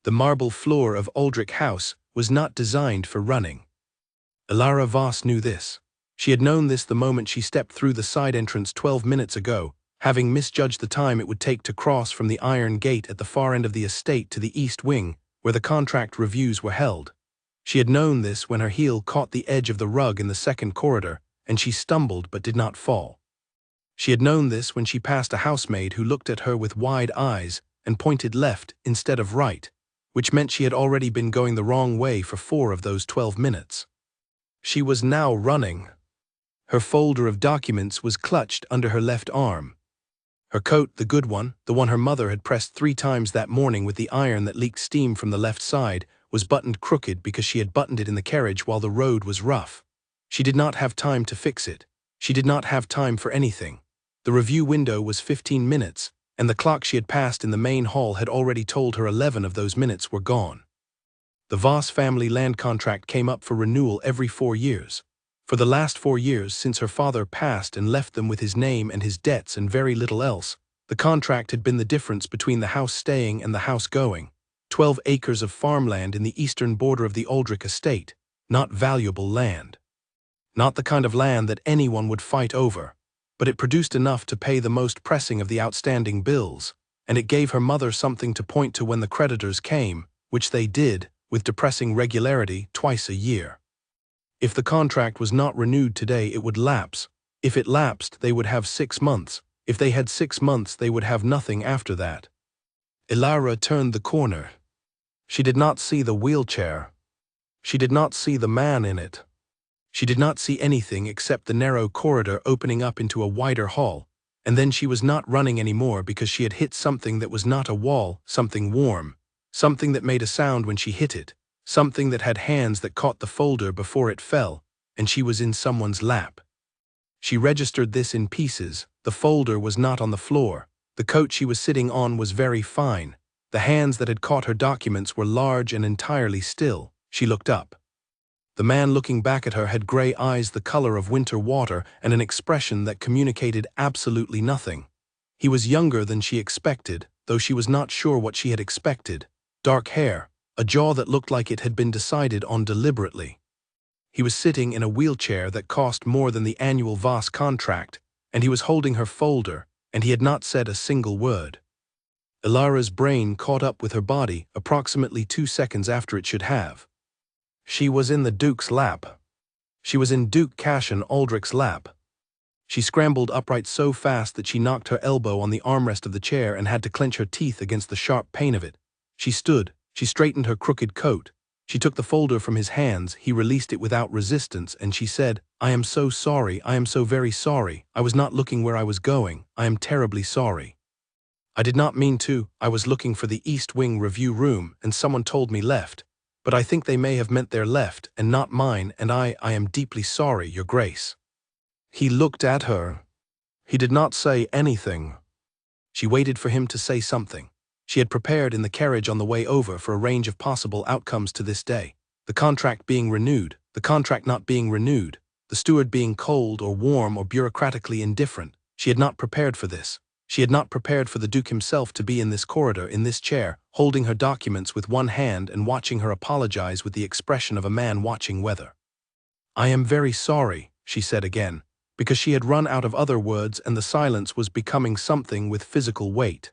The marble floor of Aldrich House was not designed for running. Ilara Voss knew this. She had known this the moment she stepped through the side entrance 12 minutes ago, having misjudged the time it would take to cross from the iron gate at the far end of the estate to the east wing, where the contract reviews were held. She had known this when her heel caught the edge of the rug in the second corridor, and she stumbled but did not fall. She had known this when she passed a housemaid who looked at her with wide eyes and pointed left instead of right, which meant she had already been going the wrong way for 4 of those 12 minutes. She was now running. Her folder of documents was clutched under her left arm. Her coat, the good one, the one her mother had pressed 3 times that morning with the iron that leaked steam from the left side, was buttoned crooked because she had buttoned it in the carriage while the road was rough. She did not have time to fix it. She did not have time for anything. The review window was 15 minutes, and the clock she had passed in the main hall had already told her 11 of those minutes were gone. The Voss family land contract came up for renewal every 4 years. For the last 4 years, since her father passed and left them with his name and his debts and very little else, the contract had been the difference between the house staying and the house going. 12 acres of farmland in the eastern border of the Aldrich estate, not valuable land. Not the kind of land that anyone would fight over, but it produced enough to pay the most pressing of the outstanding bills, and it gave her mother something to point to when the creditors came, which they did, with depressing regularity, twice a year. If the contract was not renewed today, it would lapse. If it lapsed, they would have 6 months. If they had 6 months, they would have nothing after that. Ilara turned the corner. She did not see the wheelchair. She did not see the man in it. She did not see anything except the narrow corridor opening up into a wider hall, and then she was not running anymore because she had hit something that was not a wall, something warm, something that made a sound when she hit it, something that had hands that caught the folder before it fell, and she was in someone's lap. She registered this in pieces. The folder was not on the floor. The coat she was sitting on was very fine. The hands that had caught her documents were large and entirely still. She looked up. The man looking back at her had gray eyes the color of winter water and an expression that communicated absolutely nothing. He was younger than she expected, though she was not sure what she had expected. Dark hair, a jaw that looked like it had been decided on deliberately. He was sitting in a wheelchair that cost more than the annual Voss contract, and he was holding her folder, and he had not said a single word. Ilara's brain caught up with her body approximately 2 seconds after it should have. She was in the Duke's lap. She was in Duke Cashen Aldrich's lap. She scrambled upright so fast that she knocked her elbow on the armrest of the chair and had to clench her teeth against the sharp pain of it. She stood. She straightened her crooked coat. She took the folder from his hands. He released it without resistance, and she said, "I am so sorry. I am so very sorry. I was not looking where I was going. I am terribly sorry. I did not mean to. I was looking for the East Wing review room, and someone told me left. But I think they may have meant their left, and not mine, and I am deeply sorry, Your Grace." He looked at her. He did not say anything. She waited for him to say something. She had prepared in the carriage on the way over for a range of possible outcomes to this day. The contract being renewed, the contract not being renewed, the steward being cold or warm or bureaucratically indifferent. She had not prepared for this. She had not prepared for the Duke himself to be in this corridor, in this chair, holding her documents with one hand and watching her apologize with the expression of a man watching weather. "I am very sorry," she said again, because she had run out of other words and the silence was becoming something with physical weight.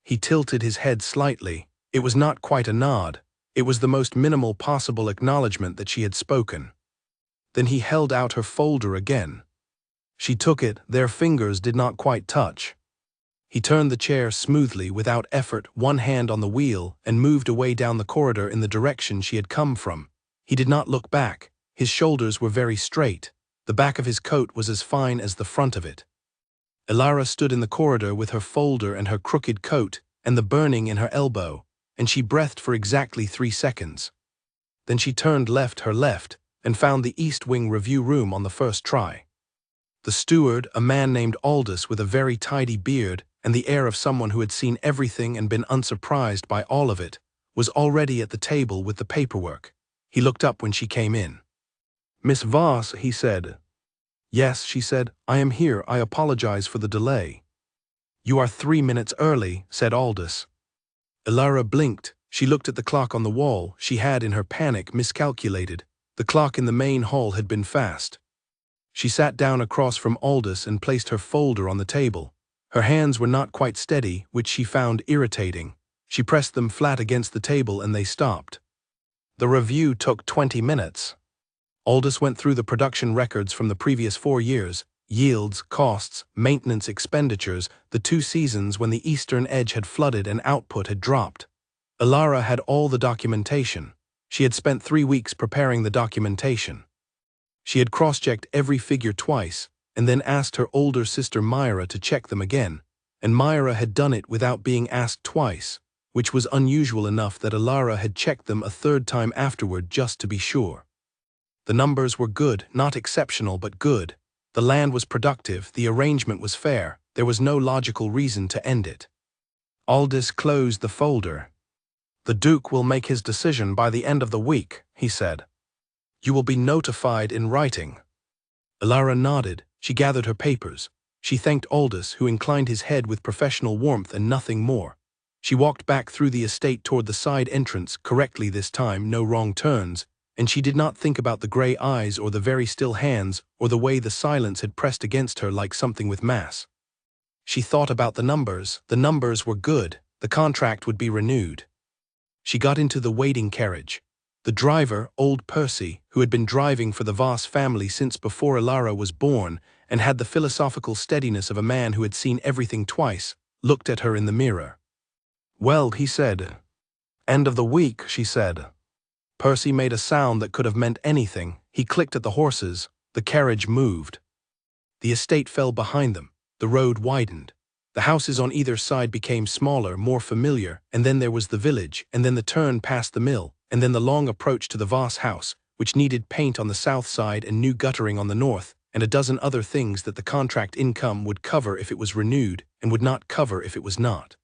He tilted his head slightly. It was not quite a nod. It was the most minimal possible acknowledgement that she had spoken. Then he held out her folder again. She took it. Their fingers did not quite touch. He turned the chair smoothly, without effort, one hand on the wheel, and moved away down the corridor in the direction she had come from. He did not look back. His shoulders were very straight. The back of his coat was as fine as the front of it. Ilara stood in the corridor with her folder and her crooked coat and the burning in her elbow, and she breathed for exactly 3 seconds. Then she turned her left, and found the East Wing review room on the first try. The steward, a man named Aldous with a very tidy beard and the air of someone who had seen everything and been unsurprised by all of it, was already at the table with the paperwork. He looked up when she came in. "Miss Voss," he said. "Yes," she said, "I am here. I apologize for the delay." "You are 3 minutes early," said Aldous. Ilara blinked. She looked at the clock on the wall. She had, in her panic, miscalculated. The clock in the main hall had been fast. She sat down across from Aldous and placed her folder on the table. Her hands were not quite steady, which she found irritating. She pressed them flat against the table and they stopped. The review took 20 minutes. Aldous went through the production records from the previous 4 years, yields, costs, maintenance expenditures, the 2 seasons when the eastern edge had flooded and output had dropped. Elara had all the documentation. She had spent 3 weeks preparing the documentation. She had cross-checked every figure twice, and then asked her older sister Myra to check them again, and Myra had done it without being asked twice, which was unusual enough that Elara had checked them a 3rd time afterward just to be sure. The numbers were good, not exceptional but good. The land was productive, the arrangement was fair, there was no logical reason to end it. Aldous closed the folder. "The Duke will make his decision by the end of the week," he said. "You will be notified in writing." Elara nodded. She gathered her papers. She thanked Aldous, who inclined his head with professional warmth and nothing more. She walked back through the estate toward the side entrance, correctly this time, no wrong turns, and she did not think about the grey eyes or the very still hands or the way the silence had pressed against her like something with mass. She thought about the numbers. The numbers were good. The contract would be renewed. She got into the waiting carriage. The driver, old Percy, who had been driving for the Voss family since before Elara was born and had the philosophical steadiness of a man who had seen everything twice, looked at her in the mirror. "Well," he said. "End of the week," she said. Percy made a sound that could have meant anything. He clicked at the horses. The carriage moved. The estate fell behind them. The road widened. The houses on either side became smaller, more familiar, and then there was the village, and then the turn past the mill, and then the long approach to the Voss house, which needed paint on the south side and new guttering on the north, and a dozen other things that the contract income would cover if it was renewed and would not cover if it was not.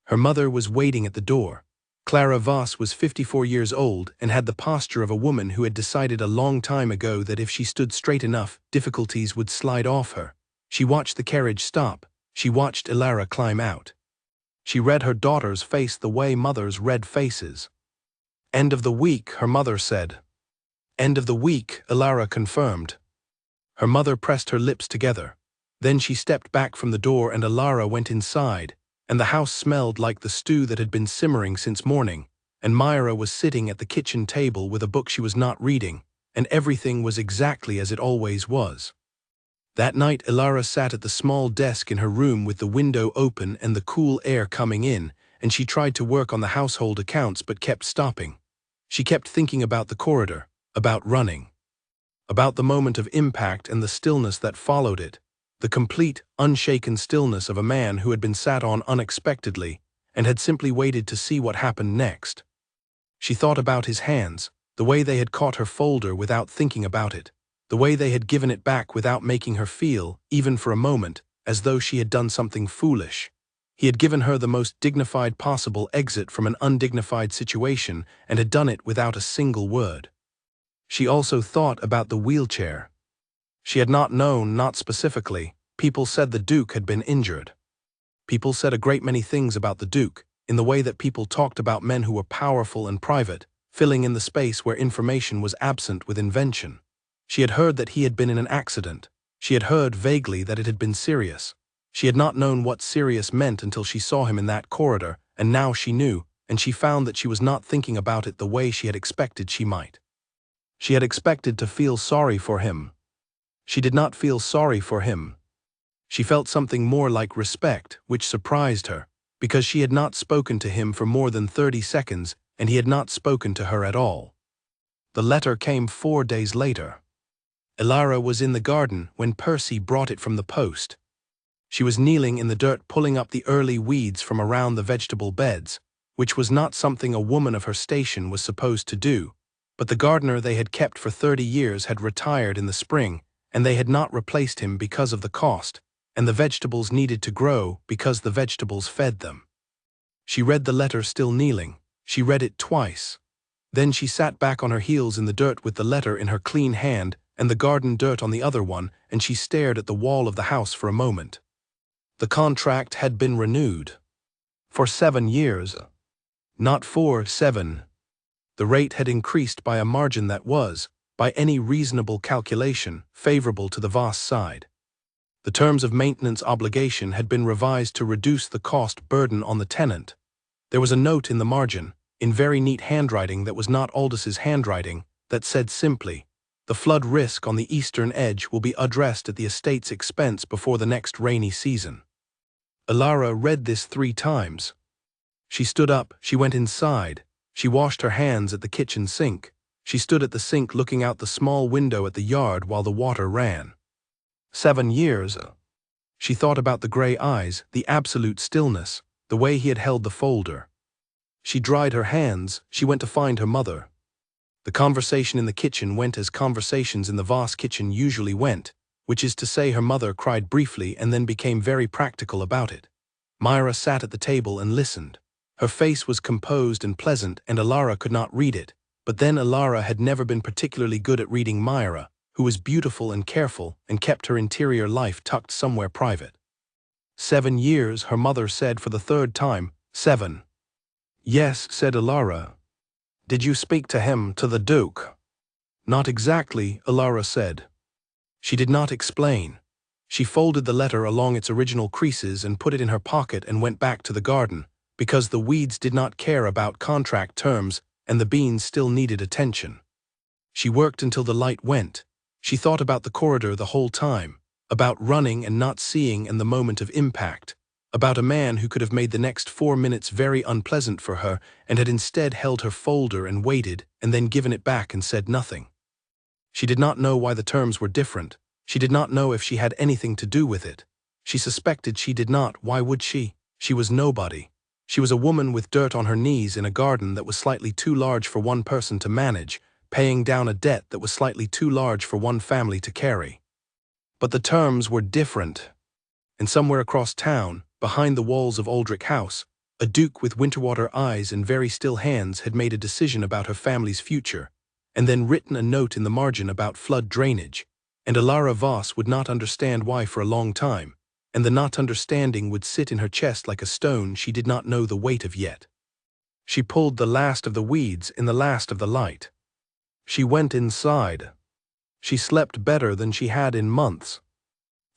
Her mother was waiting at the door. Clara Voss was 54 years old and had the posture of a woman who had decided a long time ago that if she stood straight enough, difficulties would slide off her. She watched the carriage stop. She watched Elara climb out. She read her daughter's face the way mothers read faces. "End of the week," her mother said. "End of the week," Elara confirmed. Her mother pressed her lips together. Then she stepped back from the door and Elara went inside, and the house smelled like the stew that had been simmering since morning, and Myra was sitting at the kitchen table with a book she was not reading, and everything was exactly as it always was. That night Elara sat at the small desk in her room with the window open and the cool air coming in, and she tried to work on the household accounts but kept stopping. She kept thinking about the corridor, about running, about the moment of impact and the stillness that followed it, the complete, unshaken stillness of a man who had been sat on unexpectedly and had simply waited to see what happened next. She thought about his hands, the way they had caught her folder without thinking about it, the way they had given it back without making her feel, even for a moment, as though she had done something foolish. He had given her the most dignified possible exit from an undignified situation and had done it without a single word. She also thought about the wheelchair. She had not known, not specifically. People said the Duke had been injured. People said a great many things about the Duke, in the way that people talked about men who were powerful and private, filling in the space where information was absent with invention. She had heard that he had been in an accident. She had heard vaguely that it had been serious. She had not known what serious meant until she saw him in that corridor, and now she knew, and she found that she was not thinking about it the way she had expected she might. She had expected to feel sorry for him. She did not feel sorry for him. She felt something more like respect, which surprised her, because she had not spoken to him for more than 30 seconds, and he had not spoken to her at all. The letter came 4 days later. Elara was in the garden when Percy brought it from the post. She was kneeling in the dirt pulling up the early weeds from around the vegetable beds, which was not something a woman of her station was supposed to do, but the gardener they had kept for 30 years had retired in the spring, and they had not replaced him because of the cost, and the vegetables needed to grow because the vegetables fed them. She read the letter still kneeling. She read it twice. Then she sat back on her heels in the dirt with the letter in her clean hand and the garden dirt on the other one, and she stared at the wall of the house for a moment. The contract had been renewed. For 7 years. Not 4.7. The rate had increased by a margin that was, by any reasonable calculation, favorable to the Voss side. The terms of maintenance obligation had been revised to reduce the cost burden on the tenant. There was a note in the margin, in very neat handwriting that was not Aldous' handwriting, that said simply, "The flood risk on the eastern edge will be addressed at the estate's expense before the next rainy season." Ilara read this 3 times. She stood up, she went inside, she washed her hands at the kitchen sink, she stood at the sink looking out the small window at the yard while the water ran. 7 years. She thought about the grey eyes, the absolute stillness, the way he had held the folder. She dried her hands, she went to find her mother. The conversation in the kitchen went as conversations in the Voss kitchen usually went, which is to say her mother cried briefly and then became very practical about it. Myra sat at the table and listened. Her face was composed and pleasant and Ilara could not read it, but then Ilara had never been particularly good at reading Myra, who was beautiful and careful and kept her interior life tucked somewhere private. 7 years, her mother said for the 3rd time. 7. Yes, said Ilara. Did you speak to him, to the Duke? Not exactly, Ilara said. She did not explain. She folded the letter along its original creases and put it in her pocket and went back to the garden, because the weeds did not care about contract terms and the beans still needed attention. She worked until the light went. She thought about the corridor the whole time, about running and not seeing and the moment of impact, about a man who could have made the next 4 minutes very unpleasant for her and had instead held her folder and waited and then given it back and said nothing. She did not know why the terms were different. She did not know if she had anything to do with it. She suspected she did not. Why would she? She was nobody. She was a woman with dirt on her knees in a garden that was slightly too large for one person to manage, paying down a debt that was slightly too large for one family to carry. But the terms were different. And somewhere across town, behind the walls of Aldrich House, a duke with Winterwater eyes and very still hands had made a decision about her family's future, and then written a note in the margin about flood drainage, and Ilara Voss would not understand why for a long time, and the not understanding would sit in her chest like a stone she did not know the weight of yet. She pulled the last of the weeds in the last of the light. She went inside. She slept better than she had in months.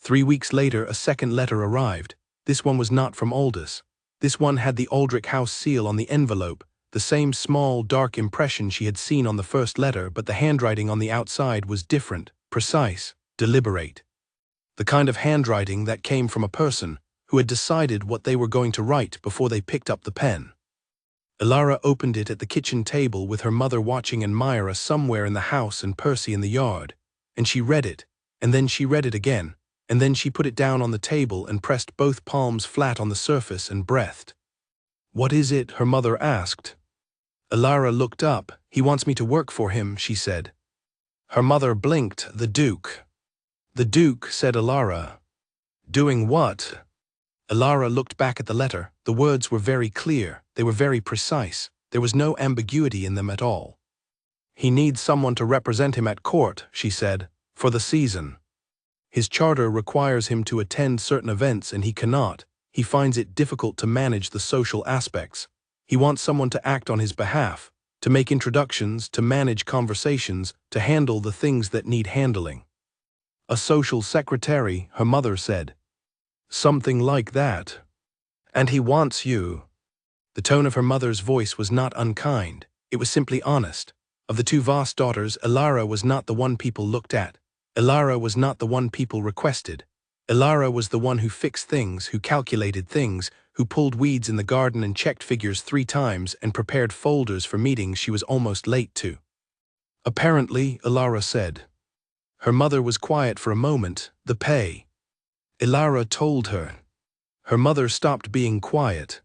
3 weeks later a second letter arrived. This one was not from Aldous. This one had the Aldrich House seal on the envelope, the same small, dark impression she had seen on the first letter, but the handwriting on the outside was different, precise, deliberate. The kind of handwriting that came from a person who had decided what they were going to write before they picked up the pen. Ilara opened it at the kitchen table with her mother watching and Myra somewhere in the house and Percy in the yard, and she read it, and then she read it again, and then she put it down on the table and pressed both palms flat on the surface and breathed. "What is it?" her mother asked. Ilara looked up. "He wants me to work for him," she said. Her mother blinked. "The Duke." "The Duke," said Ilara. "Doing what?" Ilara looked back at the letter. The words were very clear. They were very precise. There was no ambiguity in them at all. "He needs someone to represent him at court," she said, "for the season. His charter requires him to attend certain events and he cannot. He finds it difficult to manage the social aspects. He wants someone to act on his behalf, to make introductions, to manage conversations, to handle the things that need handling." "A social secretary," her mother said. "Something like that. And he wants you." The tone of her mother's voice was not unkind. It was simply honest. Of the 2 Voss daughters, Ilara was not the one people looked at. Ilara was not the one people requested. Ilara was the one who fixed things, who calculated things, who pulled weeds in the garden and checked figures 3 times and prepared folders for meetings she was almost late to. "Apparently," Ilara said. Her mother was quiet for a moment. "The pay." Ilara told her. Her mother stopped being quiet.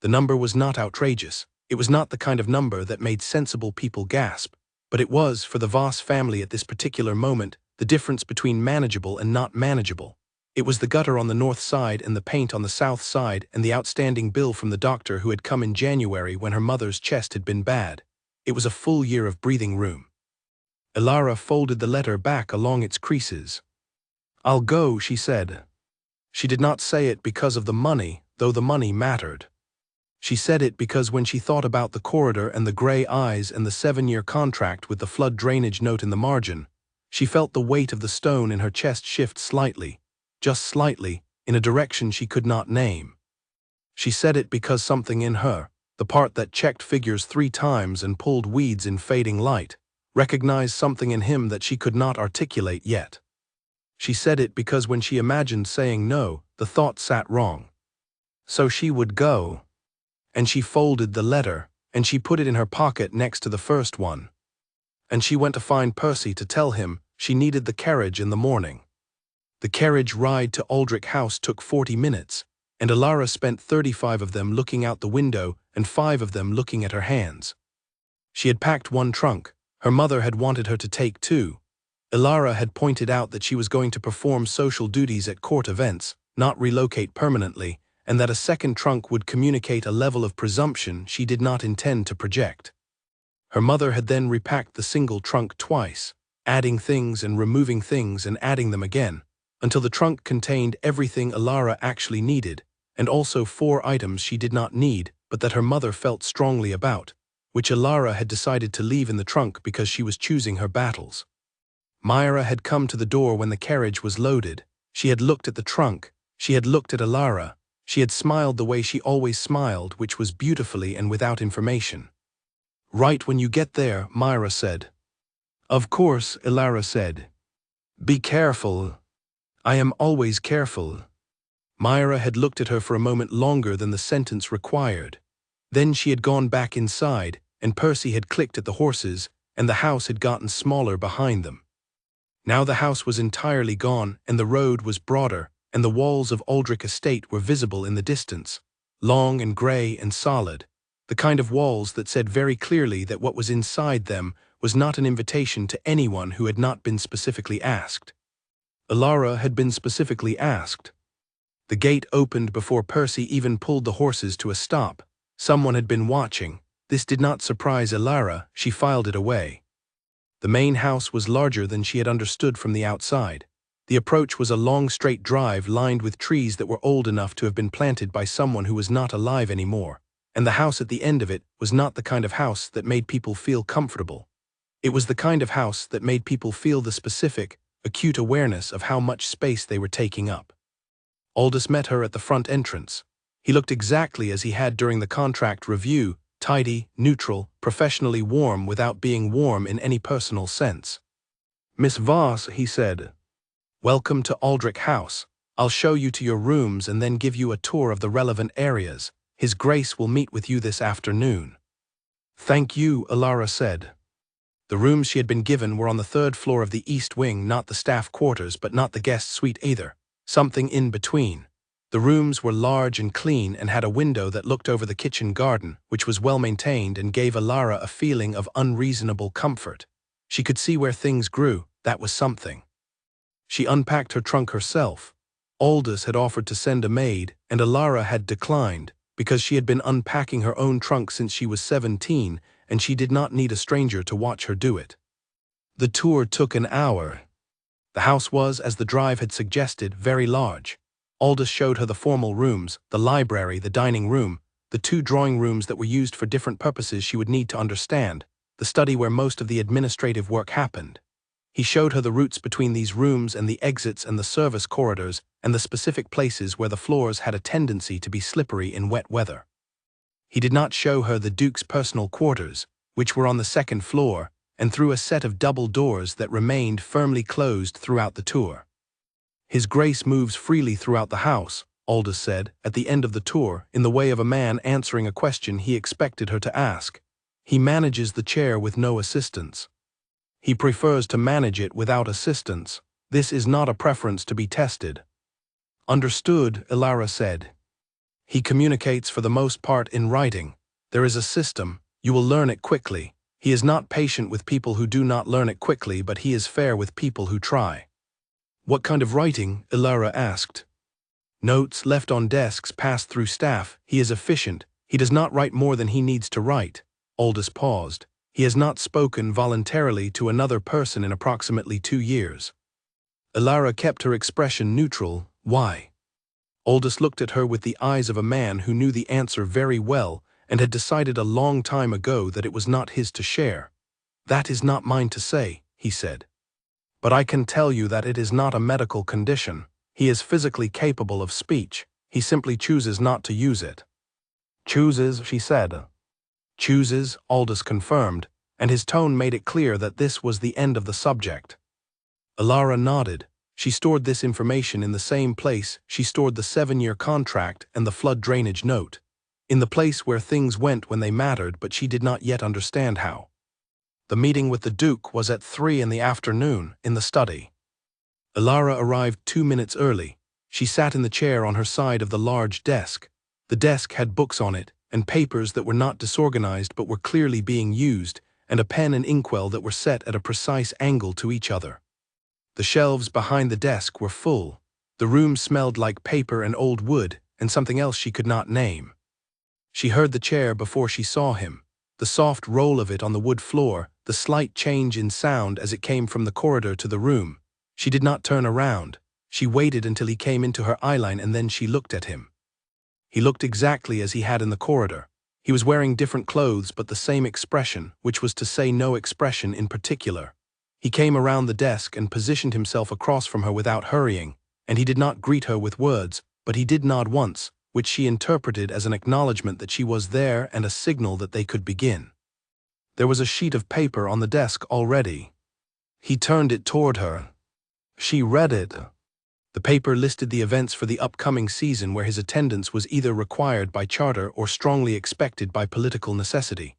The number was not outrageous. It was not the kind of number that made sensible people gasp, but it was, for the Voss family at this particular moment, the difference between manageable and not manageable. It was the gutter on the north side and the paint on the south side and the outstanding bill from the doctor who had come in January when her mother's chest had been bad. It was a full year of breathing room. Ilara folded the letter back along its creases. "I'll go," she said. She did not say it because of the money, though the money mattered. She said it because when she thought about the corridor and the gray eyes and the 7-year contract with the flood drainage note in the margin, she felt the weight of the stone in her chest shift slightly, just slightly, in a direction she could not name. She said it because something in her, the part that checked figures 3 times and pulled weeds in fading light, recognized something in him that she could not articulate yet. She said it because when she imagined saying no, the thought sat wrong. So she would go. And she folded the letter, and she put it in her pocket next to the first one. And she went to find Percy to tell him she needed the carriage in the morning. The carriage ride to Aldrich House took 40 minutes, and Alara spent 35 of them looking out the window and 5 of them looking at her hands. She had packed 1 trunk. Her mother had wanted her to take 2. Alara had pointed out that she was going to perform social duties at court events, not relocate permanently, and that a second trunk would communicate a level of presumption she did not intend to project. Her mother had then repacked the single trunk twice, adding things and removing things and adding them again, until the trunk contained everything Alara actually needed, and also 4 items she did not need but that her mother felt strongly about, which Alara had decided to leave in the trunk because she was choosing her battles. Myra had come to the door when the carriage was loaded. She had looked at the trunk. She had looked at Alara. She had smiled the way she always smiled, which was beautifully and without information. "Right when you get there," Myra said. "Of course," Alara said. "Be careful." "I am always careful." Myra had looked at her for a moment longer than the sentence required. Then she had gone back inside, and Percy had clicked at the horses, and the house had gotten smaller behind them. Now the house was entirely gone, and the road was broader, and the walls of Aldrich Estate were visible in the distance, long and gray and solid, the kind of walls that said very clearly that what was inside them was not an invitation to anyone who had not been specifically asked. Alara had been specifically asked. The gate opened before Percy even pulled the horses to a stop. Someone had been watching. This did not surprise Alara. She filed it away. The main house was larger than she had understood from the outside. The approach was a long straight drive lined with trees that were old enough to have been planted by someone who was not alive anymore, and the house at the end of it was not the kind of house that made people feel comfortable. It was the kind of house that made people feel the specific, acute awareness of how much space they were taking up. Aldous met her at the front entrance. He looked exactly as he had during the contract review, tidy, neutral, professionally warm without being warm in any personal sense. "Miss Voss," he said. "Welcome to Aldrich House. I'll show you to your rooms and then give you a tour of the relevant areas. His Grace will meet with you this afternoon." "Thank you," Alara said. The rooms she had been given were on the 3rd floor of the East Wing, not the staff quarters but not the guest suite either, something in between. The rooms were large and clean and had a window that looked over the kitchen garden, which was well maintained and gave Alara a feeling of unreasonable comfort. She could see where things grew. That was something. She unpacked her trunk herself. Aldous had offered to send a maid, and Alara had declined, because she had been unpacking her own trunk since she was 17, and she did not need a stranger to watch her do it. The tour took an hour. The house was, as the drive had suggested, very large. Aldous showed her the formal rooms, the library, the dining room, the 2 drawing rooms that were used for different purposes she would need to understand, the study where most of the administrative work happened. He showed her the routes between these rooms and the exits and the service corridors and the specific places where the floors had a tendency to be slippery in wet weather. He did not show her the Duke's personal quarters, which were on the 2nd floor, and through a set of double doors that remained firmly closed throughout the tour. "His Grace moves freely throughout the house," Aldous said, at the end of the tour, in the way of a man answering a question he expected her to ask. "He manages the chair with no assistance. He prefers to manage it without assistance. This is not a preference to be tested." "Understood," Alara said. "He communicates for the most part in writing. There is a system. You will learn it quickly. He is not patient with people who do not learn it quickly, but he is fair with people who try." "What kind of writing?" Alara asked. "Notes left on desks passed through staff. He is efficient. He does not write more than he needs to write." Aldous paused. "He has not spoken voluntarily to another person in approximately 2 years." Alara kept her expression neutral. "Why?" Aldous looked at her with the eyes of a man who knew the answer very well and had decided a long time ago that it was not his to share. "That is not mine to say," he said. "But I can tell you that it is not a medical condition. He is physically capable of speech. He simply chooses not to use it." "Chooses," she said. "Chooses," Aldous confirmed, and his tone made it clear that this was the end of the subject. Alara nodded. She stored this information in the same place she stored the 7-year contract and the flood drainage note. In the place where things went when they mattered, but she did not yet understand how. The meeting with the Duke was at 3 in the afternoon, in the study. Alara arrived 2 minutes early. She sat in the chair on her side of the large desk. The desk had books on it, and papers that were not disorganized but were clearly being used, and a pen and inkwell that were set at a precise angle to each other. The shelves behind the desk were full. The room smelled like paper and old wood, and something else she could not name. She heard the chair before she saw him, the soft roll of it on the wood floor, the slight change in sound as it came from the corridor to the room. She did not turn around. She waited until he came into her eyeline, and then she looked at him. He looked exactly as he had in the corridor. He was wearing different clothes but the same expression, which was to say no expression in particular. He came around the desk and positioned himself across from her without hurrying, and he did not greet her with words, but he did nod once, which she interpreted as an acknowledgement that she was there and a signal that they could begin. There was a sheet of paper on the desk already. He turned it toward her. She read it. The paper listed the events for the upcoming season where his attendance was either required by charter or strongly expected by political necessity.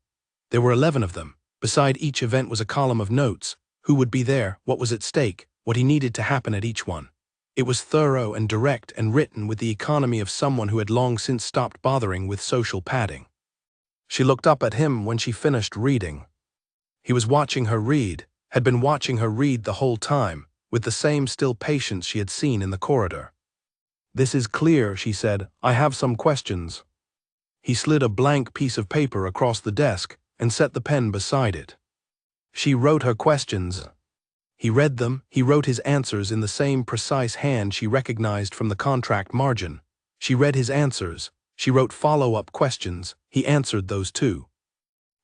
There were 11 of them. Beside each event was a column of notes: who would be there, what was at stake, what he needed to happen at each one. It was thorough and direct and written with the economy of someone who had long since stopped bothering with social padding. She looked up at him when she finished reading. He was watching her read, had been watching her read the whole time, with the same still patience she had seen in the corridor. "This is clear," she said. "I have some questions." He slid a blank piece of paper across the desk and set the pen beside it. She wrote her questions. He read them. He wrote his answers in the same precise hand she recognized from the contract margin. She read his answers. She wrote follow-up questions. He answered those too.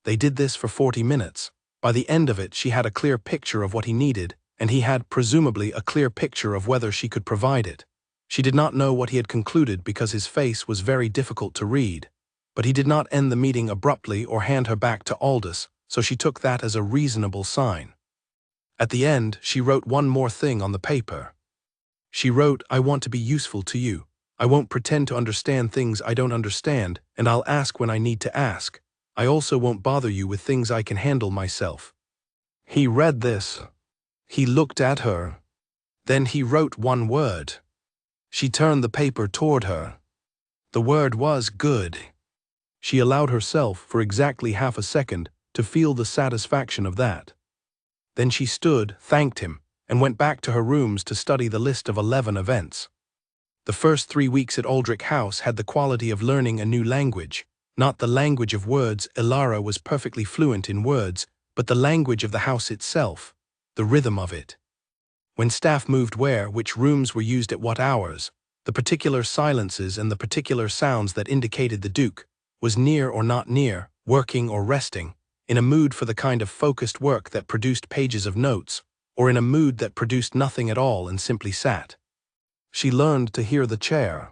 They did this for 40 minutes. By the end of it, she had a clear picture of what he needed, and he had, presumably, a clear picture of whether she could provide it. She did not know what he had concluded because his face was very difficult to read. But he did not end the meeting abruptly or hand her back to Aldous, so she took that as a reasonable sign. At the end, she wrote one more thing on the paper. She wrote, "I want to be useful to you. I won't pretend to understand things I don't understand, and I'll ask when I need to ask. I also won't bother you with things I can handle myself." He read this. He looked at her. Then he wrote one word. She turned the paper toward her. The word was good. She allowed herself, for exactly half a second, to feel the satisfaction of that. Then she stood, thanked him, and went back to her rooms to study the list of 11 events. The first 3 weeks at Aldrich House had the quality of learning a new language, not the language of words. Alara was perfectly fluent in words, but the language of the house itself, the rhythm of it. When staff moved where, which rooms were used at what hours, the particular silences and the particular sounds that indicated the Duke was near or not near, working or resting, in a mood for the kind of focused work that produced pages of notes, or in a mood that produced nothing at all and simply sat. She learned to hear the chair.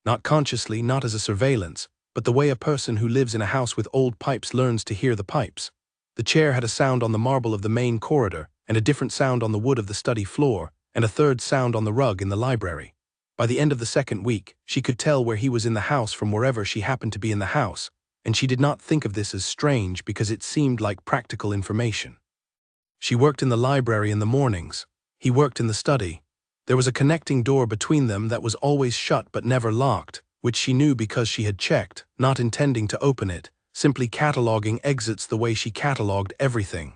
Not consciously, not as a surveillance, but the way a person who lives in a house with old pipes learns to hear the pipes. The chair had a sound on the marble of the main corridor, and a different sound on the wood of the study floor, and a third sound on the rug in the library. By the end of the second week, she could tell where he was in the house from wherever she happened to be in the house, and she did not think of this as strange because it seemed like practical information. She worked in the library in the mornings. He worked in the study. There was a connecting door between them that was always shut but never locked, which she knew because she had checked, not intending to open it, simply cataloging exits the way she cataloged everything.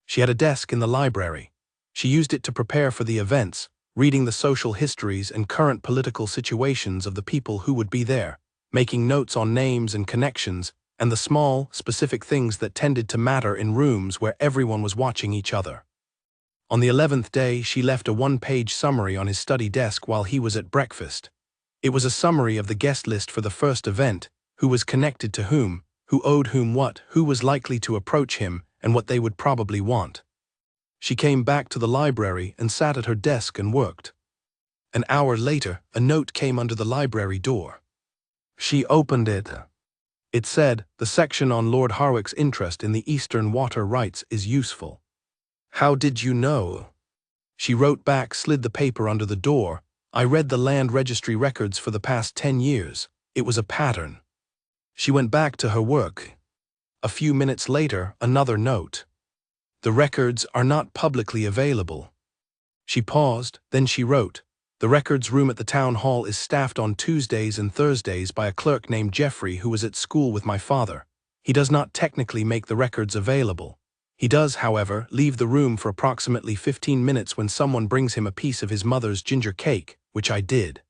She had a desk in the library. She used it to prepare for the events, reading the social histories and current political situations of the people who would be there, making notes on names and connections, and the small, specific things that tended to matter in rooms where everyone was watching each other. On the 11th day, she left a 1-page summary on his study desk while he was at breakfast. It was a summary of the guest list for the first event, who was connected to whom, who owed whom what, who was likely to approach him, and what they would probably want. She came back to the library and sat at her desk and worked. An hour later, a note came under the library door. She opened it. It said, "The section on Lord Harwick's interest in the Eastern water rights is useful." "How did you know?" She wrote back, slid the paper under the door. "I read the land registry records for the past 10 years. It was a pattern." She went back to her work. A few minutes later, another note. "The records are not publicly available." She paused, then she wrote, "The records room at the town hall is staffed on Tuesdays and Thursdays by a clerk named Jeffrey who was at school with my father. He does not technically make the records available. He does, however, leave the room for approximately 15 minutes when someone brings him a piece of his mother's ginger cake, which I did."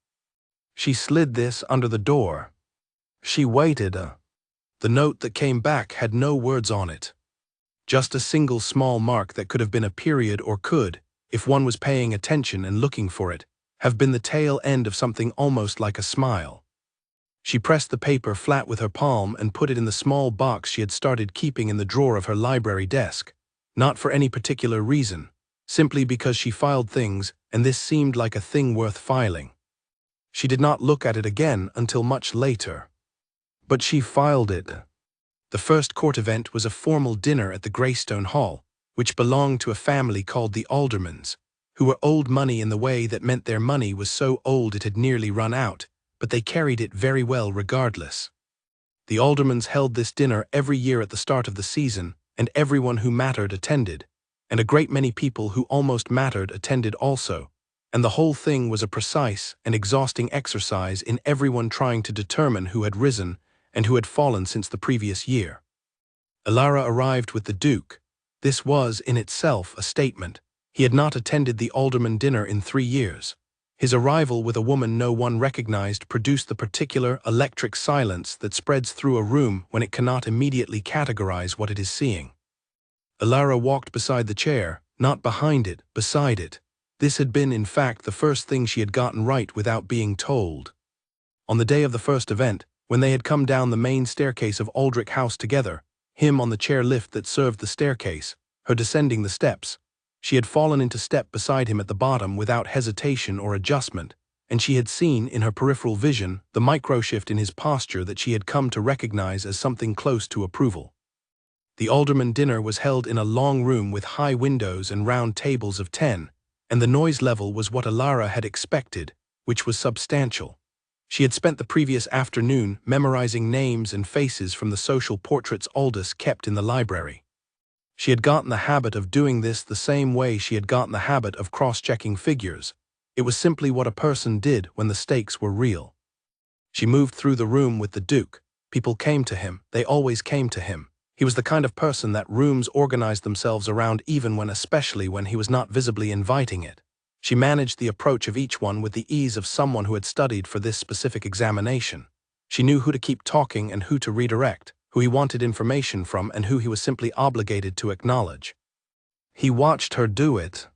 She slid this under the door. She waited. The note that came back had no words on it. Just a single small mark that could have been a period or could, if one was paying attention and looking for it, have been the tail end of something almost like a smile. She pressed the paper flat with her palm and put it in the small box she had started keeping in the drawer of her library desk, not for any particular reason, simply because she filed things and this seemed like a thing worth filing. She did not look at it again until much later. But she filed it. The first court event was a formal dinner at the Greystone Hall, which belonged to a family called the Aldermans, who were old money in the way that meant their money was so old it had nearly run out, but they carried it very well regardless. The Aldermans held this dinner every year at the start of the season, and everyone who mattered attended, and a great many people who almost mattered attended also, and the whole thing was a precise and exhausting exercise in everyone trying to determine who had risen and who had fallen since the previous year. Ilara arrived with the Duke. This was, in itself, a statement. He had not attended the Alderman dinner in 3 years. His arrival with a woman no one recognized produced the particular electric silence that spreads through a room when it cannot immediately categorize what it is seeing. Ilara walked beside the chair, not behind it, beside it. This had been, in fact, the first thing she had gotten right without being told. On the day of the first event, when they had come down the main staircase of Aldrich House together, him on the chair lift that served the staircase, her descending the steps, she had fallen into step beside him at the bottom without hesitation or adjustment, and she had seen, in her peripheral vision, the micro-shift in his posture that she had come to recognize as something close to approval. The Alderman dinner was held in a long room with high windows and round tables of 10, and the noise level was what Ilara had expected, which was substantial. She had spent the previous afternoon memorizing names and faces from the social portraits Aldous kept in the library. She had gotten the habit of doing this the same way she had gotten the habit of cross-checking figures. It was simply what a person did when the stakes were real. She moved through the room with the Duke. People came to him. They always came to him. He was the kind of person that rooms organized themselves around especially when he was not visibly inviting it. She managed the approach of each one with the ease of someone who had studied for this specific examination. She knew who to keep talking and who to redirect, who he wanted information from and who he was simply obligated to acknowledge. He watched her do it.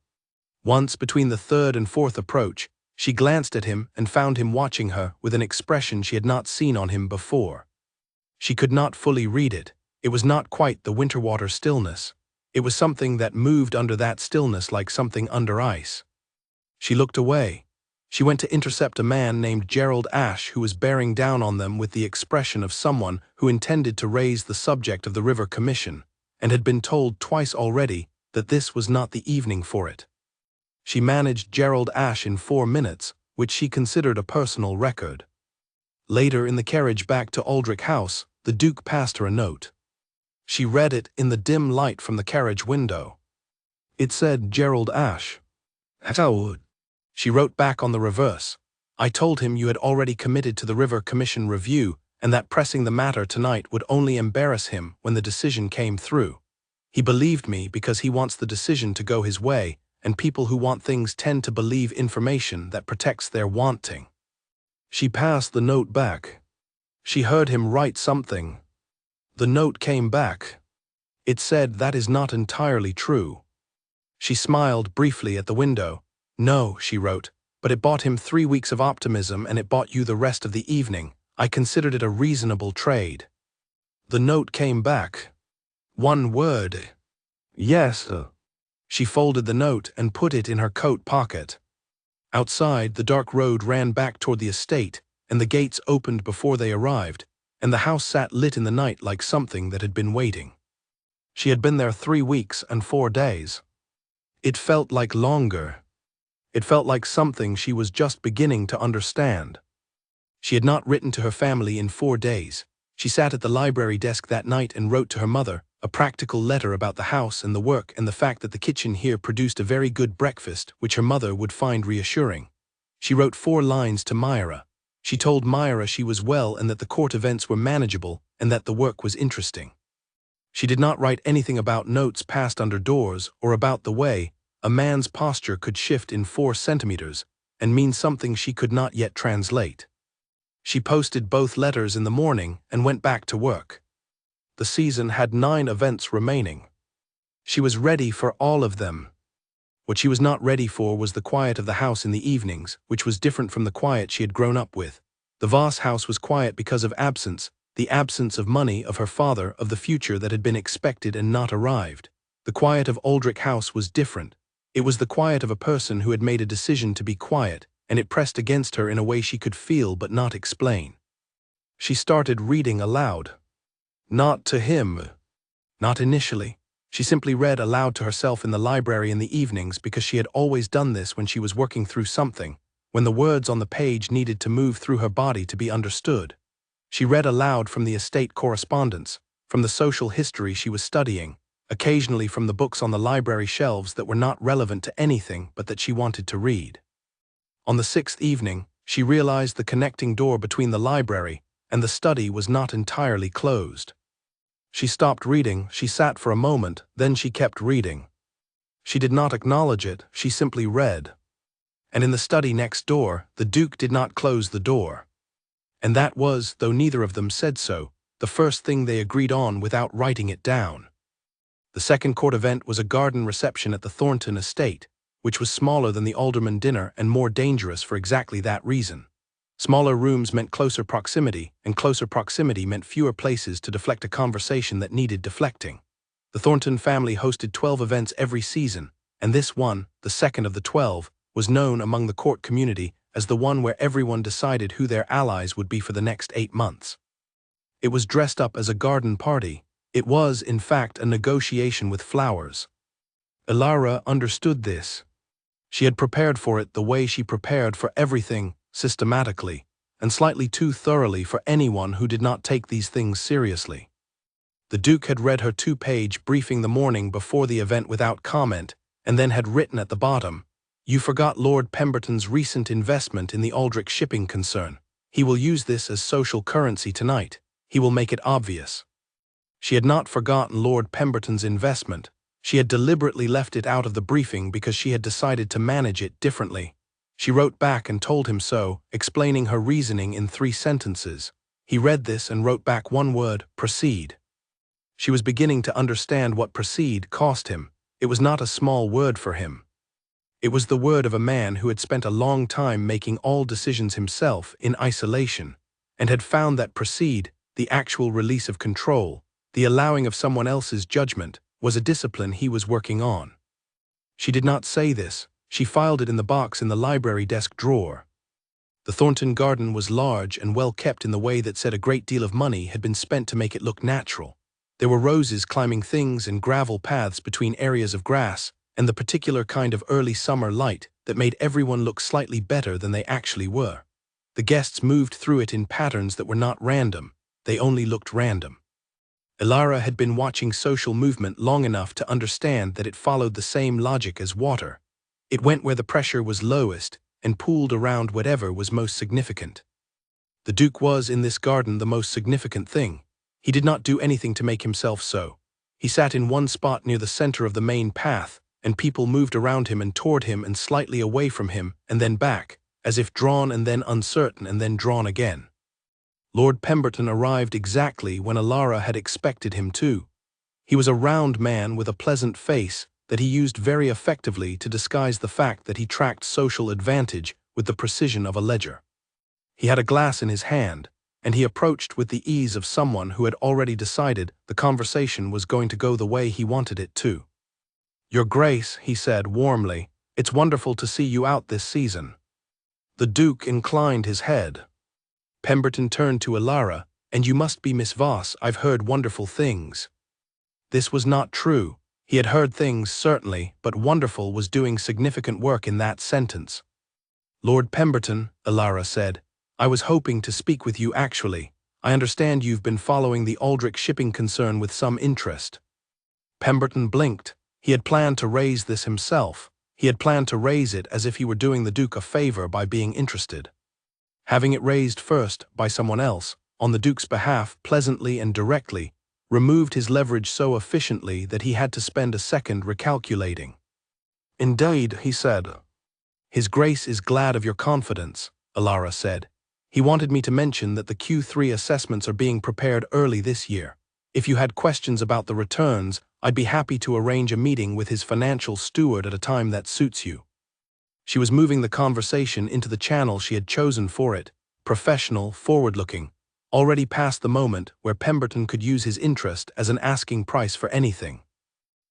Once, between the third and fourth approach, she glanced at him and found him watching her with an expression she had not seen on him before. She could not fully read it. It was not quite the Winterwater stillness. It was something that moved under that stillness like something under ice. She looked away. She went to intercept a man named Gerald Ash who was bearing down on them with the expression of someone who intended to raise the subject of the River Commission, and had been told twice already that this was not the evening for it. She managed Gerald Ash in 4 minutes, which she considered a personal record. Later, in the carriage back to Aldrich House, the Duke passed her a note. She read it in the dim light from the carriage window. It said, "Gerald Ash." How? She wrote back on the reverse. "I told him you had already committed to the River Commission review and that pressing the matter tonight would only embarrass him when the decision came through. He believed me because he wants the decision to go his way, and people who want things tend to believe information that protects their wanting." She passed the note back. She heard him write something. The note came back. It said, "That is not entirely true." She smiled briefly at the window. "No," she wrote, but it bought him 3 weeks of optimism and it bought you the rest of the evening. I considered it a reasonable trade. The note came back. One word. Yes, sir. She folded the note and put it in her coat pocket. Outside, the dark road ran back toward the estate, and the gates opened before they arrived, and the house sat lit in the night like something that had been waiting. She had been there 3 weeks and 4 days. It felt like longer. It felt like something she was just beginning to understand. She had not written to her family in 4 days. She sat at the library desk that night and wrote to her mother a practical letter about the house and the work and the fact that the kitchen here produced a very good breakfast, which her mother would find reassuring. She wrote 4 lines to Myra. She told Myra she was well and that the court events were manageable and that the work was interesting. She did not write anything about notes passed under doors or about the way a man's posture could shift in 4 centimeters and mean something she could not yet translate. She posted both letters in the morning and went back to work. The season had 9 events remaining. She was ready for all of them. What she was not ready for was the quiet of the house in the evenings, which was different from the quiet she had grown up with. The Voss house was quiet because of absence, the absence of money, of her father, of the future that had been expected and not arrived. The quiet of Aldrich House was different. It was the quiet of a person who had made a decision to be quiet, and it pressed against her in a way she could feel but not explain. She started reading aloud. Not to him. Not initially. She simply read aloud to herself in the library in the evenings because she had always done this when she was working through something, when the words on the page needed to move through her body to be understood. She read aloud from the estate correspondence, from the social history she was studying, occasionally from the books on the library shelves that were not relevant to anything but that she wanted to read. On the 6th evening, she realized the connecting door between the library and the study was not entirely closed. She stopped reading, she sat for a moment, then she kept reading. She did not acknowledge it, she simply read. And in the study next door, the Duke did not close the door. And that was, though neither of them said so, the first thing they agreed on without writing it down. The second court event was a garden reception at the Thornton estate, which was smaller than the Alderman dinner and more dangerous for exactly that reason. Smaller rooms meant closer proximity, and closer proximity meant fewer places to deflect a conversation that needed deflecting. The Thornton family hosted 12 events every season, and this one, the second of the 12, was known among the court community as the one where everyone decided who their allies would be for the next 8 months. It was dressed up as a garden party. It was, in fact, a negotiation with flowers. Ilara understood this. She had prepared for it the way she prepared for everything, systematically, and slightly too thoroughly for anyone who did not take these things seriously. The Duke had read her 2-page briefing the morning before the event without comment, and then had written at the bottom, "You forgot Lord Pemberton's recent investment in the Aldrich shipping concern. He will use this as social currency tonight. He will make it obvious." She had not forgotten Lord Pemberton's investment. She had deliberately left it out of the briefing because she had decided to manage it differently. She wrote back and told him so, explaining her reasoning in 3 sentences. He read this and wrote back one word, "Proceed." She was beginning to understand what proceed cost him. It was not a small word for him. It was the word of a man who had spent a long time making all decisions himself in isolation, and had found that proceed, the actual release of control, the allowing of someone else's judgment, was a discipline he was working on. She did not say this. She filed it in the box in the library desk drawer. The Thornton garden was large and well kept in the way that said a great deal of money had been spent to make it look natural. There were roses climbing things and gravel paths between areas of grass, and the particular kind of early summer light that made everyone look slightly better than they actually were. The guests moved through it in patterns that were not random, they only looked random. Ilara had been watching social movement long enough to understand that it followed the same logic as water. It went where the pressure was lowest and pooled around whatever was most significant. The Duke was, in this garden, the most significant thing. He did not do anything to make himself so. He sat in one spot near the center of the main path, and people moved around him and toward him and slightly away from him and then back, as if drawn and then uncertain and then drawn again. Lord Pemberton arrived exactly when Ilara had expected him to. He was a round man with a pleasant face that he used very effectively to disguise the fact that he tracked social advantage with the precision of a ledger. He had a glass in his hand, and he approached with the ease of someone who had already decided the conversation was going to go the way he wanted it to. "Your Grace," he said warmly, "it's wonderful to see you out this season." The Duke inclined his head. Pemberton turned to Elara, "And you must be Miss Voss, I've heard wonderful things." This was not true. He had heard things, certainly, but wonderful was doing significant work in that sentence. "Lord Pemberton," Elara said, "I was hoping to speak with you actually. I understand you've been following the Aldrich shipping concern with some interest." Pemberton blinked. He had planned to raise this himself. He had planned to raise it as if he were doing the Duke a favor by being interested. Having it raised first by someone else, on the Duke's behalf, pleasantly and directly, removed his leverage so efficiently that he had to spend a second recalculating. "Indeed," he said. "His Grace is glad of your confidence," Elara said. "He wanted me to mention that the Q3 assessments are being prepared early this year. If you had questions about the returns, I'd be happy to arrange a meeting with his financial steward at a time that suits you." She was moving the conversation into the channel she had chosen for it, professional, forward-looking, already past the moment where Pemberton could use his interest as an asking price for anything.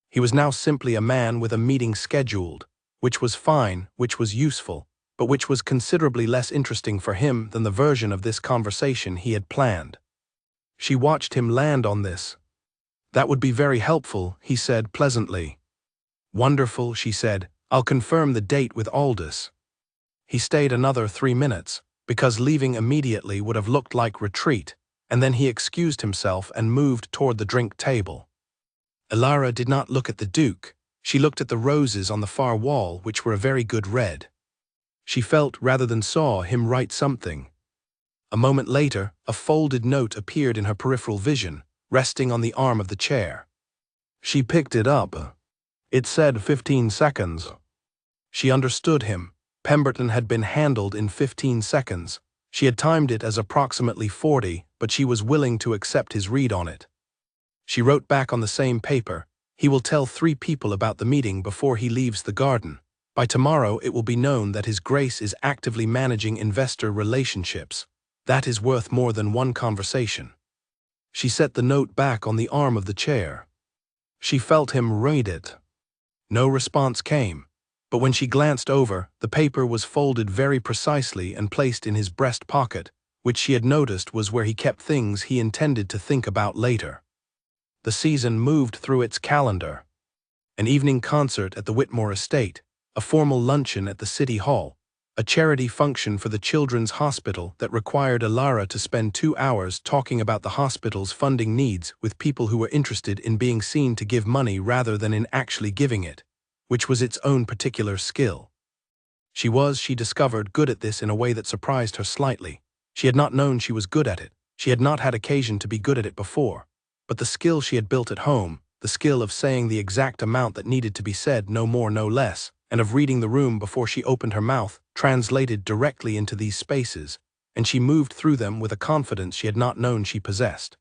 He was now simply a man with a meeting scheduled, which was fine, which was useful, but which was considerably less interesting for him than the version of this conversation he had planned. She watched him land on this. "That would be very helpful," he said pleasantly. "Wonderful," she said. "I'll confirm the date with Aldous." He stayed another 3 minutes, because leaving immediately would have looked like retreat, and then he excused himself and moved toward the drink table. Elara did not look at the Duke. She looked at the roses on the far wall, which were a very good red. She felt rather than saw him write something. A moment later, a folded note appeared in her peripheral vision, resting on the arm of the chair. She picked it up. It said 15 seconds. She understood him. Pemberton had been handled in 15 seconds. She had timed it as approximately 40, but she was willing to accept his read on it. She wrote back on the same paper, "He will tell 3 people about the meeting before he leaves the garden. By tomorrow it will be known that His Grace is actively managing investor relationships. That is worth more than one conversation." She set the note back on the arm of the chair. She felt him read it. No response came, but when she glanced over, the paper was folded very precisely and placed in his breast pocket, which she had noticed was where he kept things he intended to think about later. The season moved through its calendar. An evening concert at the Whitmore estate, a formal luncheon at the City Hall, a charity function for the Children's Hospital that required Elara to spend 2 hours talking about the hospital's funding needs with people who were interested in being seen to give money rather than in actually giving it, which was its own particular skill. She discovered, good at this in a way that surprised her slightly. She had not known she was good at it. She had not had occasion to be good at it before. But the skill she had built at home, the skill of saying the exact amount that needed to be said, no more, no less, and of reading the room before she opened her mouth, translated directly into these spaces, and she moved through them with a confidence she had not known she possessed.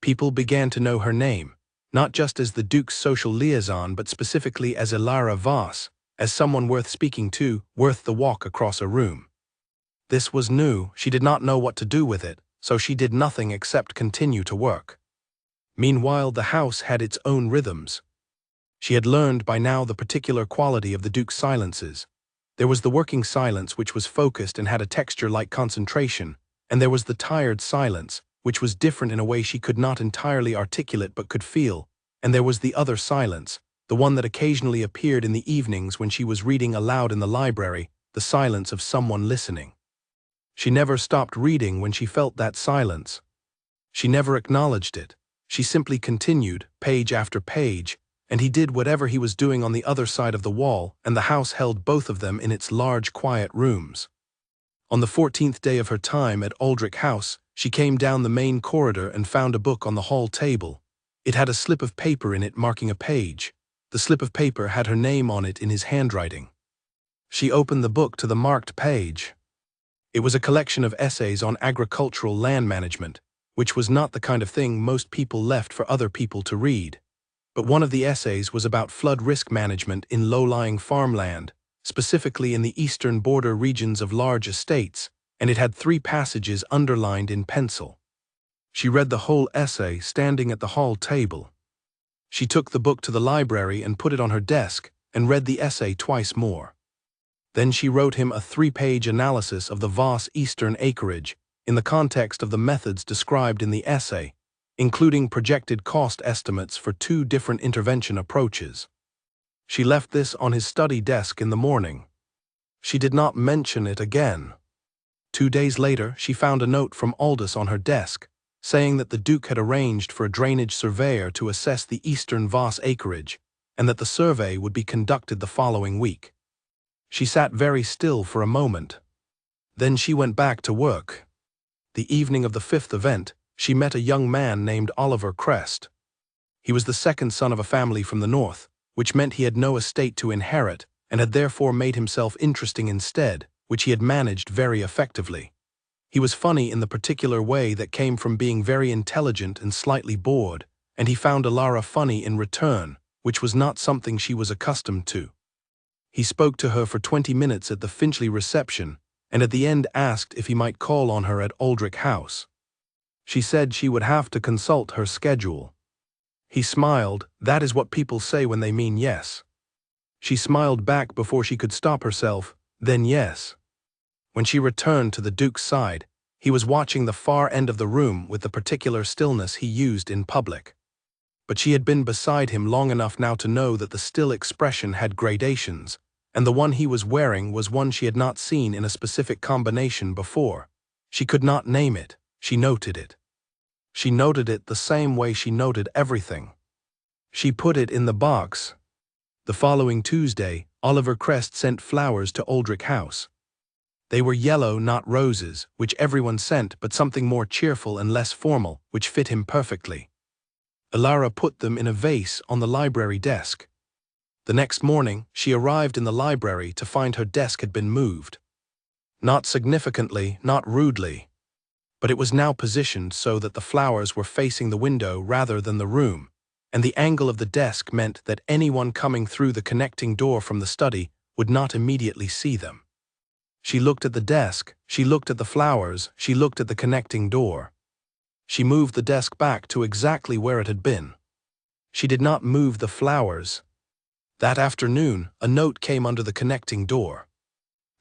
People began to know her name, not just as the Duke's social liaison but specifically as Elara Voss, as someone worth speaking to, worth the walk across a room. This was new. She did not know what to do with it, so she did nothing except continue to work. Meanwhile, the house had its own rhythms. She had learned by now the particular quality of the Duke's silences. There was the working silence, which was focused and had a texture like concentration, and there was the tired silence, which was different in a way she could not entirely articulate but could feel, and there was the other silence, the one that occasionally appeared in the evenings when she was reading aloud in the library, the silence of someone listening. She never stopped reading when she felt that silence. She never acknowledged it. She simply continued, page after page, and he did whatever he was doing on the other side of the wall, and the house held both of them in its large, quiet rooms. On the 14th day of her time at Aldrich House, she came down the main corridor and found a book on the hall table. It had a slip of paper in it marking a page. The slip of paper had her name on it in his handwriting. She opened the book to the marked page. It was a collection of essays on agricultural land management, which was not the kind of thing most people left for other people to read. But one of the essays was about flood risk management in low-lying farmland, specifically in the eastern border regions of large estates, and it had 3 passages underlined in pencil. She read the whole essay standing at the hall table. She took the book to the library and put it on her desk and read the essay twice more. Then she wrote him a 3-page analysis of the Voss Eastern acreage in the context of the methods described in the essay, including projected cost estimates for 2 different intervention approaches. She left this on his study desk in the morning. She did not mention it again. 2 days later, she found a note from Aldous on her desk, saying that the Duke had arranged for a drainage surveyor to assess the eastern Voss acreage, and that the survey would be conducted the following week. She sat very still for a moment. Then she went back to work. The evening of the 5th event, she met a young man named Oliver Crest. He was the second son of a family from the north, which meant he had no estate to inherit and had therefore made himself interesting instead, which he had managed very effectively. He was funny in the particular way that came from being very intelligent and slightly bored, and he found Alara funny in return, which was not something she was accustomed to. He spoke to her for 20 minutes at the Finchley reception, and at the end asked if he might call on her at Aldrich House. She said she would have to consult her schedule. He smiled. That is what people say when they mean yes. She smiled back before she could stop herself, then yes. When she returned to the Duke's side, he was watching the far end of the room with the particular stillness he used in public. But she had been beside him long enough now to know that the still expression had gradations, and the one he was wearing was one she had not seen in a specific combination before. She could not name it, she noted it. She noted it the same way she noted everything. She put it in the box. The following Tuesday, Oliver Crest sent flowers to Aldrich House. They were yellow, not roses, which everyone sent, but something more cheerful and less formal, which fit him perfectly. Alara put them in a vase on the library desk. The next morning, she arrived in the library to find her desk had been moved. Not significantly, not rudely. But it was now positioned so that the flowers were facing the window rather than the room, and the angle of the desk meant that anyone coming through the connecting door from the study would not immediately see them. She looked at the desk, she looked at the flowers, she looked at the connecting door. She moved the desk back to exactly where it had been. She did not move the flowers. That afternoon, a note came under the connecting door.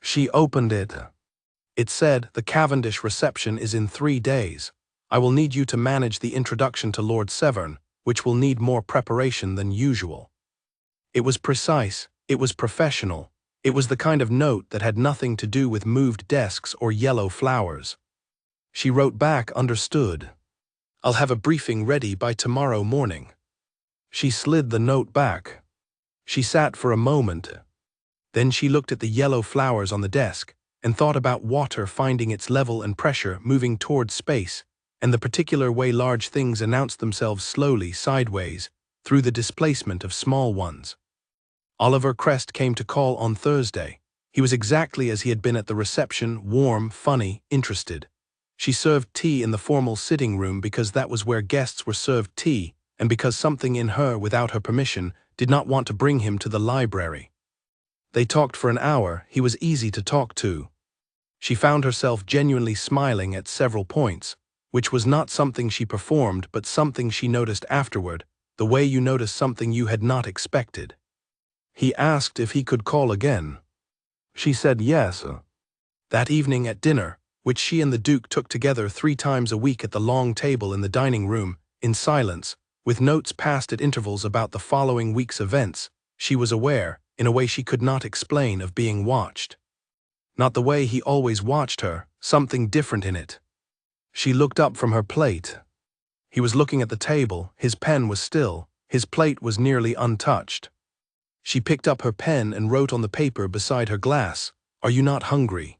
She opened it. It said, "The Cavendish reception is in 3 days. I will need you to manage the introduction to Lord Severn, which will need more preparation than usual." It was precise, it was professional, it was the kind of note that had nothing to do with moved desks or yellow flowers. She wrote back, "Understood. I'll have a briefing ready by tomorrow morning." She slid the note back. She sat for a moment. Then she looked at the yellow flowers on the desk and thought about water finding its level and pressure moving towards space, and the particular way large things announce themselves slowly sideways through the displacement of small ones. Oliver Crest came to call on Thursday. He was exactly as he had been at the reception, warm, funny, interested. She served tea in the formal sitting room because that was where guests were served tea, and because something in her, without her permission, did not want to bring him to the library. They talked for an hour. He was easy to talk to. She found herself genuinely smiling at several points, which was not something she performed but something she noticed afterward, the way you notice something you had not expected. He asked if he could call again. She said yes. That evening at dinner, which she and the Duke took together 3 times a week at the long table in the dining room, in silence, with notes passed at intervals about the following week's events, she was aware, in a way she could not explain, of being watched. Not the way he always watched her, something different in it. She looked up from her plate. He was looking at the table, his pen was still, his plate was nearly untouched. She picked up her pen and wrote on the paper beside her glass, "Are you not hungry?"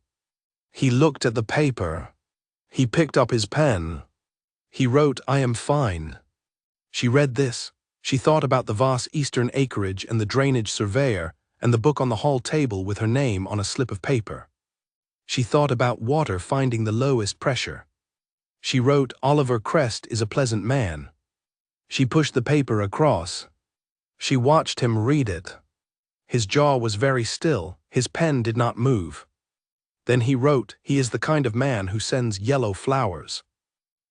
He looked at the paper. He picked up his pen. He wrote, "I am fine." She read this. She thought about the Voss Eastern acreage and the drainage surveyor and the book on the hall table with her name on a slip of paper. She thought about water finding the lowest pressure. She wrote, "Oliver Crest is a pleasant man." She pushed the paper across. She watched him read it. His jaw was very still, his pen did not move. Then he wrote, "He is the kind of man who sends yellow flowers."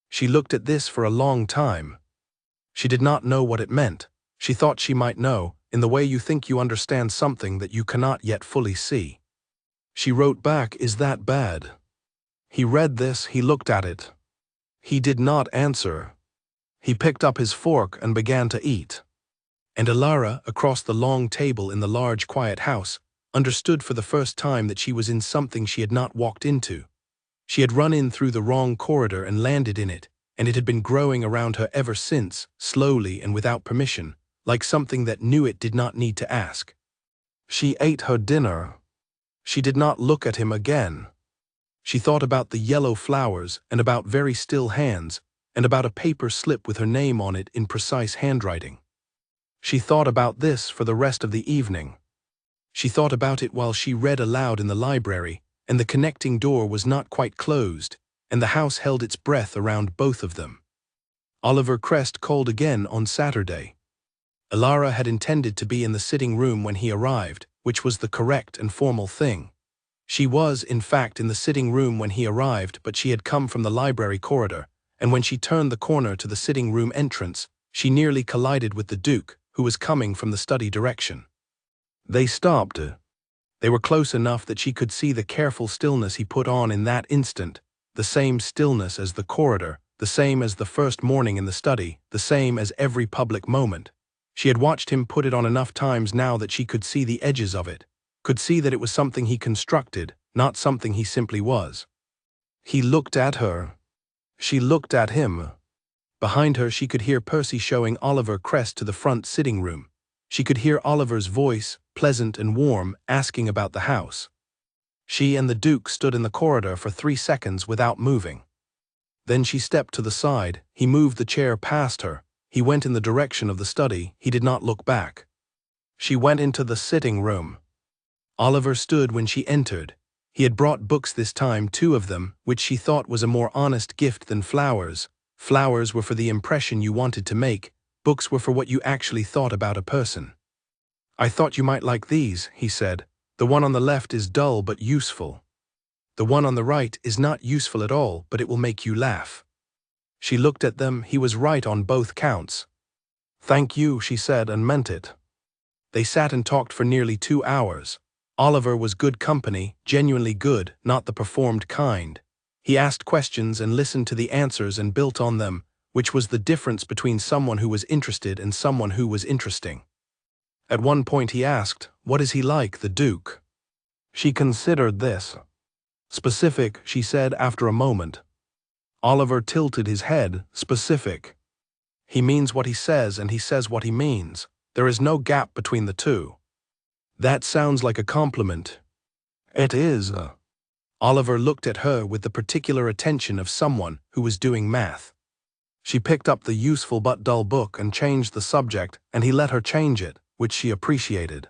She looked at this for a long time. She did not know what it meant. She thought she might know, in the way you think you understand something that you cannot yet fully see. She wrote back, "Is that bad?" He read this, he looked at it. He did not answer. He picked up his fork and began to eat. And Alara, across the long table in the large quiet house, understood for the first time that she was in something she had not walked into. She had run in through the wrong corridor and landed in it, and it had been growing around her ever since, slowly and without permission, like something that knew it did not need to ask. She ate her dinner. She did not look at him again. She thought about the yellow flowers and about very still hands and about a paper slip with her name on it in precise handwriting. She thought about this for the rest of the evening. She thought about it while she read aloud in the library, and the connecting door was not quite closed, and the house held its breath around both of them. Oliver Crest called again on Saturday. Alara had intended to be in the sitting room when he arrived, which was the correct and formal thing. She was, in fact, in the sitting room when he arrived, but she had come from the library corridor, and when she turned the corner to the sitting room entrance, she nearly collided with the Duke, who was coming from the study direction. They stopped. They were close enough that she could see the careful stillness he put on in that instant, the same stillness as the corridor, the same as the first morning in the study, the same as every public moment. She had watched him put it on enough times now that she could see the edges of it, could see that it was something he constructed, not something he simply was. He looked at her. She looked at him. Behind her she could hear Percy showing Oliver Crest to the front sitting room. She could hear Oliver's voice, pleasant and warm, asking about the house. She and the Duke stood in the corridor for 3 seconds without moving. Then she stepped to the side, he moved the chair past her, he went in the direction of the study, he did not look back. She went into the sitting room. Oliver stood when she entered. He had brought books this time, 2 of them, which she thought was a more honest gift than flowers. Flowers were for the impression you wanted to make, books were for what you actually thought about a person. "I thought you might like these," he said. "The one on the left is dull but useful. The one on the right is not useful at all, but it will make you laugh." She looked at them, he was right on both counts. "Thank you," she said, and meant it. They sat and talked for nearly 2 hours. Oliver was good company, genuinely good, not the performed kind. He asked questions and listened to the answers and built on them, which was the difference between someone who was interested and someone who was interesting. At one point he asked, "What is he like, the Duke?" She considered this. "Specific," she said after a moment. Oliver tilted his head. "Specific. He means what he says and he says what he means. There is no gap between the two." "That sounds like a compliment." "It is." Oliver looked at her with the particular attention of someone who was doing math. She picked up the useful but dull book and changed the subject, and he let her change it, which she appreciated.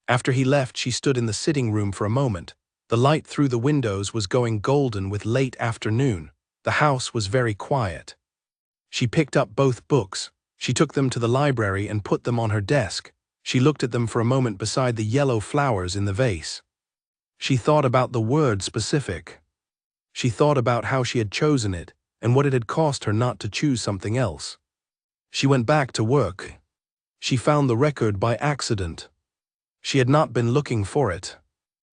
After he left, she stood in the sitting room for a moment. The light through the windows was going golden with late afternoon. The house was very quiet. She picked up both books. She took them to the library and put them on her desk. She looked at them for a moment beside the yellow flowers in the vase. She thought about the word specific. She thought about how she had chosen it, and what it had cost her not to choose something else. She went back to work. She found the record by accident. She had not been looking for it.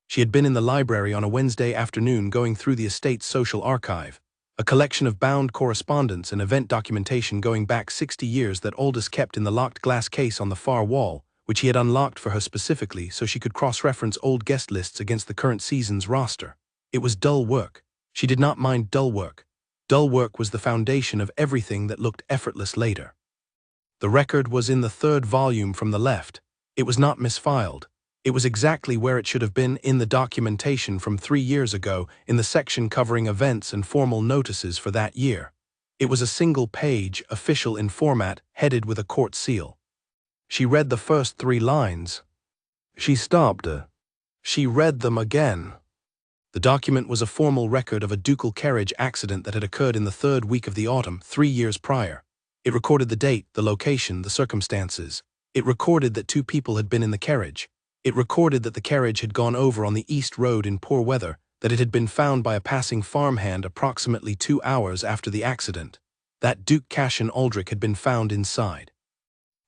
She had been in the library on a Wednesday afternoon going through the estate's social archive, a collection of bound correspondence and event documentation going back 60 years that Aldous kept in the locked glass case on the far wall, which he had unlocked for her specifically so she could cross-reference old guest lists against the current season's roster. It was dull work. She did not mind dull work. Dull work was the foundation of everything that looked effortless later. The record was in the 3rd volume from the left. It was not misfiled. It was exactly where it should have been in the documentation from 3 years ago in the section covering events and formal notices for that year. It was a single page, official in format, headed with a court seal. She read the first 3 lines. She stopped. She read them again. The document was a formal record of a ducal carriage accident that had occurred in the 3rd week of the autumn, 3 years prior. It recorded the date, the location, the circumstances. It recorded that 2 people had been in the carriage. It recorded that the carriage had gone over on the East Road in poor weather, that it had been found by a passing farmhand approximately 2 hours after the accident, that Duke Cassian Aldrich had been found inside,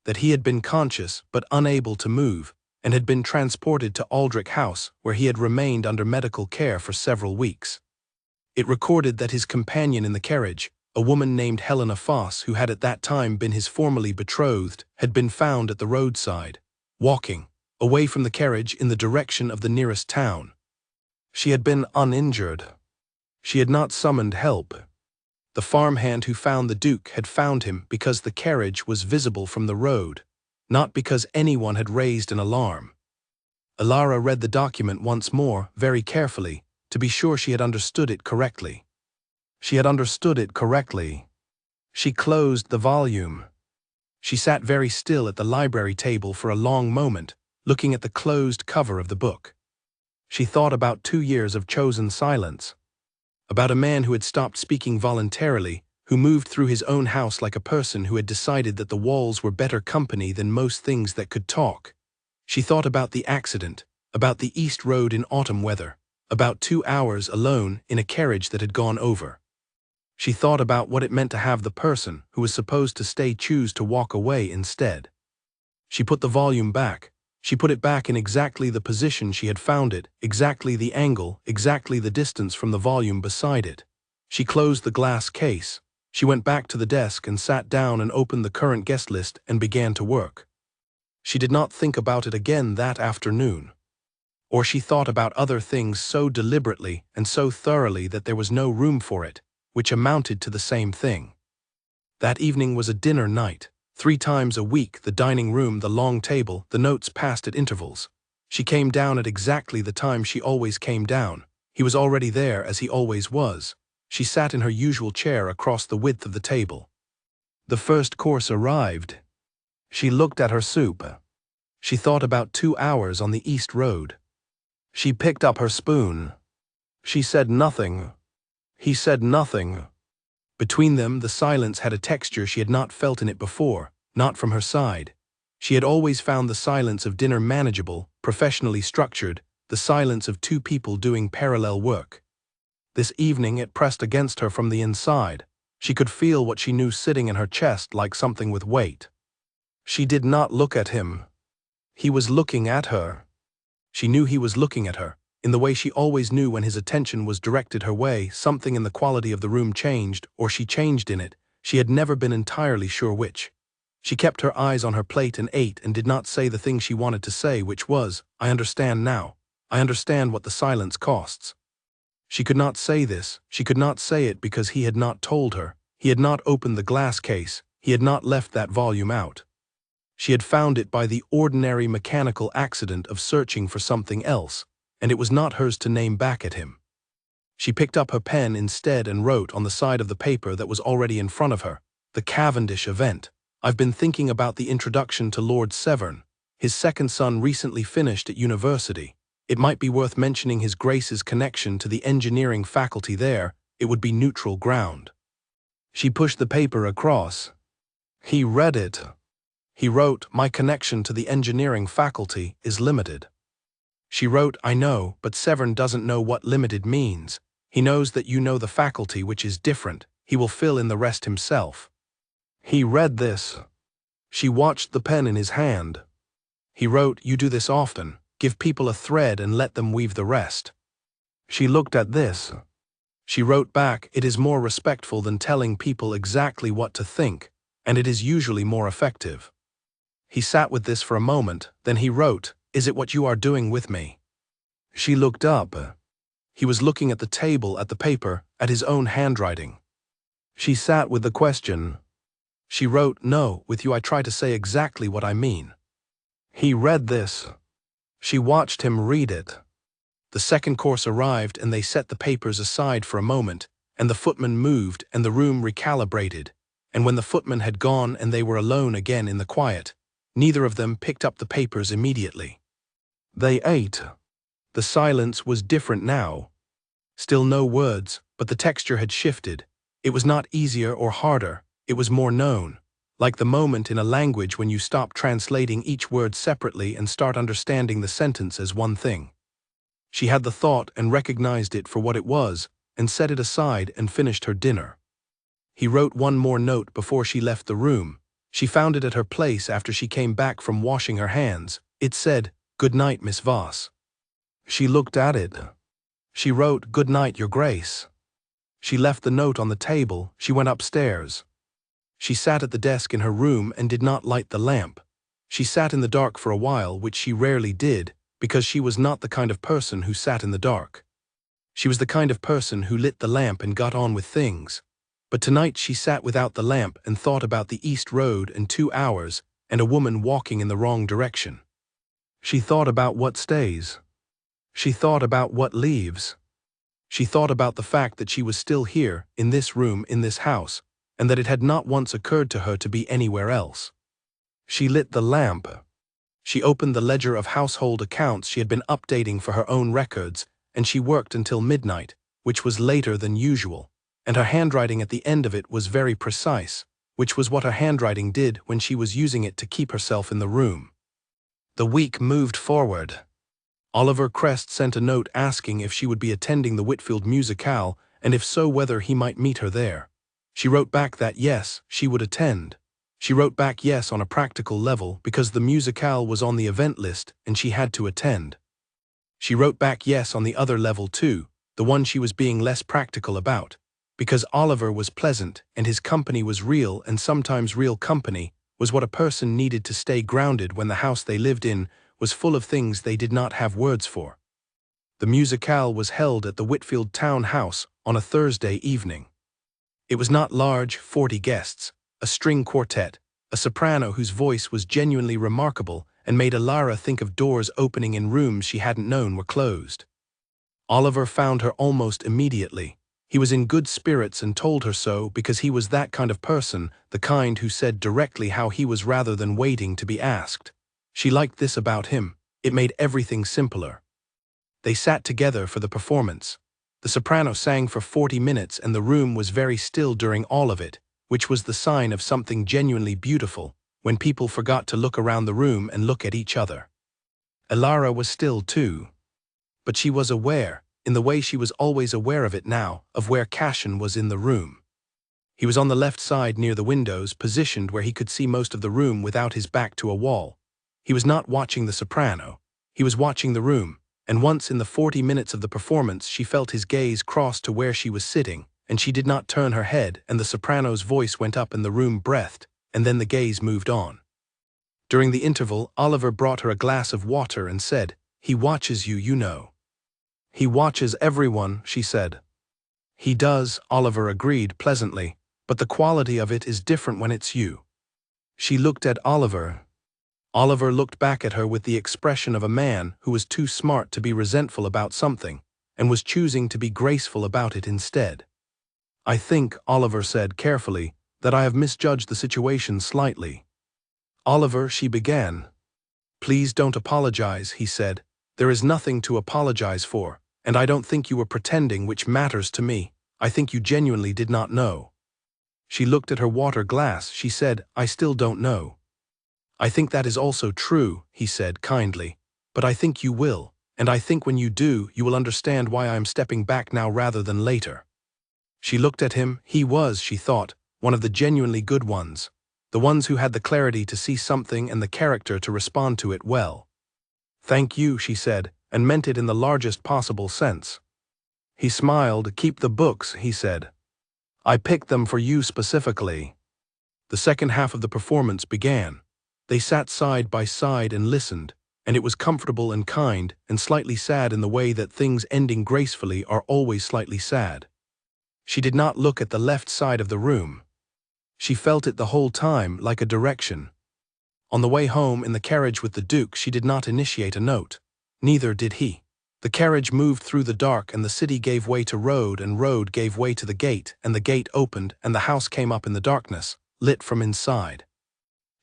that he had been conscious but unable to move, and had been transported to Aldrich House, where he had remained under medical care for several weeks. It recorded that his companion in the carriage, a woman named Helena Foss, who had at that time been his formerly betrothed, had been found at the roadside, walking away from the carriage in the direction of the nearest town. She had been uninjured. She had not summoned help. The farmhand who found the Duke had found him because the carriage was visible from the road, not because anyone had raised an alarm. Alara read the document once more, very carefully, to be sure she had understood it correctly. She had understood it correctly. She closed the volume. She sat very still at the library table for a long moment, looking at the closed cover of the book. She thought about 2 years of chosen silence, about a man who had stopped speaking voluntarily, who moved through his own house like a person who had decided that the walls were better company than most things that could talk. She thought about the accident, about the East Road in autumn weather, about 2 hours alone in a carriage that had gone over. She thought about what it meant to have the person who was supposed to stay choose to walk away instead. She put the volume back. She put it back in exactly the position she had found it, exactly the angle, exactly the distance from the volume beside it. She closed the glass case. She went back to the desk and sat down and opened the current guest list and began to work. She did not think about it again that afternoon. Or she thought about other things so deliberately and so thoroughly that there was no room for it, which amounted to the same thing. That evening was a dinner night. 3 times a week, the dining room, the long table, the notes passed at intervals. She came down at exactly the time she always came down. He was already there, as he always was. She sat in her usual chair across the width of the table. The first course arrived. She looked at her soup. She thought about 2 hours on the East Road. She picked up her spoon. She said nothing. He said nothing. Between them, the silence had a texture she had not felt in it before, not from her side. She had always found the silence of dinner manageable, professionally structured, the silence of 2 people doing parallel work. This evening it pressed against her from the inside. She could feel what she knew sitting in her chest like something with weight. She did not look at him. He was looking at her. She knew he was looking at her. In the way she always knew when his attention was directed her way, something in the quality of the room changed, or she changed in it. She had never been entirely sure which. She kept her eyes on her plate and ate and did not say the thing she wanted to say, which was, "I understand now. I understand what the silence costs." She could not say this. She could not say it because he had not told her. He had not opened the glass case. He had not left that volume out. She had found it by the ordinary mechanical accident of searching for something else, and it was not hers to name back at him. She picked up her pen instead and wrote on the side of the paper that was already in front of her, "The Cavendish event. I've been thinking about the introduction to Lord Severn. His second son recently finished at university. It might be worth mentioning His Grace's connection to the engineering faculty there. It would be neutral ground." She pushed the paper across. He read it. He wrote, "My connection to the engineering faculty is limited." She wrote, "I know, but Severn doesn't know what limited means. He knows that you know the faculty, which is different. He will fill in the rest himself." He read this. She watched the pen in his hand. He wrote, "You do this often. Give people a thread and let them weave the rest." She looked at this. She wrote back, "It is more respectful than telling people exactly what to think, and it is usually more effective." He sat with this for a moment, then he wrote, "Is it what you are doing with me?" She looked up. He was looking at the table, at the paper, at his own handwriting. She sat with the question. She wrote, "No, with you I try to say exactly what I mean." He read this. She watched him read it. The second course arrived and they set the papers aside for a moment, and the footman moved and the room recalibrated, and when the footman had gone and they were alone again in the quiet, neither of them picked up the papers immediately. They ate. The silence was different now. Still no words, but the texture had shifted. It was not easier or harder, it was more known. like the moment in a language when you stop translating each word separately and start understanding the sentence as one thing. She had the thought and recognized it for what it was, and set it aside and finished her dinner. He wrote one more note before she left the room. She found it at her place after she came back from washing her hands. It said, "Good night, Miss Voss." She looked at it. She wrote, "Good night, Your Grace." She left the note on the table. She went upstairs. She sat at the desk in her room and did not light the lamp. She sat in the dark for a while, which she rarely did, because she was not the kind of person who sat in the dark. She was the kind of person who lit the lamp and got on with things. But tonight she sat without the lamp and thought about the East Road and 2 hours and a woman walking in the wrong direction. She thought about what stays. She thought about what leaves. She thought about the fact that she was still here, in this room, in this house, and that it had not once occurred to her to be anywhere else. She lit the lamp. She opened the ledger of household accounts she had been updating for her own records, and she worked until midnight, which was later than usual, and her handwriting at the end of it was very precise, which was what her handwriting did when she was using it to keep herself in the room. The week moved forward. Oliver Crest sent a note asking if she would be attending the Whitfield Musicale, and if so, whether he might meet her there. She wrote back that yes, she would attend. She wrote back yes on a practical level because the musicale was on the event list and she had to attend. She wrote back yes on the other level too, the one she was being less practical about, because Oliver was pleasant and his company was real, and sometimes real company was what a person needed to stay grounded when the house they lived in was full of things they did not have words for. The musicale was held at the Whitfield Town House on a Thursday evening. It was not large, 40 guests, a string quartet, a soprano whose voice was genuinely remarkable and made Alara think of doors opening in rooms she hadn't known were closed. Oliver found her almost immediately. He was in good spirits and told her so because he was that kind of person, the kind who said directly how he was rather than waiting to be asked. She liked this about him. It made everything simpler. They sat together for the performance. The soprano sang for 40 minutes and the room was very still during all of it, which was the sign of something genuinely beautiful, when people forgot to look around the room and look at each other. Alara was still too. But she was aware, in the way she was always aware of it now, of where Cashin was in the room. He was on the left side near the windows, positioned where he could see most of the room without his back to a wall. He was not watching the soprano. He was watching the room, and once in the 40 minutes of the performance she felt his gaze cross to where she was sitting, and she did not turn her head, and the soprano's voice went up and the room breathed, and then the gaze moved on. During the interval, Oliver brought her a glass of water and said, "He watches you, you know." "He watches everyone," she said. "He does," Oliver agreed pleasantly, "but the quality of it is different when it's you." She looked at Oliver. Oliver looked back at her with the expression of a man who was too smart to be resentful about something, and was choosing to be graceful about it instead. "I think," Oliver said carefully, "that I have misjudged the situation slightly." "Oliver," she began. "Please don't apologize," he said. "There is nothing to apologize for, and I don't think you were pretending, which matters to me. I think you genuinely did not know." She looked at her water glass. She said, "I still don't know." "I think that is also true," he said kindly, "but I think you will, and I think when you do, you will understand why I am stepping back now rather than later." She looked at him. He was, she thought, one of the genuinely good ones, the ones who had the clarity to see something and the character to respond to it well. "Thank you," she said, and meant it in the largest possible sense. He smiled. "Keep the books," he said. "I picked them for you specifically." The second half of the performance began. They sat side by side and listened, and it was comfortable and kind and slightly sad in the way that things ending gracefully are always slightly sad. She did not look at the left side of the room. She felt it the whole time, like a direction. On the way home in the carriage with the Duke she did not initiate a note. Neither did he. The carriage moved through the dark and the city gave way to road and road gave way to the gate and the gate opened and the house came up in the darkness, lit from inside.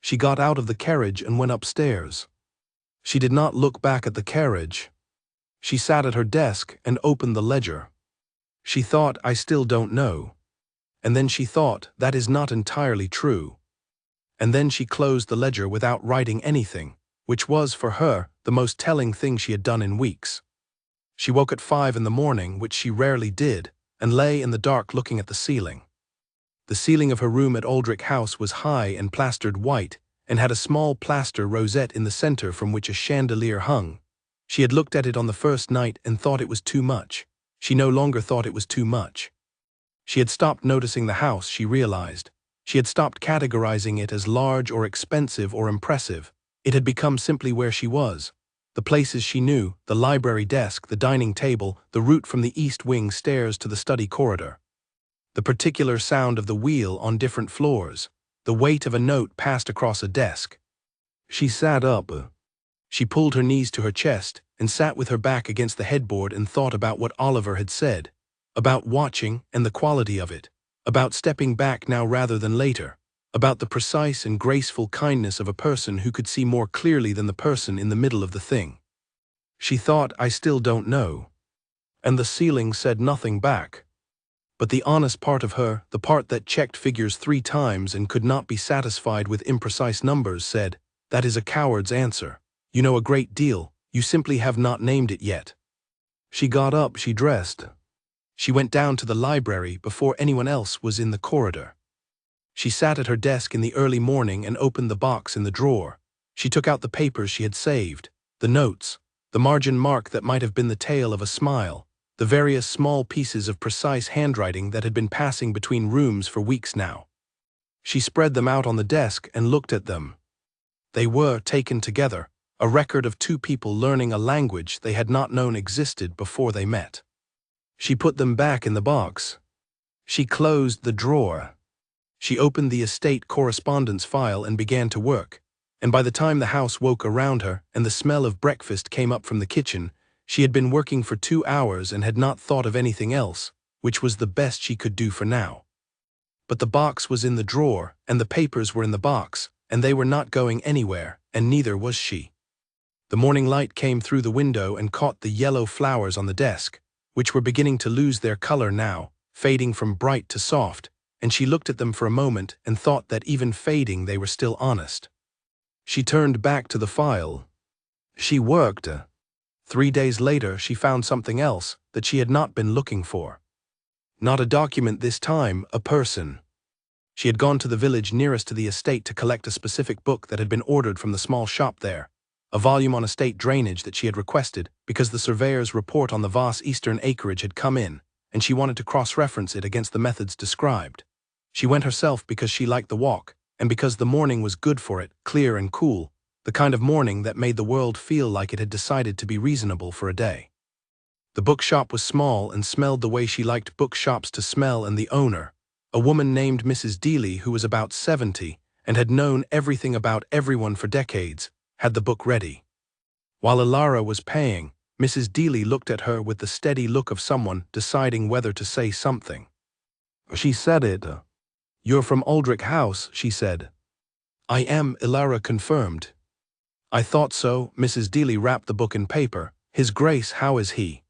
She got out of the carriage and went upstairs. She did not look back at the carriage. She sat at her desk and opened the ledger. She thought, "I still don't know." And then she thought, "That is not entirely true." and then she closed the ledger without writing anything, which was, for her, the most telling thing she had done in weeks. She woke at 5 in the morning, which she rarely did, and lay in the dark looking at the ceiling. The ceiling of her room at Aldrich House was high and plastered white, and had a small plaster rosette in the center from which a chandelier hung. She had looked at it on the first night and thought it was too much. She no longer thought it was too much. She had stopped noticing the house, she realized. She had stopped categorizing it as large or expensive or impressive. It had become simply where she was. The places she knew, the library desk, the dining table, the route from the east wing stairs to the study corridor. The particular sound of the wheel on different floors, the weight of a note passed across a desk. She sat up. She pulled her knees to her chest and sat with her back against the headboard and thought about what Oliver had said, about watching and the quality of it, about stepping back now rather than later, about the precise and graceful kindness of a person who could see more clearly than the person in the middle of the thing. She thought, I still don't know. And the ceiling said nothing back. But the honest part of her, the part that checked figures 3 times and could not be satisfied with imprecise numbers, said, that is a coward's answer. You know a great deal, you simply have not named it yet. She got up, she dressed. She went down to the library before anyone else was in the corridor. She sat at her desk in the early morning and opened the box in the drawer. She took out the papers she had saved, the notes, the margin mark that might have been the tail of a smile, the various small pieces of precise handwriting that had been passing between rooms for weeks now. She spread them out on the desk and looked at them. They were, taken together, a record of 2 people learning a language they had not known existed before they met. She put them back in the box. She closed the drawer. She opened the estate correspondence file and began to work, and by the time the house woke around her and the smell of breakfast came up from the kitchen, she had been working for 2 hours and had not thought of anything else, which was the best she could do for now. But the box was in the drawer, and the papers were in the box, and they were not going anywhere, and neither was she. The morning light came through the window and caught the yellow flowers on the desk, which were beginning to lose their color now, fading from bright to soft, and she looked at them for a moment and thought that even fading they were still honest. She turned back to the file. She worked. 3 days later she found something else that she had not been looking for. Not a document this time, a person. She had gone to the village nearest to the estate to collect a specific book that had been ordered from the small shop there, a volume on estate drainage that she had requested because the surveyor's report on the Voss Eastern acreage had come in, and she wanted to cross-reference it against the methods described. She went herself because she liked the walk, and because the morning was good for it, clear and cool, the kind of morning that made the world feel like it had decided to be reasonable for a day. The bookshop was small and smelled the way she liked bookshops to smell, and the owner, a woman named Mrs. Deely who was about 70 and had known everything about everyone for decades, had the book ready. While Ilara was paying, Mrs. Deely looked at her with the steady look of someone deciding whether to say something. She said it. You're from Aldrich House, she said. I am, Ilara confirmed. I thought so. Mrs. Deely wrapped the book in paper. His Grace, how is he?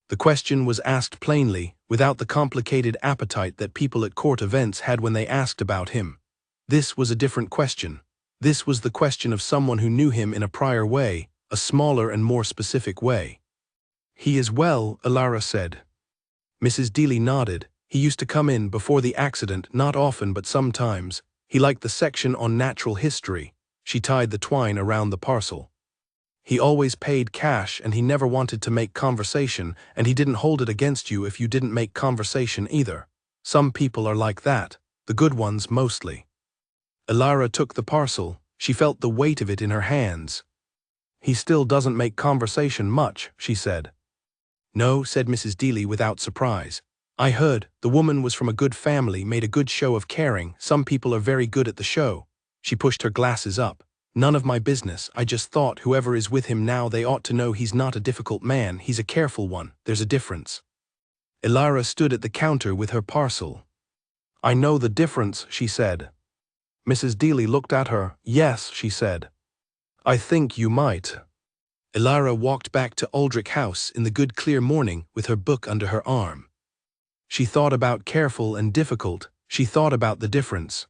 The question was asked plainly, without the complicated appetite that people at court events had when they asked about him. This was a different question. This was the question of someone who knew him in a prior way, a smaller and more specific way. He is well, Ilara said. Mrs. Deely nodded. He used to come in before the accident, not often but sometimes. He liked the section on natural history. She tied the twine around the parcel. He always paid cash and he never wanted to make conversation, and he didn't hold it against you if you didn't make conversation either. Some people are like that, the good ones mostly. Ilara took the parcel. She felt the weight of it in her hands. He still doesn't make conversation much, she said. No, said Mrs. Deely without surprise. I heard, the woman was from a good family, made a good show of caring. Some people are very good at the show. She pushed her glasses up. None of my business. I just thought whoever is with him now, they ought to know he's not a difficult man, he's a careful one. There's a difference. Ilara stood at the counter with her parcel. I know the difference, she said. Mrs. Deely looked at her. Yes, she said. I think you might. Ilara walked back to Aldrich House in the good clear morning with her book under her arm. She thought about careful and difficult. She thought about the difference.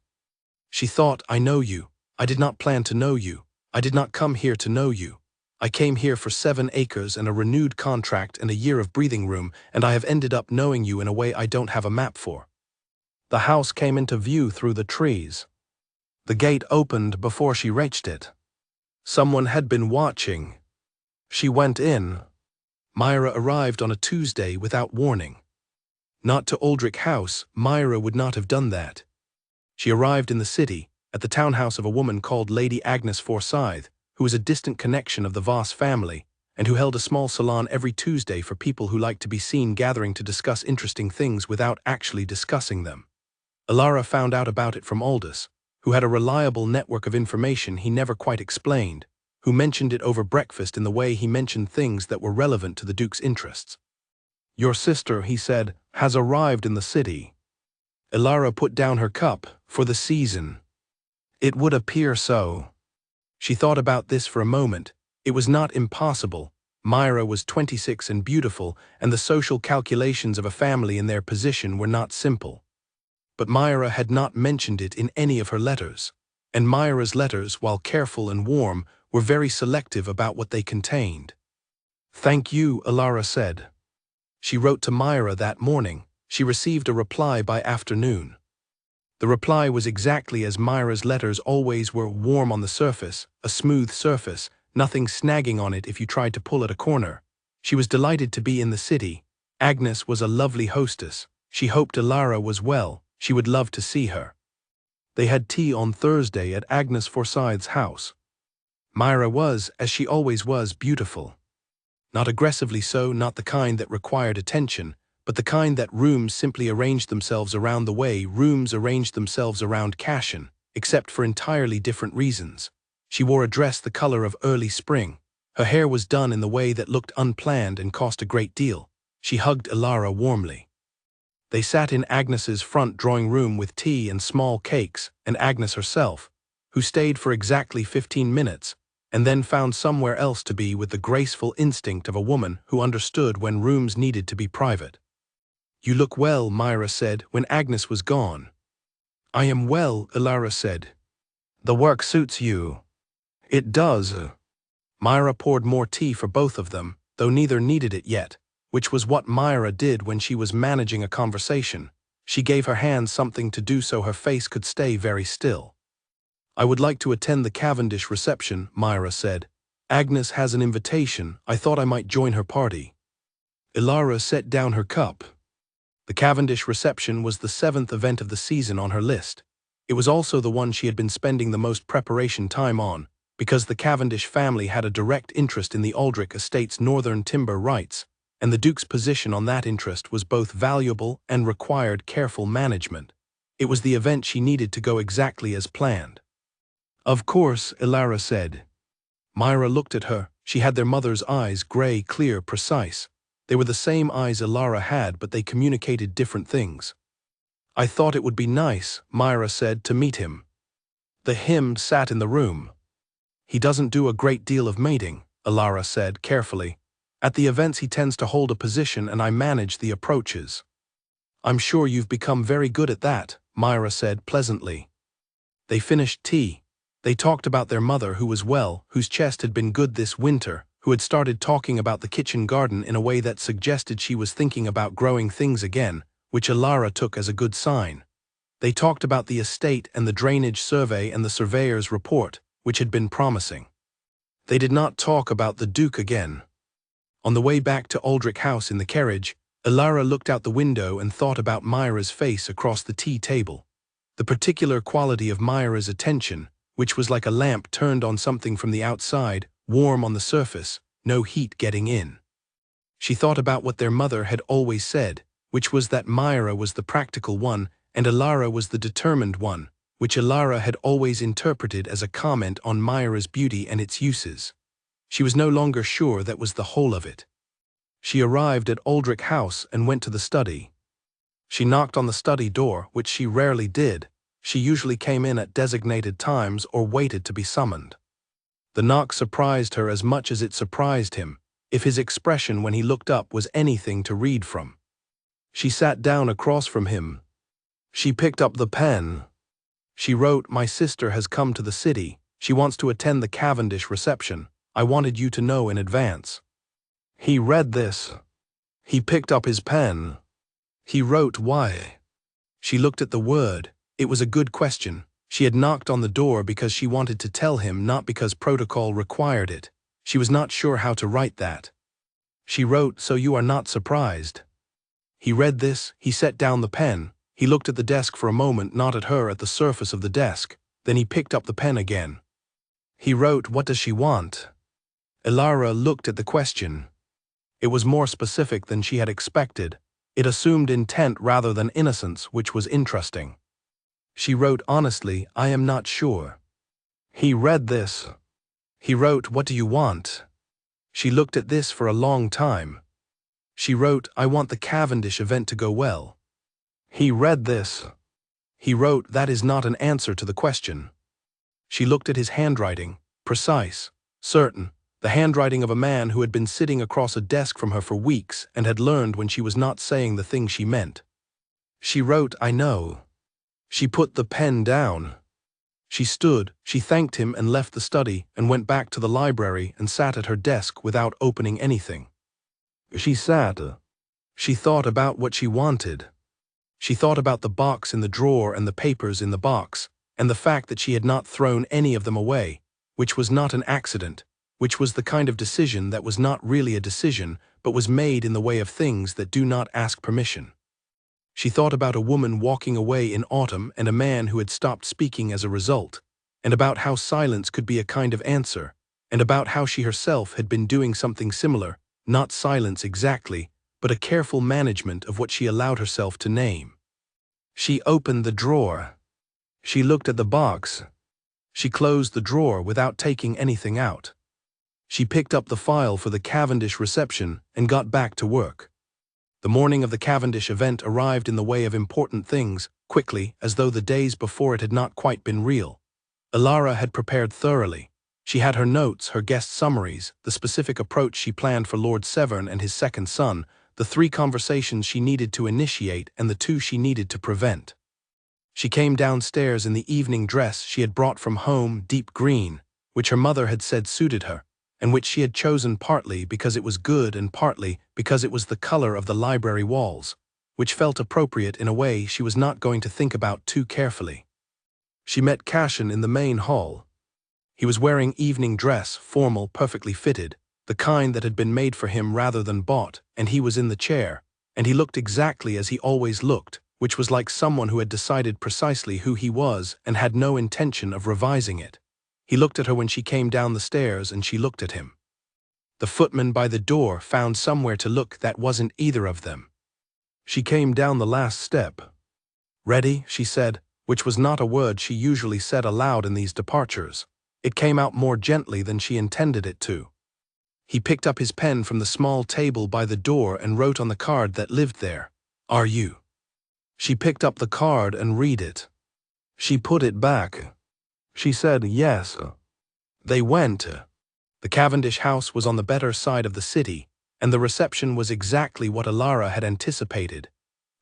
She thought, I know you. I did not plan to know you. I did not come here to know you. I came here for 7 acres and a renewed contract and a year of breathing room, and I have ended up knowing you in a way I don't have a map for. The house came into view through the trees. The gate opened before she reached it. Someone had been watching. She went in. Myra arrived on a Tuesday without warning. Not to Aldrich House, Myra would not have done that. She arrived in the city, at the townhouse of a woman called Lady Agnes Forsyth, who was a distant connection of the Voss family, and who held a small salon every Tuesday for people who liked to be seen gathering to discuss interesting things without actually discussing them. Ilara found out about it from Aldous, who had a reliable network of information he never quite explained, who mentioned it over breakfast in the way he mentioned things that were relevant to the Duke's interests. Your sister, he said, has arrived in the city. Ilara put down her cup. For the season. It would appear so. She thought about this for a moment. It was not impossible. Myra was 26 and beautiful, and the social calculations of a family in their position were not simple. But Myra had not mentioned it in any of her letters, and Myra's letters, while careful and warm, were very selective about what they contained. Thank you, Ilara said. She wrote to Myra that morning. She received a reply by afternoon. The reply was exactly as Myra's letters always were, warm on the surface, a smooth surface, nothing snagging on it if you tried to pull at a corner. She was delighted to be in the city. Agnes was a lovely hostess. She hoped Ilara was well. She would love to see her. They had tea on Thursday at Agnes Forsyth's house. Myra was, as she always was, beautiful. Not aggressively so, not the kind that required attention, but the kind that rooms simply arranged themselves around the way rooms arranged themselves around Cashin, except for entirely different reasons. She wore a dress the color of early spring. Her hair was done in the way that looked unplanned and cost a great deal. She hugged Ilara warmly. They sat in Agnes's front drawing room with tea and small cakes, and Agnes herself, who stayed for exactly 15 minutes, and then found somewhere else to be with the graceful instinct of a woman who understood when rooms needed to be private. You look well, Myra said, when Agnes was gone. I am well, Ilara said. The work suits you. It does. Myra poured more tea for both of them, though neither needed it yet, which was what Myra did when she was managing a conversation. She gave her hands something to do so her face could stay very still. I would like to attend the Cavendish reception, Myra said. Agnes has an invitation. I thought I might join her party. Ilara set down her cup. The Cavendish reception was the 7th event of the season on her list. It was also the one she had been spending the most preparation time on, because the Cavendish family had a direct interest in the Aldrich estate's northern timber rights, and the Duke's position on that interest was both valuable and required careful management. It was the event she needed to go exactly as planned. Of course, Ilara said. Myra looked at her. She had their mother's eyes, gray, clear, precise. They were the same eyes Ilara had, but they communicated different things. I thought it would be nice, Myra said, to meet him. The him sat in the room. He doesn't do a great deal of mating, Ilara said carefully. At the events he tends to hold a position and I manage the approaches. I'm sure you've become very good at that, Myra said pleasantly. They finished tea. They talked about their mother who was well, whose chest had been good this winter, who had started talking about the kitchen garden in a way that suggested she was thinking about growing things again, which Ilara took as a good sign. They talked about the estate and the drainage survey and the surveyor's report, which had been promising. They did not talk about the Duke again. On the way back to Aldrich House in the carriage, Ilara looked out the window and thought about Myra's face across the tea table. The particular quality of Myra's attention, which was like a lamp turned on something from the outside, warm on the surface, no heat getting in. She thought about what their mother had always said, which was that Myra was the practical one and Ilara was the determined one, which Ilara had always interpreted as a comment on Myra's beauty and its uses. She was no longer sure that was the whole of it. She arrived at Aldrich House and went to the study. She knocked on the study door, which she rarely did. She usually came in at designated times or waited to be summoned. The knock surprised her as much as it surprised him, if his expression when he looked up was anything to read from. She sat down across from him. She picked up the pen. She wrote, "My sister has come to the city. She wants to attend the Cavendish reception. I wanted you to know in advance." He read this. He picked up his pen. He wrote, "Why?" She looked at the word. It was a good question. She had knocked on the door because she wanted to tell him, not because protocol required it. She was not sure how to write that. She wrote, "So you are not surprised." He read this. He set down the pen. He looked at the desk for a moment, not at her, at the surface of the desk. Then he picked up the pen again. He wrote, "What does she want?" Elara looked at the question. It was more specific than she had expected. It assumed intent rather than innocence, which was interesting. She wrote, "Honestly, I am not sure." He read this. He wrote, "What do you want?" She looked at this for a long time. She wrote, "I want the Cavendish event to go well." He read this. He wrote, "That is not an answer to the question." She looked at his handwriting, precise, certain, the handwriting of a man who had been sitting across a desk from her for weeks and had learned when she was not saying the thing she meant. She wrote, "I know." She put the pen down. She stood, she thanked him and left the study and went back to the library and sat at her desk without opening anything. She sat. She thought about what she wanted. She thought about the box in the drawer and the papers in the box, and the fact that she had not thrown any of them away, which was not an accident, which was the kind of decision that was not really a decision, but was made in the way of things that do not ask permission. She thought about a woman walking away in autumn and a man who had stopped speaking as a result, and about how silence could be a kind of answer, and about how she herself had been doing something similar, not silence exactly, but a careful management of what she allowed herself to name. She opened the drawer. She looked at the box. She closed the drawer without taking anything out. She picked up the file for the Cavendish reception and got back to work. The morning of the Cavendish event arrived in the way of important things, quickly, as though the days before it had not quite been real. Elara had prepared thoroughly. She had her notes, her guest summaries, the specific approach she planned for Lord Severn and his second son, the 3 conversations she needed to initiate and the 2 she needed to prevent. She came downstairs in the evening dress she had brought from home, deep green, which her mother had said suited her, and which she had chosen partly because it was good and partly because it was the color of the library walls, which felt appropriate in a way she was not going to think about too carefully. She met Cashin in the main hall. He was wearing evening dress, formal, perfectly fitted, the kind that had been made for him rather than bought, and he was in the chair, and he looked exactly as he always looked, which was like someone who had decided precisely who he was and had no intention of revising it. He looked at her when she came down the stairs, and she looked at him. The footman by the door found somewhere to look that wasn't either of them. She came down the last step. "Ready?" she said, which was not a word she usually said aloud in these departures. It came out more gently than she intended it to. He picked up his pen from the small table by the door and wrote on the card that lived there, "Are you?" She picked up the card and read it. She put it back. She said, "Yes." They went. The Cavendish house was on the better side of the city, and the reception was exactly what Elara had anticipated.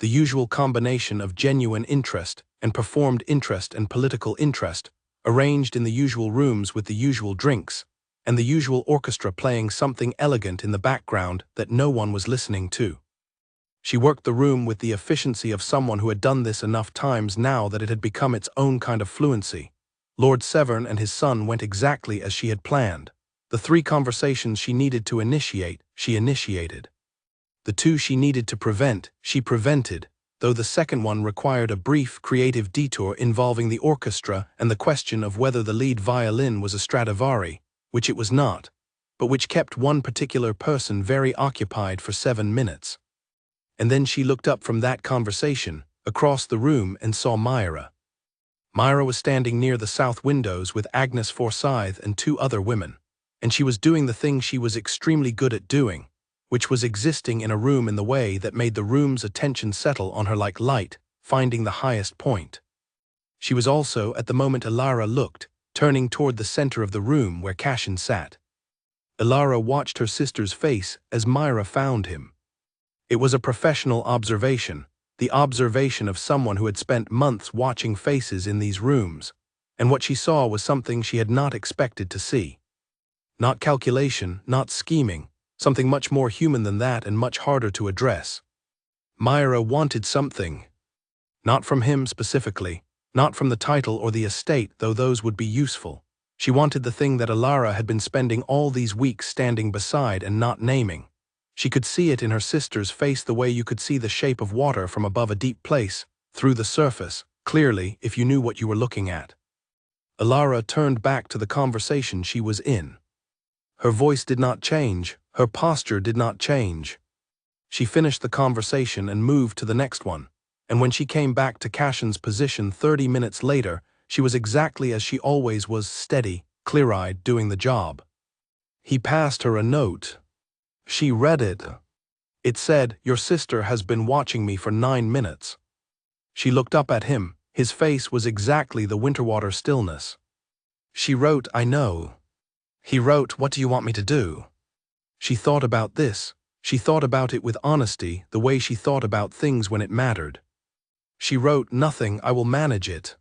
The usual combination of genuine interest and performed interest and political interest, arranged in the usual rooms with the usual drinks, and the usual orchestra playing something elegant in the background that no one was listening to. She worked the room with the efficiency of someone who had done this enough times now that it had become its own kind of fluency. Lord Severn and his son went exactly as she had planned. The 3 conversations she needed to initiate, she initiated. The 2 she needed to prevent, she prevented, though the second one required a brief, creative detour involving the orchestra and the question of whether the lead violin was a Stradivari, which it was not, but which kept one particular person very occupied for 7 minutes. And then she looked up from that conversation, across the room, and saw Myra. Myra was standing near the south windows with Agnes Forsyth and 2 other women, and she was doing the thing she was extremely good at doing, which was existing in a room in the way that made the room's attention settle on her like light, finding the highest point. She was also, at the moment Elara looked, turning toward the center of the room where Cashin sat. Elara watched her sister's face as Myra found him. It was a professional observation, the observation of someone who had spent months watching faces in these rooms, and what she saw was something she had not expected to see. Not calculation, not scheming, something much more human than that and much harder to address. Myra wanted something. Not from him specifically, not from the title or the estate, though those would be useful. She wanted the thing that Alara had been spending all these weeks standing beside and not naming. She could see it in her sister's face the way you could see the shape of water from above a deep place, through the surface, clearly if you knew what you were looking at. Alara turned back to the conversation she was in. Her voice did not change, her posture did not change. She finished the conversation and moved to the next one, and when she came back to Cashin's position 30 minutes later, she was exactly as she always was, steady, clear-eyed, doing the job. He passed her a note. She read it. It said, "Your sister has been watching me for 9 minutes." She looked up at him. His face was exactly the Winterwater stillness. She wrote, "I know." He wrote, "What do you want me to do?" She thought about this. She thought about it with honesty, the way she thought about things when it mattered. She wrote, "Nothing, I will manage it."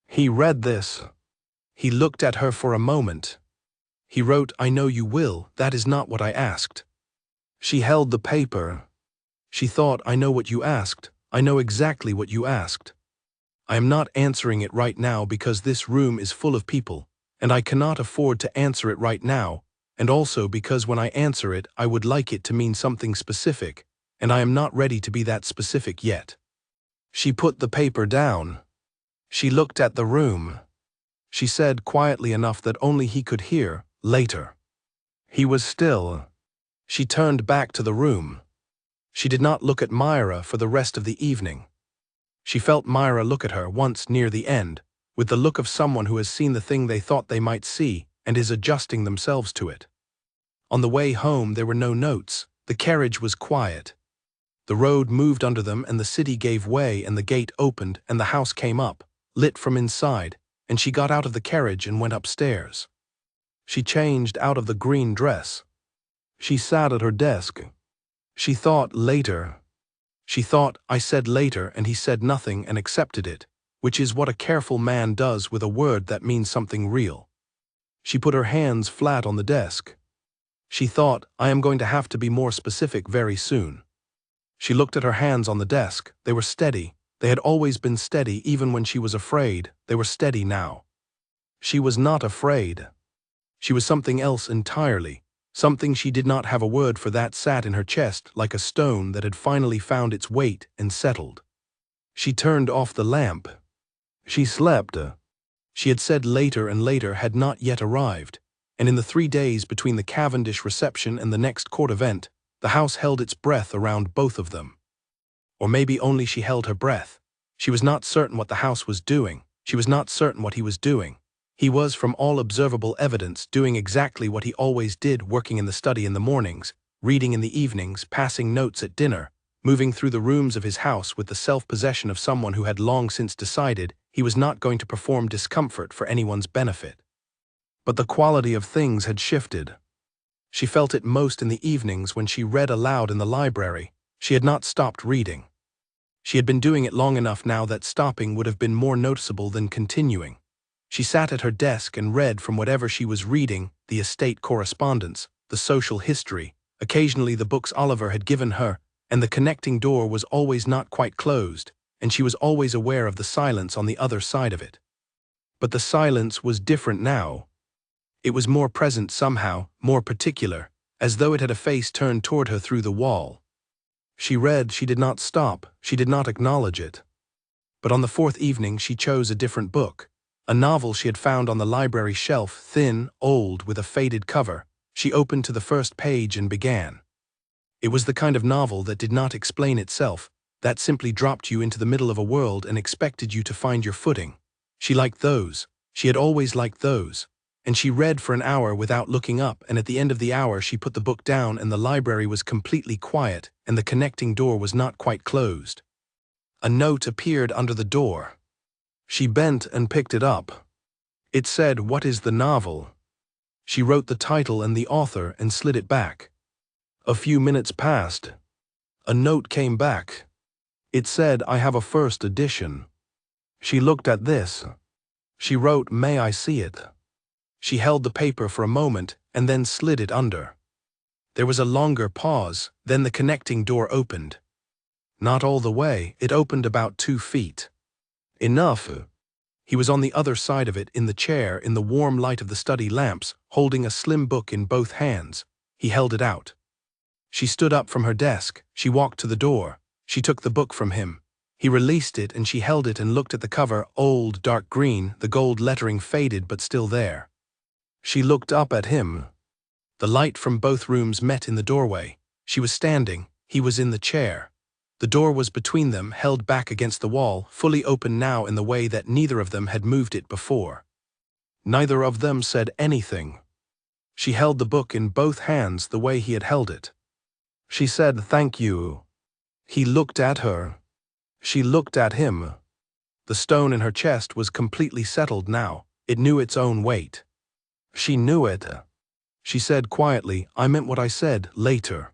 He read this. He looked at her for a moment. He wrote, "I know you will, that is not what I asked." She held the paper. She thought, "I know what you asked. I know exactly what you asked. I am not answering it right now because this room is full of people, and I cannot afford to answer it right now, and also because when I answer it, I would like it to mean something specific, and I am not ready to be that specific yet." She put the paper down. She looked at the room. She said quietly enough that only he could hear, "Later." He was still. She turned back to the room. She did not look at Myra for the rest of the evening. She felt Myra look at her once near the end, with the look of someone who has seen the thing they thought they might see and is adjusting themselves to it. On the way home there were no notes. The carriage was quiet. The road moved under them and the city gave way and the gate opened and the house came up, lit from inside, and she got out of the carriage and went upstairs. She changed out of the green dress. She sat at her desk. She thought, "Later." She thought, "I said later," and he said nothing and accepted it, which is what a careful man does with a word that means something real. She put her hands flat on the desk. She thought, "I am going to have to be more specific very soon." She looked at her hands on the desk. They were steady. They had always been steady even when she was afraid. They were steady now. She was not afraid. She was something else entirely. Something she did not have a word for that sat in her chest like a stone that had finally found its weight and settled. She turned off the lamp. She slept. She had said later and later had not yet arrived, and in the 3 days between the Cavendish reception and the next court event, the house held its breath around both of them. Or maybe only she held her breath. She was not certain what the house was doing. She was not certain what he was doing. He was, from all observable evidence, doing exactly what he always did, working in the study in the mornings, reading in the evenings, passing notes at dinner, moving through the rooms of his house with the self-possession of someone who had long since decided he was not going to perform discomfort for anyone's benefit. But the quality of things had shifted. She felt it most in the evenings when she read aloud in the library. She had not stopped reading. She had been doing it long enough now that stopping would have been more noticeable than continuing. She sat at her desk and read from whatever she was reading, the estate correspondence, the social history, occasionally the books Oliver had given her, and the connecting door was always not quite closed, and she was always aware of the silence on the other side of it. But the silence was different now. It was more present somehow, more particular, as though it had a face turned toward her through the wall. She read, she did not stop, she did not acknowledge it. But on the 4th evening she chose a different book. A novel she had found on the library shelf, thin, old, with a faded cover. She opened to the first page and began. It was the kind of novel that did not explain itself, that simply dropped you into the middle of a world and expected you to find your footing. She liked those. She had always liked those. And she read for an hour without looking up, and at the end of the hour she put the book down and the library was completely quiet and the connecting door was not quite closed. A note appeared under the door. She bent and picked it up. It said, "What is the novel?" She wrote the title and the author and slid it back. A few minutes passed. A note came back. It said, "I have a first edition." She looked at this. She wrote, "May I see it?" She held the paper for a moment and then slid it under. There was a longer pause, then the connecting door opened. Not all the way, it opened about 2 feet. Enough. He was on the other side of it, in the chair, in the warm light of the study lamps, holding a slim book in both hands. He held it out. She stood up from her desk. She walked to the door. She took the book from him. He released it and she held it and looked at the cover, old, dark green, the gold lettering faded but still there. She looked up at him. The light from both rooms met in the doorway. She was standing. He was in the chair. The door was between them, held back against the wall, fully open now in the way that neither of them had moved it before. Neither of them said anything. She held the book in both hands the way he had held it. She said, "Thank you." He looked at her. She looked at him. The stone in her chest was completely settled now. It knew its own weight. She knew it. She said quietly, "I meant what I said, later."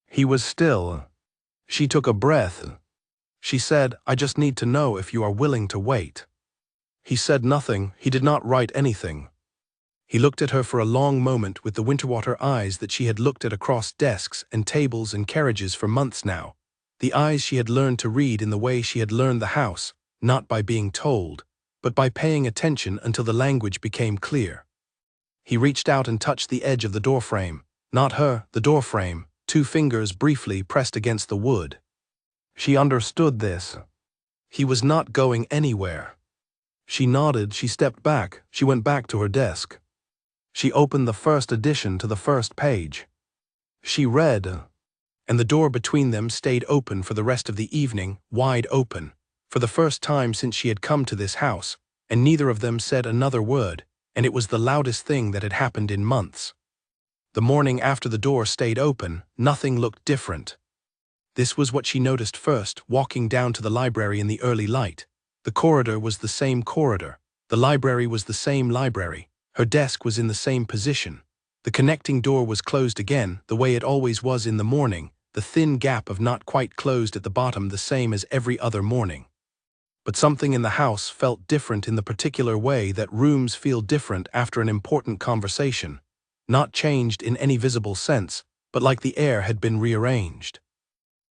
He was still. She took a breath. She said, "I just need to know if you are willing to wait." He said nothing. He did not write anything. He looked at her for a long moment with the Winterwater eyes that she had looked at across desks and tables and carriages for months now. The eyes she had learned to read in the way she had learned the house, not by being told, but by paying attention until the language became clear. He reached out and touched the edge of the doorframe. Not her, the doorframe. 2 fingers briefly pressed against the wood. She understood this. He was not going anywhere. She nodded. She stepped back. She went back to her desk. She opened the first edition to the first page. She read, and the door between them stayed open for the rest of the evening, wide open, for the first time since she had come to this house, and neither of them said another word, and it was the loudest thing that had happened in months. The morning after the door stayed open, nothing looked different. This was what she noticed first, walking down to the library in the early light. The corridor was the same corridor. The library was the same library. Her desk was in the same position. The connecting door was closed again, the way it always was in the morning, the thin gap of not quite closed at the bottom the same as every other morning. But something in the house felt different in the particular way that rooms feel different after an important conversation. Not changed in any visible sense, but like the air had been rearranged.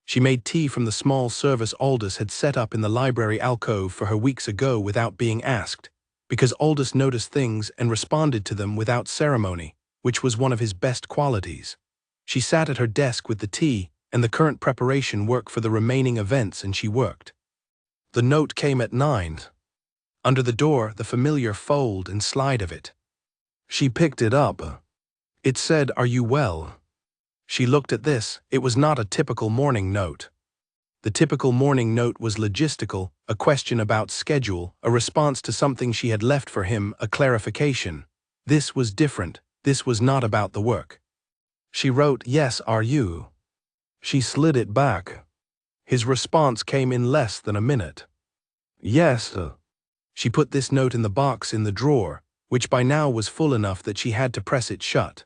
She made tea from the small service Aldous had set up in the library alcove for her weeks ago without being asked, because Aldous noticed things and responded to them without ceremony, which was one of his best qualities. She sat at her desk with the tea and the current preparation work for the remaining events, and she worked. The note came at 9. Under the door, the familiar fold and slide of it. She picked it up. It said, "Are you well?" She looked at this. It was not a typical morning note. The typical morning note was logistical, a question about schedule, a response to something she had left for him, a clarification. This was different. This was not about the work. She wrote, "Yes, are you?" She slid it back. His response came in less than a minute. "Yes." She put this note in the box in the drawer, which by now was full enough that she had to press it shut.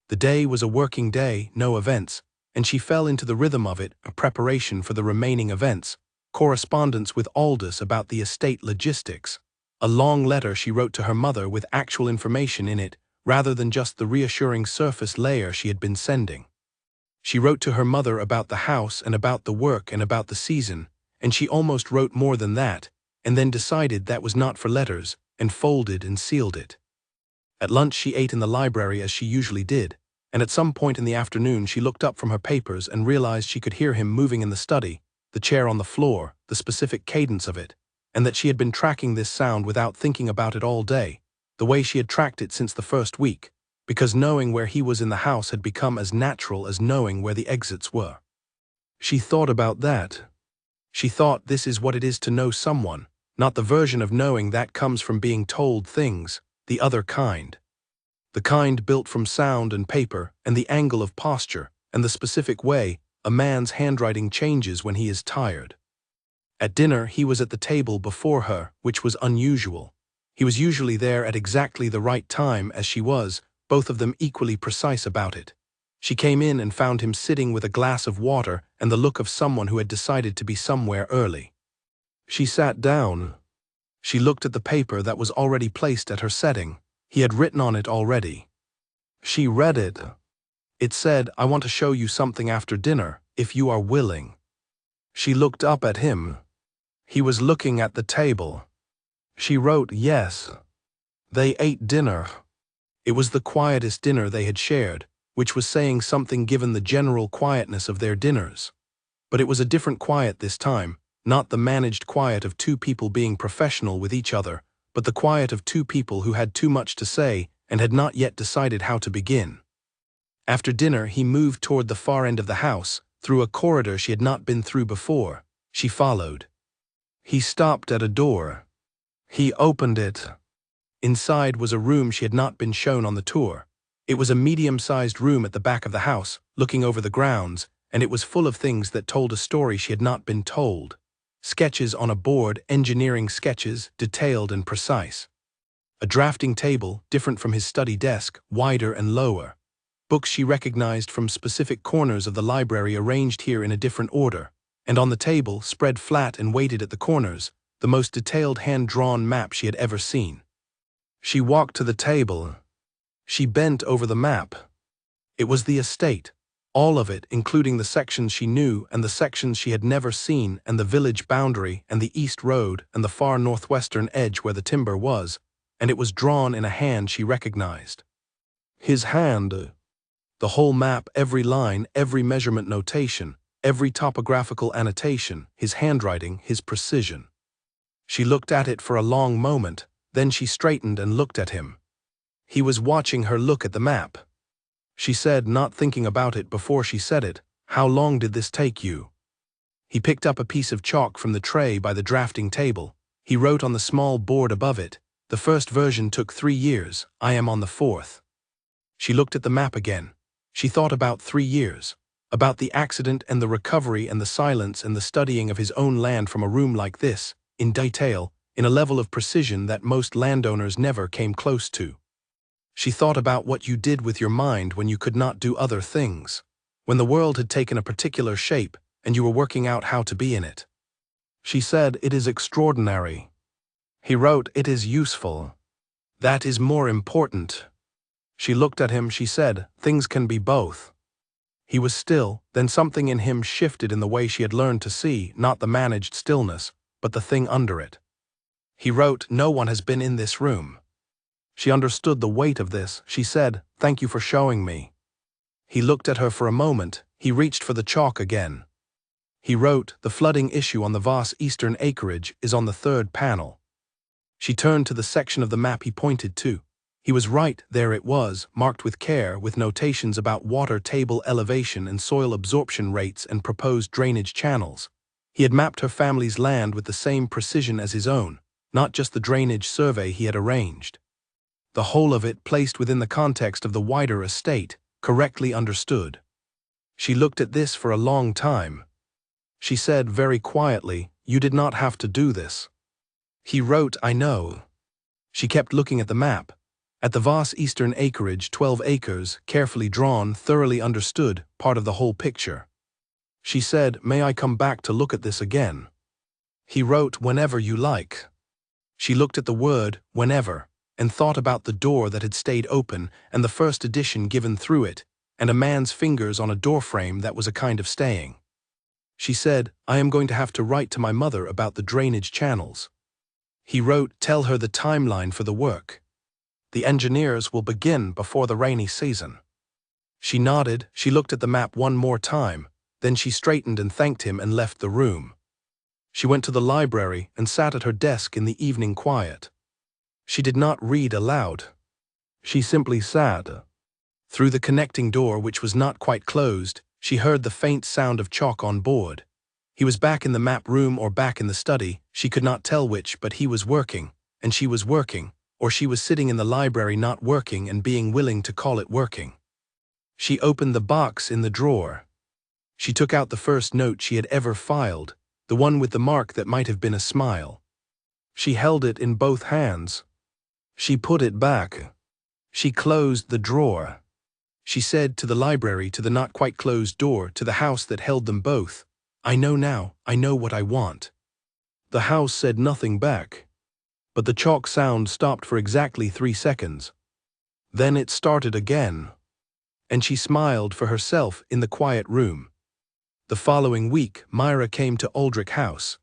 The day was a working day, no events, and she fell into the rhythm of it, a preparation for the remaining events, correspondence with Aldous about the estate logistics, a long letter she wrote to her mother with actual information in it, rather than just the reassuring surface layer she had been sending. She wrote to her mother about the house and about the work and about the season, and she almost wrote more than that, and then decided that was not for letters, and folded and sealed it. At lunch she ate in the library as she usually did, and at some point in the afternoon she looked up from her papers and realized she could hear him moving in the study, the chair on the floor, the specific cadence of it, and that she had been tracking this sound without thinking about it all day, the way she had tracked it since the first week, because knowing where he was in the house had become as natural as knowing where the exits were. She thought about that. She thought this is what it is to know someone, not the version of knowing that comes from being told things, the other kind. The kind built from sound and paper and the angle of posture and the specific way a man's handwriting changes when he is tired. At dinner he was at the table before her, which was unusual. He was usually there at exactly the right time as she was, both of them equally precise about it. She came in and found him sitting with a glass of water and the look of someone who had decided to be somewhere early. She sat down. She looked at the paper that was already placed at her setting. He had written on it already. She read it. It said, "I want to show you something after dinner, if you are willing." She looked up at him. He was looking at the table. She wrote, "Yes." They ate dinner. It was the quietest dinner they had shared, which was saying something given the general quietness of their dinners. But it was a different quiet this time, not the managed quiet of two people being professional with each other, but the quiet of two people who had too much to say and had not yet decided how to begin. After dinner, he moved toward the far end of the house, through a corridor she had not been through before. She followed. He stopped at a door. He opened it. Inside was a room she had not been shown on the tour. It was a medium-sized room at the back of the house, looking over the grounds, and it was full of things that told a story she had not been told. Sketches on a board, engineering sketches, detailed and precise. A drafting table, different from his study desk, wider and lower. Books she recognized from specific corners of the library arranged here in a different order, and on the table, spread flat and weighted at the corners, the most detailed hand-drawn map she had ever seen. She walked to the table. She bent over the map. It was the estate, all of it, including the sections she knew and the sections she had never seen, and the village boundary and the east road and the far northwestern edge where the timber was, and it was drawn in a hand she recognized. His hand. The whole map, every line, every measurement notation, every topographical annotation, his handwriting, his precision. She looked at it for a long moment, then she straightened and looked at him. He was watching her look at the map. She said, not thinking about it before she said it, "How long did this take you?" He picked up a piece of chalk from the tray by the drafting table. He wrote on the small board above it, "The first version took 3 years, I am on the 4th. She looked at the map again. She thought about 3 years, about the accident and the recovery and the silence and the studying of his own land from a room like this, in detail, in a level of precision that most landowners never came close to. She thought about what you did with your mind when you could not do other things, when the world had taken a particular shape and you were working out how to be in it. She said, "It is extraordinary." He wrote, "It is useful. That is more important." She looked at him, she said, "Things can be both." He was still, then something in him shifted in the way she had learned to see, not the managed stillness, but the thing under it. He wrote, "No one has been in this room." She understood the weight of this. She said, "Thank you for showing me." He looked at her for a moment. He reached for the chalk again. He wrote, "The flooding issue on the Voss Eastern acreage is on the 3rd panel." She turned to the section of the map he pointed to. He was right, there it was, marked with care, with notations about water table elevation and soil absorption rates and proposed drainage channels. He had mapped her family's land with the same precision as his own, not just the drainage survey he had arranged. The whole of it placed within the context of the wider estate, correctly understood. She looked at this for a long time. She said very quietly, "You did not have to do this." He wrote, "I know." She kept looking at the map. At the Voss Eastern acreage, 12 acres, carefully drawn, thoroughly understood, part of the whole picture. She said, "May I come back to look at this again?" He wrote, "Whenever you like." She looked at the word, "whenever," and thought about the door that had stayed open and the first edition given through it, and a man's fingers on a doorframe that was a kind of staying. She said, "I am going to have to write to my mother about the drainage channels." He wrote, "Tell her the timeline for the work. The engineers will begin before the rainy season." She nodded. She looked at the map one more time, then she straightened and thanked him and left the room. She went to the library and sat at her desk in the evening quiet. She did not read aloud. She simply sat. Through the connecting door, which was not quite closed, she heard the faint sound of chalk on board. He was back in the map room or back in the study, she could not tell which, but he was working, and she was working, or she was sitting in the library not working and being willing to call it working. She opened the box in the drawer. She took out the first note she had ever filed, the one with the mark that might have been a smile. She held it in both hands. She put it back. She closed the drawer. she said to the library, to the not quite closed door, to the house that held them both. I know now, I know what I want. The house said nothing back. But the chalk sound stopped for exactly 3 seconds. Then it started again. And she smiled for herself in the quiet room. The following week, Myra came to Aldrich House.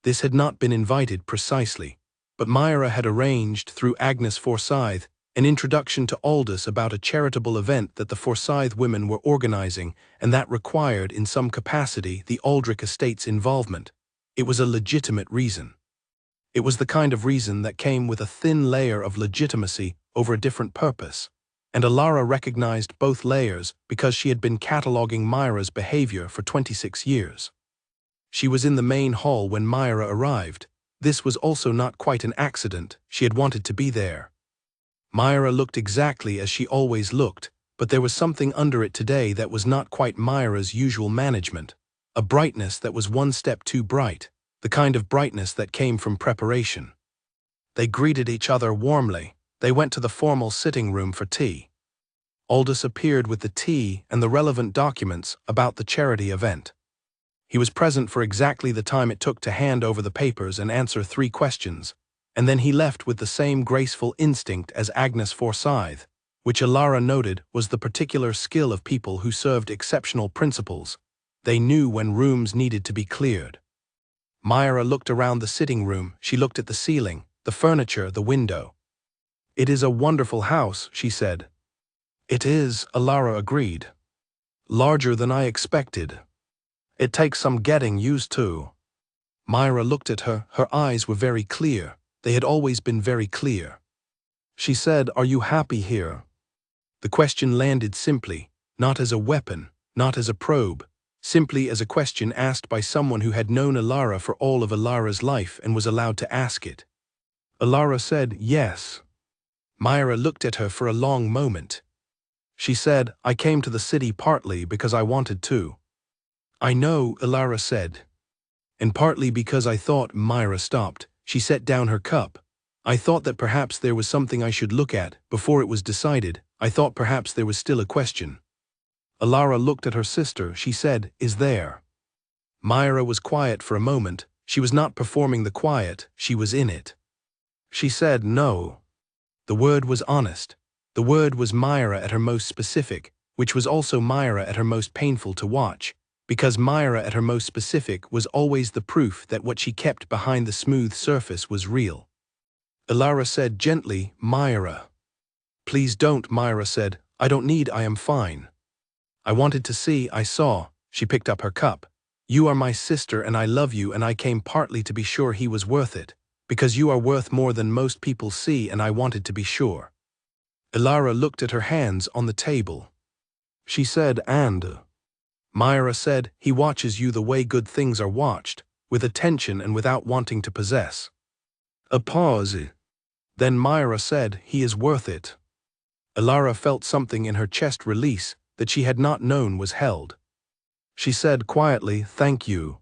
This had not been invited precisely, but Myra had arranged, through Agnes Forsyth, an introduction to Aldous about a charitable event that the Forsyth women were organizing, and that required, in some capacity, the Aldrich estate's involvement. It was a legitimate reason. It was the kind of reason that came with a thin layer of legitimacy over a different purpose, and Alara recognized both layers because she had been cataloging Myra's behavior for 26 years. She was in the main hall when Myra arrived. This was also not quite an accident, she had wanted to be there. Myra looked exactly as she always looked, but there was something under it today that was not quite Myra's usual management, a brightness that was one step too bright, the kind of brightness that came from preparation. They greeted each other warmly. They went to the formal sitting room for tea. Aldous appeared with the tea and the relevant documents about the charity event. He was present for exactly the time it took to hand over the papers and answer 3 questions, and then he left with the same graceful instinct as Agnes Forsyth, which Alara noted was the particular skill of people who served exceptional principles. They knew when rooms needed to be cleared. Myra looked around the sitting room. She looked at the ceiling, the furniture, the window. It is a wonderful house, she said. It is, Alara agreed. Larger than I expected. It takes some getting used to. Myra looked at her. Her eyes were very clear. They had always been very clear. She said, Are you happy here? The question landed simply, not as a weapon, not as a probe, simply as a question asked by someone who had known Alara for all of Alara's life and was allowed to ask it. Alara said, Yes. Myra looked at her for a long moment. She said, I came to the city partly because I wanted to. I know, Alara said. And partly because I thought. Myra stopped. She set down her cup. I thought that perhaps there was something I should look at before it was decided. I thought perhaps there was still a question. Alara looked at her sister. She said, Is there? Myra was quiet for a moment. She was not performing the quiet, she was in it. She said, No. The word was honest. The word was Myra at her most specific, which was also Myra at her most painful to watch, because Myra at her most specific was always the proof that what she kept behind the smooth surface was real. Alara said gently, Myra. Please don't, Myra said. I don't need, I am fine. I wanted to see, I saw. She picked up her cup. You are my sister and I love you, and I came partly to be sure he was worth it, because you are worth more than most people see, and I wanted to be sure. Alara looked at her hands on the table. She said, And? Myra said, He watches you the way good things are watched, with attention and without wanting to possess. A pause. Then Myra said, He is worth it. Alara felt something in her chest release that she had not known was held. She said quietly, Thank you.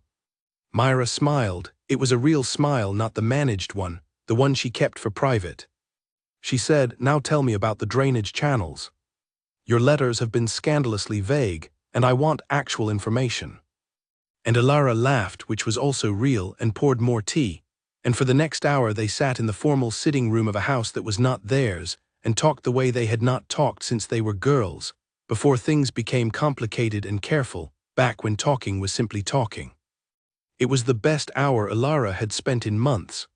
Myra smiled. It was a real smile, not the managed one, the one she kept for private. She said, Now tell me about the drainage channels. Your letters have been scandalously vague, and I want actual information. And Alara laughed, which was also real, and poured more tea, and for the next hour they sat in the formal sitting room of a house that was not theirs, and talked the way they had not talked since they were girls, before things became complicated and careful, back when talking was simply talking. It was the best hour Alara had spent in months.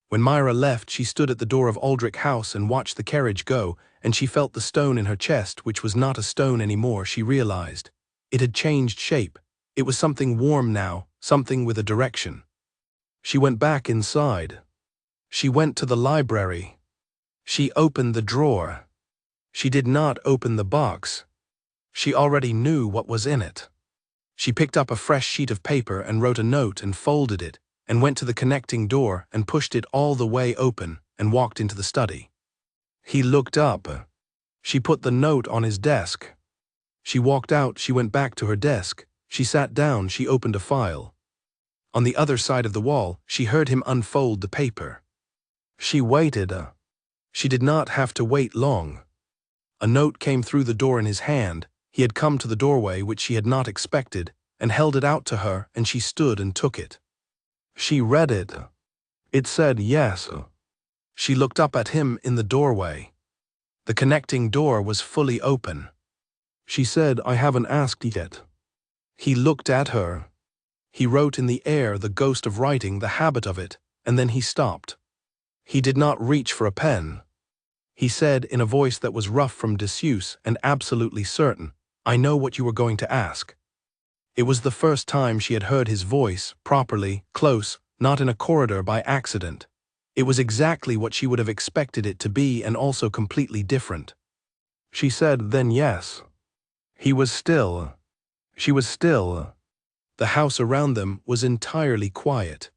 When Myra left, she stood at the door of Aldrich House and watched the carriage go, and she felt the stone in her chest, which was not a stone anymore, she realized. It had changed shape. It was something warm now, something with a direction. She went back inside. She went to the library. She opened the drawer. She did not open the box. She already knew what was in it. She picked up a fresh sheet of paper and wrote a note and folded it, and went to the connecting door and pushed it all the way open and walked into the study. He looked up. She put the note on his desk. She walked out. She went back to her desk. She sat down. She opened a file. On the other side of the wall, she heard him unfold the paper. She waited. She did not have to wait long. A note came through the door in his hand. He had come to the doorway, which she had not expected, and held it out to her, and she stood and took it. She read it. It said yes. She looked up at him in the doorway. The connecting door was fully open. She said, "I haven't asked yet." He looked at her. He wrote in the air, the ghost of writing, the habit of it, and then he stopped. He did not reach for a pen. He said in a voice that was rough from disuse and absolutely certain, "I know what you were going to ask." It was the first time she had heard his voice, properly, close, not in a corridor by accident. It was exactly what she would have expected it to be, and also completely different. She said, "Then yes." He was still. She was still. The house around them was entirely quiet.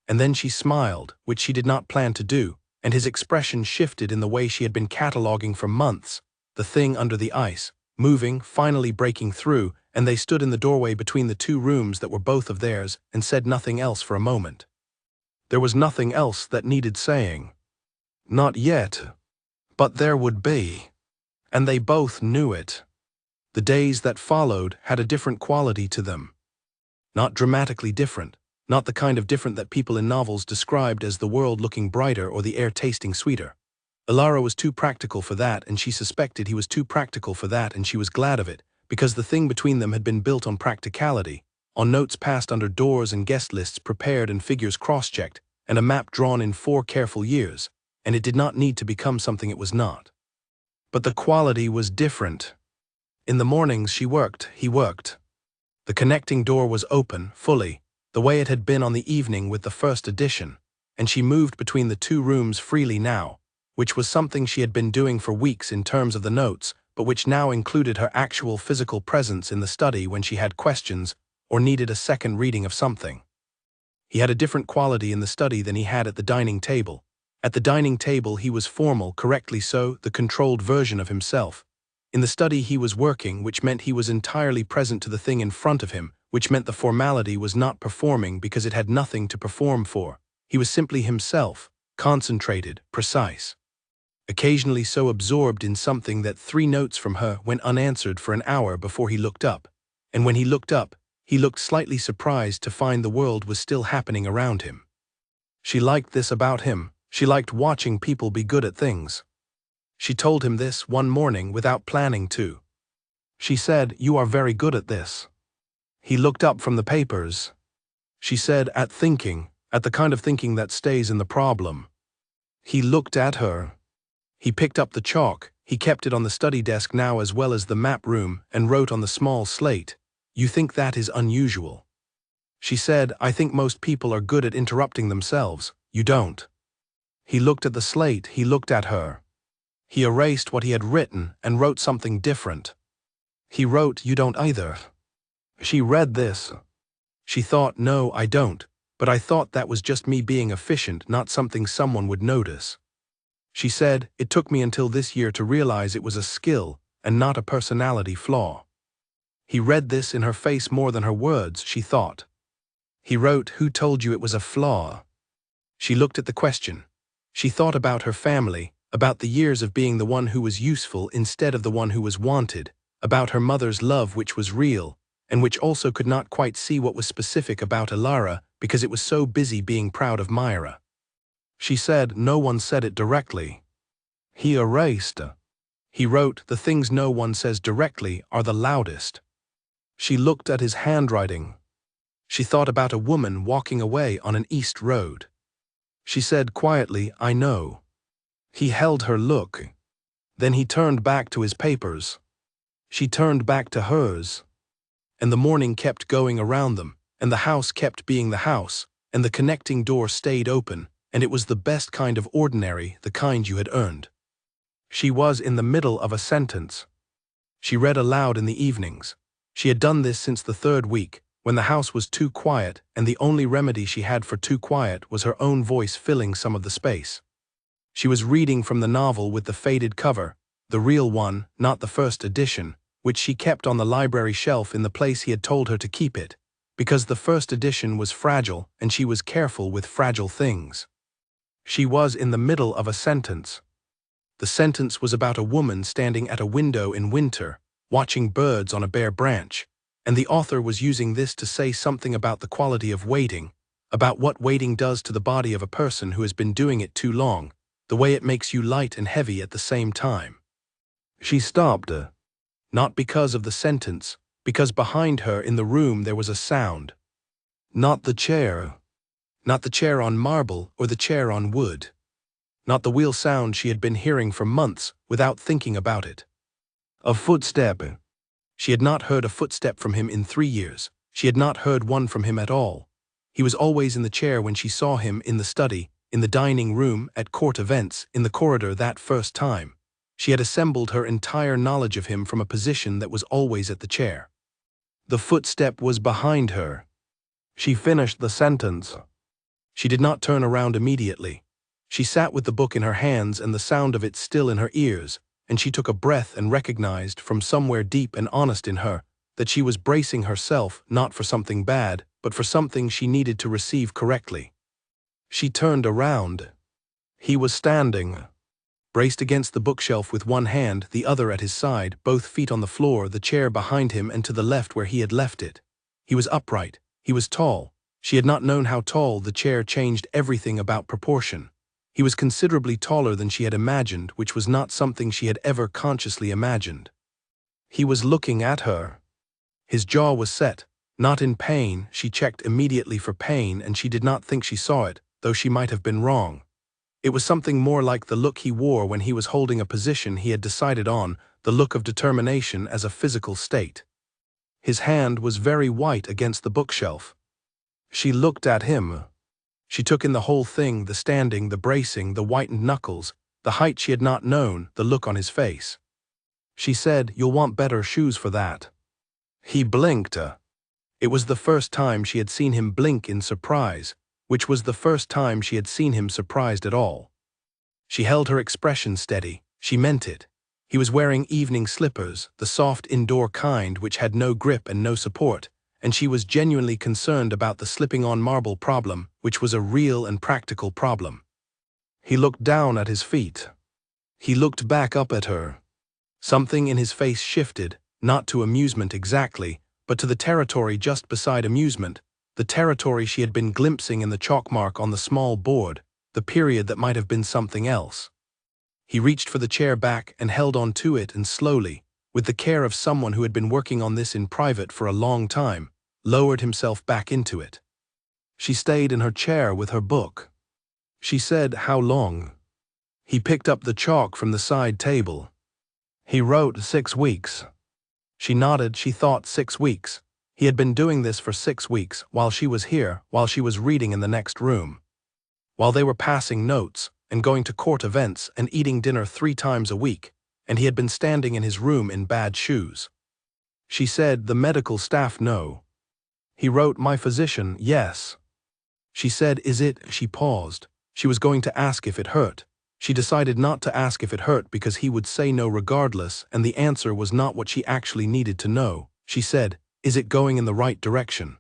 And then she smiled, which she did not plan to do, and his expression shifted in the way she had been cataloging for months, the thing under the ice, moving, finally breaking through, and they stood in the doorway between the two rooms that were both of theirs and said nothing else for a moment. There was nothing else that needed saying. Not yet. But there would be. And they both knew it. The days that followed had a different quality to them. Not dramatically different, not the kind of different that people in novels described as the world looking brighter or the air tasting sweeter. Ilara was too practical for that, and she suspected he was too practical for that, and she was glad of it, because the thing between them had been built on practicality, on notes passed under doors and guest lists prepared and figures cross-checked, and a map drawn in 4 careful years, and it did not need to become something it was not. But the quality was different. In the mornings she worked, he worked. The connecting door was open, fully, the way it had been on the evening with the first edition, and she moved between the two rooms freely now, which was something she had been doing for weeks in terms of the notes, but which now included her actual physical presence in the study when she had questions or needed a second reading of something. He had a different quality in the study than he had at the dining table. At the dining table he was formal, correctly so, the controlled version of himself. In the study he was working, which meant he was entirely present to the thing in front of him, which meant the formality was not performing because it had nothing to perform for. He was simply himself, concentrated, precise. Occasionally so absorbed in something that 3 notes from her went unanswered for an hour before he looked up. And when he looked up, he looked slightly surprised to find the world was still happening around him. She liked this about him. She liked watching people be good at things. She told him this one morning without planning to. She said, "You are very good at this." He looked up from the papers. She said, "At thinking, at the kind of thinking that stays in the problem." He looked at her. He picked up the chalk, he kept it on the study desk now as well as the map room, and wrote on the small slate, "You think that is unusual." She said, "I think most people are good at interrupting themselves. You don't." He looked at the slate, he looked at her. He erased what he had written and wrote something different. He wrote, "You don't either." She read this. She thought, "No, I don't, but I thought that was just me being efficient, not something someone would notice." She said, "It took me until this year to realize it was a skill and not a personality flaw." He read this in her face more than her words, she thought. He wrote, "Who told you it was a flaw?" She looked at the question. She thought about her family, about the years of being the one who was useful instead of the one who was wanted, about her mother's love which was real, and which also could not quite see what was specific about Ilara because it was so busy being proud of Myra. She said, "No one said it directly." He erased. He wrote, "The things no one says directly are the loudest." She looked at his handwriting. She thought about a woman walking away on an east road. She said quietly, "I know." He held her look. Then he turned back to his papers. She turned back to hers. And the morning kept going around them, and the house kept being the house, and the connecting door stayed open, and it was the best kind of ordinary, the kind you had earned. She was in the middle of a sentence. She read aloud in the evenings. She had done this since the 3rd week, when the house was too quiet, and the only remedy she had for too quiet was her own voice filling some of the space. She was reading from the novel with the faded cover, the real one, not the first edition, which she kept on the library shelf in the place he had told her to keep it, because the first edition was fragile and she was careful with fragile things. She was in the middle of a sentence. The sentence was about a woman standing at a window in winter, watching birds on a bare branch, and the author was using this to say something about the quality of waiting, about what waiting does to the body of a person who has been doing it too long, the way it makes you light and heavy at the same time. She stopped, not because of the sentence, because behind her in the room there was a sound. Not the chair. Not the chair on marble or the chair on wood. Not the wheel sound she had been hearing for months without thinking about it. A footstep. She had not heard a footstep from him in 3 years. She had not heard one from him at all. He was always in the chair when she saw him in the study, in the dining room, at court events, in the corridor that first time. She had assembled her entire knowledge of him from a position that was always at the chair. The footstep was behind her. She finished the sentence. She did not turn around immediately. She sat with the book in her hands and the sound of it still in her ears, and she took a breath and recognized from somewhere deep and honest in her that she was bracing herself not for something bad, but for something she needed to receive correctly. She turned around. He was standing, braced against the bookshelf with one hand, the other at his side, both feet on the floor, the chair behind him and to the left where he had left it. He was upright. He was tall. She had not known how tall. The chair changed everything about proportion. He was considerably taller than she had imagined, which was not something she had ever consciously imagined. He was looking at her. His jaw was set, not in pain. She checked immediately for pain, and she did not think she saw it, though she might have been wrong. It was something more like the look he wore when he was holding a position he had decided on, the look of determination as a physical state. His hand was very white against the bookshelf. She looked at him. She took in the whole thing, the standing, the bracing, the whitened knuckles, the height she had not known, the look on his face. She said, "You'll want better shoes for that." He blinked. It was the first time she had seen him blink in surprise, which was the first time she had seen him surprised at all. She held her expression steady. She meant it. He was wearing evening slippers, the soft indoor kind which had no grip and no support, and she was genuinely concerned about the slipping on marble problem, which was a real and practical problem. He looked down at his feet. He looked back up at her. Something in his face shifted, not to amusement exactly, but to the territory just beside amusement, the territory she had been glimpsing in the chalk mark on the small board, the period that might have been something else. He reached for the chair back and held on to it and slowly, with the care of someone who had been working on this in private for a long time, lowered himself back into it. She stayed in her chair with her book. She said, "How long?" He picked up the chalk from the side table. He wrote 6 weeks. She nodded. She thought 6 weeks. He had been doing this for 6 weeks, while she was here, while she was reading in the next room. While they were passing notes, and going to court events, and eating dinner 3 times a week, and he had been standing in his room in bad shoes. She said, "The medical staff know." He wrote, "My physician, yes." She said, "Is it?" She paused. She was going to ask if it hurt. She decided not to ask if it hurt because he would say no regardless, and the answer was not what she actually needed to know. She said, "Is it going in the right direction?"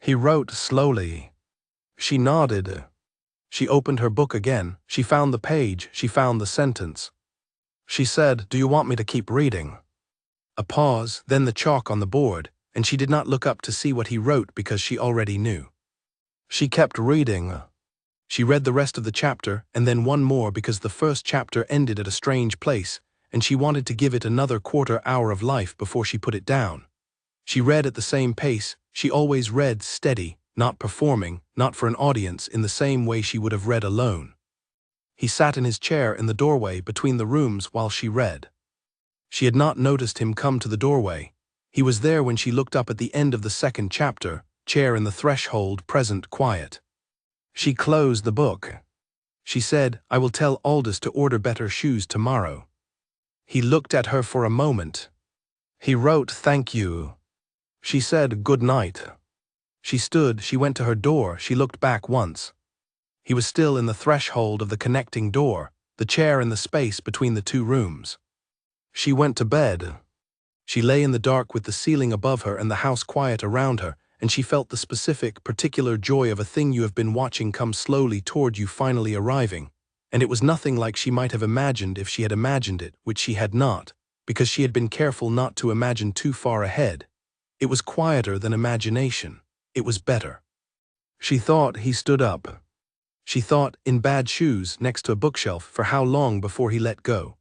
He wrote slowly. She nodded. She opened her book again. She found the page. She found the sentence. She said, "Do you want me to keep reading?" A pause, then the chalk on the board, and she did not look up to see what he wrote because she already knew. She kept reading. She read the rest of the chapter, and then one more because the first chapter ended at a strange place, and she wanted to give it another quarter-hour of life before she put it down. She read at the same pace. She always read steady, not performing, not for an audience, in the same way she would have read alone. He sat in his chair in the doorway between the rooms while she read. She had not noticed him come to the doorway. He was there when she looked up at the end of the second chapter, chair in the threshold, present, quiet. She closed the book. She said, "I will tell Aldous to order better shoes tomorrow." He looked at her for a moment. He wrote, "Thank you." She said, "Good night." She stood. She went to her door. She looked back once. He was still in the threshold of the connecting door, the chair in the space between the 2 rooms. She went to bed. She lay in the dark with the ceiling above her and the house quiet around her, and she felt the specific, particular joy of a thing you have been watching come slowly toward you finally arriving, and it was nothing like she might have imagined if she had imagined it, which she had not, because she had been careful not to imagine too far ahead. It was quieter than imagination. It was better. She thought he stood up. She thought, in bad shoes, next to a bookshelf, for how long before he let go?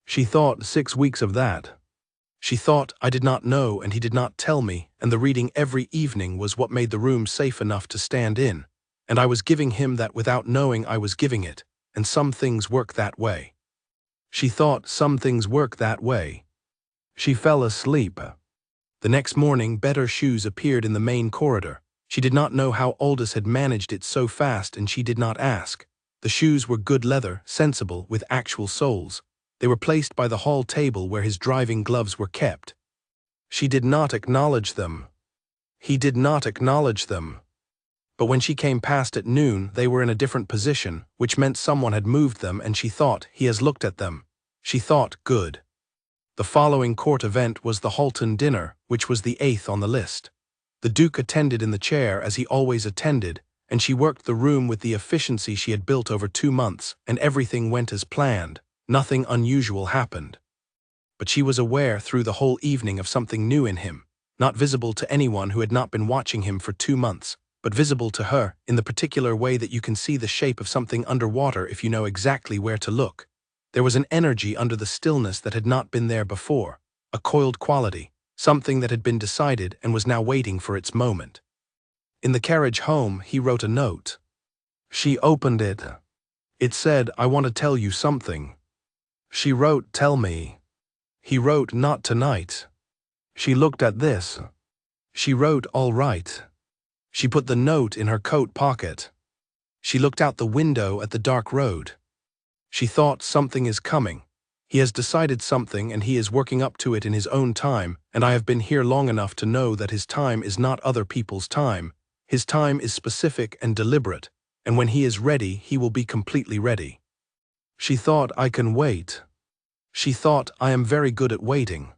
She thought 6 weeks of that. She thought, I did not know and he did not tell me, and the reading every evening was what made the room safe enough to stand in, and I was giving him that without knowing I was giving it, and some things work that way. She thought some things work that way. She fell asleep. The next morning, better shoes appeared in the main corridor. She did not know how Aldous had managed it so fast, and she did not ask. The shoes were good leather, sensible, with actual soles. They were placed by the hall table where his driving gloves were kept. She did not acknowledge them. He did not acknowledge them. But when she came past at noon, they were in a different position, which meant someone had moved them, and she thought, he has looked at them. She thought, good. The following court event was the Halton dinner, which was the 8th on the list. The Duke attended in the chair as he always attended, and she worked the room with the efficiency she had built over 2 months, and everything went as planned. Nothing unusual happened. But she was aware through the whole evening of something new in him, not visible to anyone who had not been watching him for 2 months, but visible to her in the particular way that you can see the shape of something underwater if you know exactly where to look. There was an energy under the stillness that had not been there before, a coiled quality, something that had been decided and was now waiting for its moment. In the carriage home, he wrote a note. She opened it. It said, I want to tell you something. She wrote, tell me. He wrote, not tonight. She looked at this. She wrote, all right. She put the note in her coat pocket. She looked out the window at the dark road. She thought, something is coming. He has decided something and he is working up to it in his own time, and I have been here long enough to know that his time is not other people's time. His time is specific and deliberate, and when he is ready, he will be completely ready. She thought, I can wait. She thought, I am very good at waiting.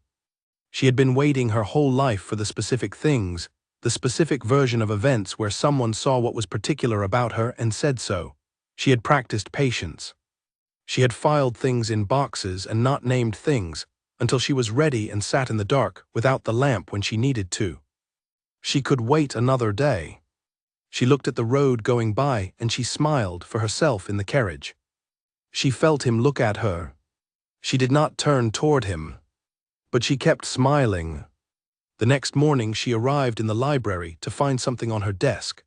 She had been waiting her whole life for the specific things, the specific version of events where someone saw what was particular about her and said so. She had practiced patience. She had filed things in boxes and not named things until she was ready and sat in the dark without the lamp when she needed to. She could wait another day. She looked at the road going by and she smiled for herself in the carriage. She felt him look at her. She did not turn toward him, but she kept smiling. The next morning she arrived in the library to find something on her desk.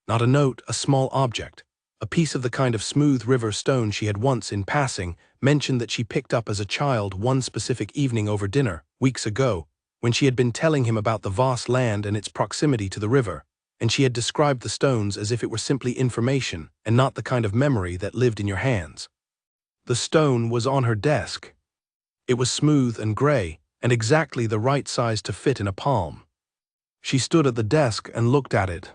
Not a note, a small object. A piece of the kind of smooth river stone she had once, in passing, mentioned that she picked up as a child one specific evening over dinner, weeks ago, when she had been telling him about the vast land and its proximity to the river, and she had described the stones as if it were simply information and not the kind of memory that lived in your hands. The stone was on her desk. It was smooth and gray, and exactly the right size to fit in a palm. She stood at the desk and looked at it.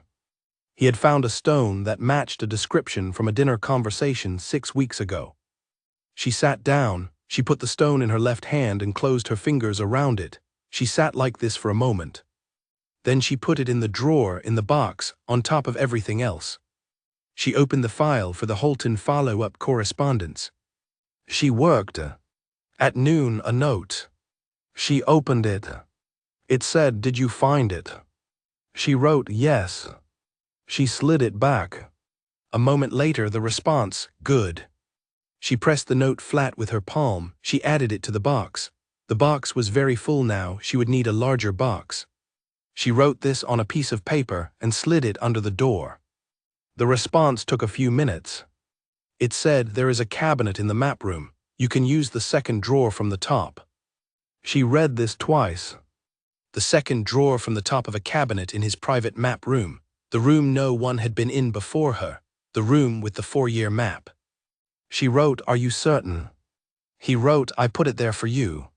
He had found a stone that matched a description from a dinner conversation 6 weeks ago. She sat down, she put the stone in her left hand and closed her fingers around it. She sat like this for a moment. Then she put it in the drawer in the box, on top of everything else. She opened the file for the Halton follow-up correspondence. She worked. At noon, a note. She opened it. It said, did you find it? She wrote, yes. She slid it back. A moment later, the response, good. She pressed the note flat with her palm. She added it to the box. The box was very full now. She would need a larger box. She wrote this on a piece of paper and slid it under the door. The response took a few minutes. It said, there is a cabinet in the map room. You can use the second drawer from the top. She read this twice. The second drawer from the top of a cabinet in his private map room. The room no one had been in before her. The room with the 4-year map. She wrote, are you certain? He wrote, I put it there for you.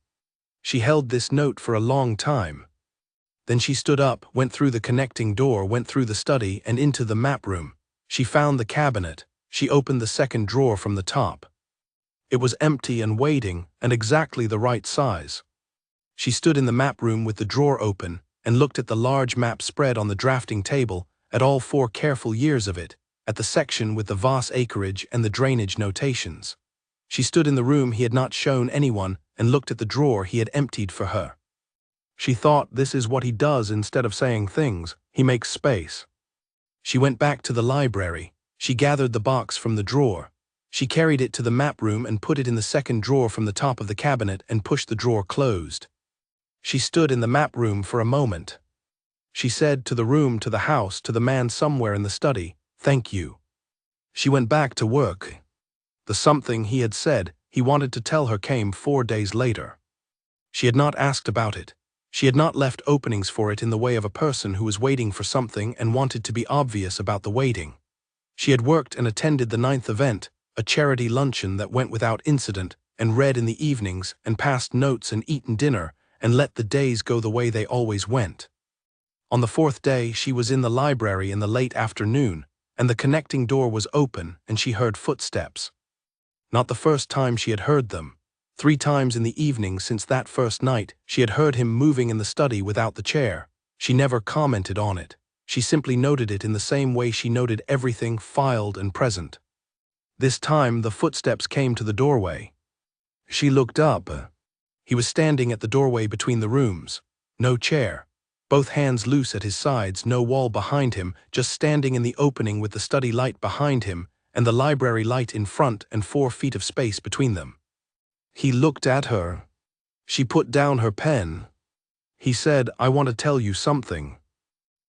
She held this note for a long time. Then she stood up, went through the connecting door, went through the study and into the map room. She found the cabinet. She opened the second drawer from the top. It was empty and waiting, and exactly the right size. She stood in the map room with the drawer open and looked at the large map spread on the drafting table, at all 4 careful years of it. at the section with the vast acreage and the drainage notations. She stood in the room he had not shown anyone and looked at the drawer he had emptied for her. She thought, this is what he does instead of saying things, he makes space. She went back to the library. She gathered the box from the drawer. She carried it to the map room and put it in the second drawer from the top of the cabinet and pushed the drawer closed. She stood in the map room for a moment. She said to the room, to the house, to the man somewhere in the study, "Thank you." She went back to work. The something he had said he wanted to tell her came 4 days later. She had not asked about it. She had not left openings for it in the way of a person who was waiting for something and wanted to be obvious about the waiting. She had worked and attended the 9th event, a charity luncheon that went without incident, and read in the evenings and passed notes and eaten dinner and let the days go the way they always went. On the 4th day she was in the library in the late afternoon, and the connecting door was open and she heard footsteps. Not the first time she had heard them. 3 times in the evening since that first night she had heard him moving in the study without the chair. She never commented on it. She simply noted it in the same way she noted everything filed and present. This time the footsteps came to the doorway. She looked up. He was standing at the doorway between the rooms. No chair. Both hands loose at his sides, no wall behind him, just standing in the opening with the study light behind him and the library light in front and 4 feet of space between them. He looked at her. She put down her pen. He said, "I want to tell you something."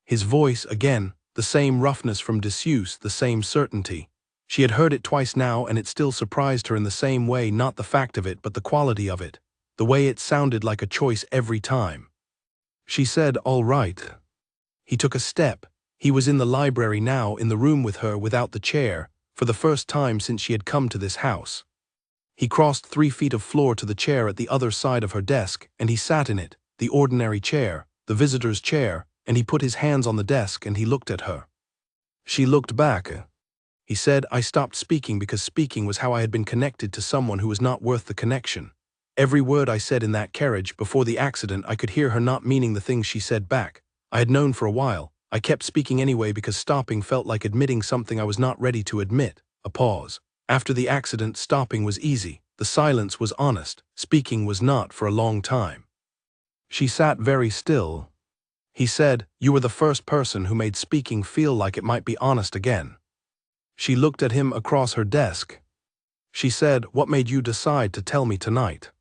His voice, again, the same roughness from disuse, the same certainty. She had heard it twice now and it still surprised her in the same way, not the fact of it but the quality of it, the way it sounded like a choice every time. She said, "All right." He took a step. He was in the library now, in the room with her without the chair, for the first time since she had come to this house. He crossed 3 feet of floor to the chair at the other side of her desk, and he sat in it, the ordinary chair, the visitor's chair, and he put his hands on the desk and he looked at her. She looked back. He said, "I stopped speaking because speaking was how I had been connected to someone who was not worth the connection. Every word I said in that carriage before the accident I could hear her not meaning the things she said back. I had known for a while. I kept speaking anyway because stopping felt like admitting something I was not ready to admit." A pause. After the accident, stopping was easy. The silence was honest. Speaking was not for a long time. She sat very still. He said, "You were the first person who made speaking feel like it might be honest again." She looked at him across her desk. She said, "What made you decide to tell me tonight?"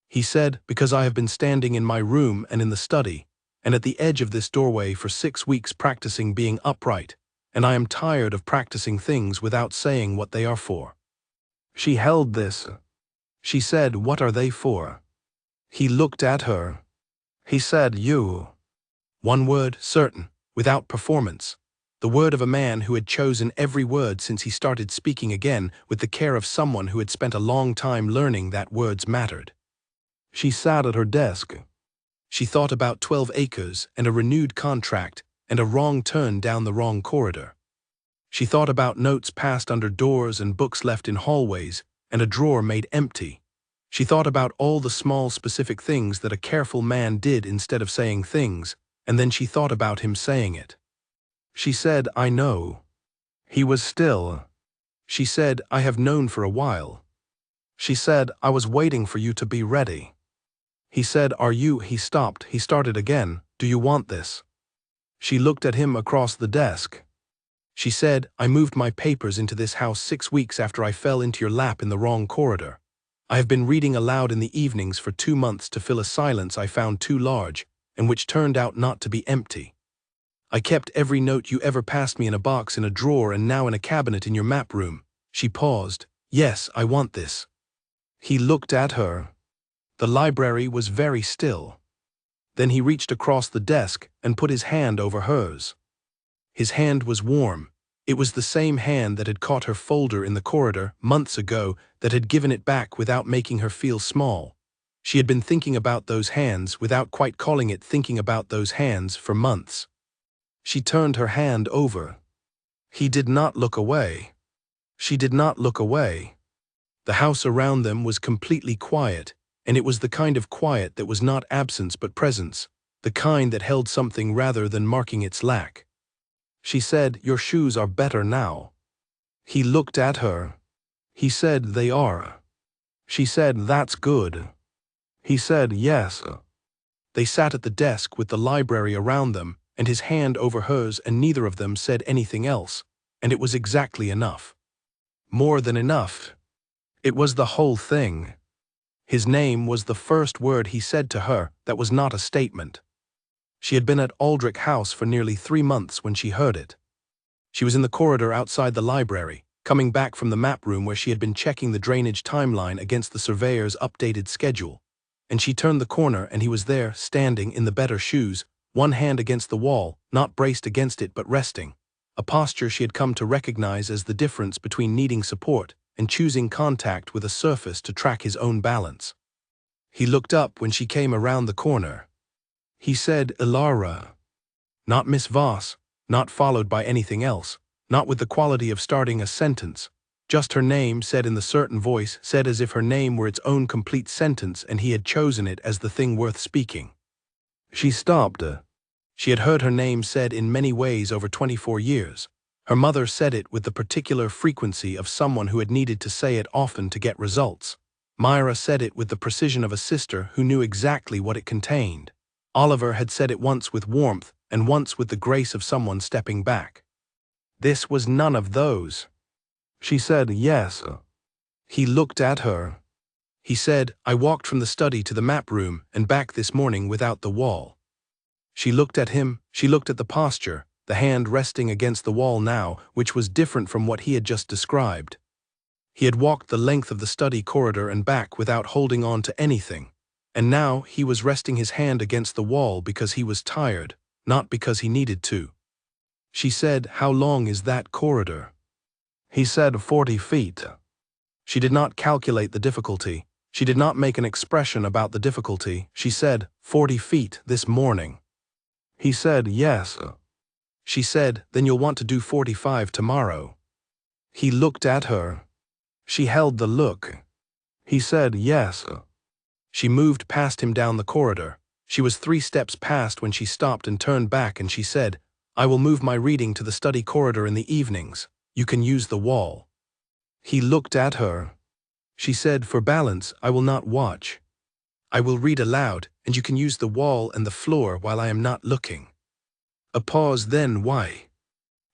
He said, "Because I have been standing in my room and in the study, and at the edge of this doorway for 6 weeks practicing being upright, and I am tired of practicing things without saying what they are for." She held this. She said, "What are they for?" He looked at her. He said, "You." One word, certain, without performance. The word of a man who had chosen every word since he started speaking again with the care of someone who had spent a long time learning that words mattered. She sat at her desk. She thought about 12 acres and a renewed contract and a wrong turn down the wrong corridor. She thought about notes passed under doors and books left in hallways and a drawer made empty. She thought about all the small specific things that a careful man did instead of saying things, and then she thought about him saying it. She said, "I know." He was still. She said, "I have known for a while." She said, "I was waiting for you to be ready." He said, "Are you?" He stopped. He started again. "Do you want this?" She looked at him across the desk. She said, "I moved my papers into this house 6 weeks after I fell into your lap in the wrong corridor. I have been reading aloud in the evenings for 2 months to fill a silence I found too large, and which turned out not to be empty. I kept every note you ever passed me in a box in a drawer and now in a cabinet in your map room." She paused. "Yes, I want this." He looked at her. The library was very still. Then he reached across the desk and put his hand over hers. His hand was warm. It was the same hand that had caught her folder in the corridor months ago, that had given it back without making her feel small. She had been thinking about those hands, without quite calling it thinking about those hands, for months. She turned her hand over. He did not look away. She did not look away. The house around them was completely quiet, and it was the kind of quiet that was not absence but presence, the kind that held something rather than marking its lack. She said, "Your shoes are better now." He looked at her. He said, "They are." She said, "That's good." He said, "Yes." They sat at the desk with the library around them, and his hand over hers, and neither of them said anything else, and it was exactly enough. More than enough. It was the whole thing. His name was the first word he said to her that was not a statement. She had been at Aldrich House for nearly 3 months when she heard it. She was in the corridor outside the library, coming back from the map room where she had been checking the drainage timeline against the surveyor's updated schedule, and she turned the corner and he was there, standing in the better shoes, one hand against the wall, not braced against it but resting, a posture she had come to recognize as the difference between needing support and choosing contact with a surface to track his own balance. He looked up when she came around the corner. He said, "Ilara." Not Miss Voss, not followed by anything else, not with the quality of starting a sentence, just her name said in the certain voice, said as if her name were its own complete sentence and he had chosen it as the thing worth speaking. She stopped. She had heard her name said in many ways over 24 years. Her mother said it with the particular frequency of someone who had needed to say it often to get results. Myra said it with the precision of a sister who knew exactly what it contained. Oliver had said it once with warmth and once with the grace of someone stepping back. This was none of those. She said, "Yes." He looked at her. He said, "I walked from the study to the map room and back this morning without the wall." She looked at him, she looked at the posture, the hand resting against the wall now, which was different from what he had just described. He had walked the length of the study corridor and back without holding on to anything, and now he was resting his hand against the wall because he was tired, not because he needed to. She said, "How long is that corridor?" He said, 40 feet. She did not calculate the difficulty. She did not make an expression about the difficulty. She said, 40 feet this morning. He said, "Yes." She said, "Then you'll want to do 45 tomorrow." He looked at her. She held the look. He said, "Yes." She moved past him down the corridor. She was 3 steps past when she stopped and turned back, and she said, "I will move my reading to the study corridor in the evenings. You can use the wall." He looked at her. She said, "For balance, I will not watch. I will read aloud, and you can use the wall and the floor while I am not looking." A pause, then, "Why?"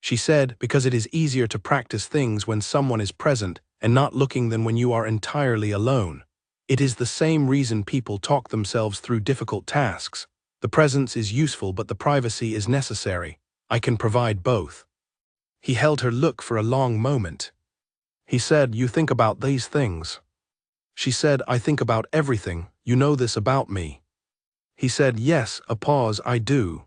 She said, "Because it is easier to practice things when someone is present and not looking than when you are entirely alone. It is the same reason people talk themselves through difficult tasks. The presence is useful, but the privacy is necessary. I can provide both." He held her look for a long moment. He said, "You think about these things?" She said, "I think about everything. You know this about me." He said, "Yes," a pause, "I do."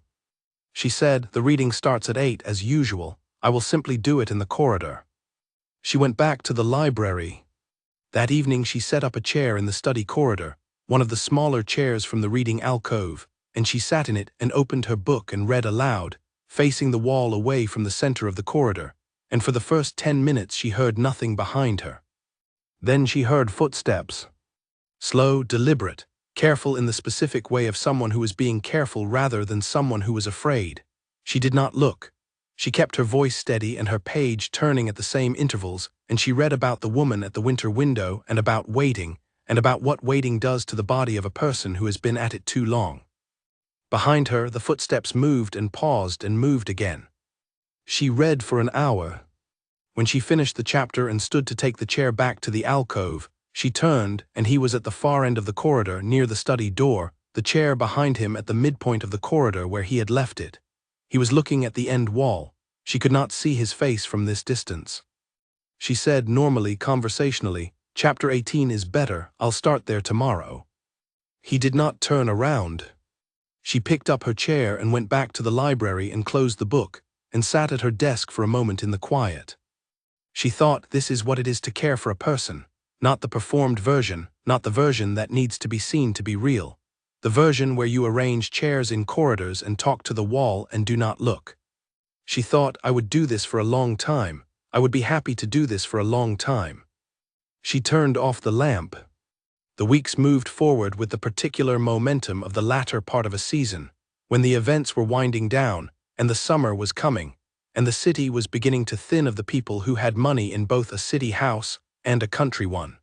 She said, "The reading starts at 8 as usual. I will simply do it in the corridor." She went back to the library. That evening she set up a chair in the study corridor, one of the smaller chairs from the reading alcove, and she sat in it and opened her book and read aloud, facing the wall away from the center of the corridor, and for the first 10 minutes she heard nothing behind her. Then she heard footsteps. Slow, deliberate, careful in the specific way of someone who was being careful rather than someone who was afraid. She did not look. She kept her voice steady and her page turning at the same intervals, and she read about the woman at the winter window and about waiting, and about what waiting does to the body of a person who has been at it too long. Behind her, the footsteps moved and paused and moved again. She read for an hour. When she finished the chapter and stood to take the chair back to the alcove, she turned, and he was at the far end of the corridor near the study door, the chair behind him at the midpoint of the corridor where he had left it. He was looking at the end wall. She could not see his face from this distance. She said normally, conversationally, "Chapter 18 is better, I'll start there tomorrow." He did not turn around. She picked up her chair and went back to the library and closed the book, and sat at her desk for a moment in the quiet. She thought, this is what it is to care for a person, not the performed version, not the version that needs to be seen to be real. The version where you arrange chairs in corridors and talk to the wall and do not look. She thought, I would do this for a long time. I would be happy to do this for a long time. She turned off the lamp. The weeks moved forward with the particular momentum of the latter part of a season, when the events were winding down and the summer was coming, and the city was beginning to thin of the people who had money in both a city house and a country one.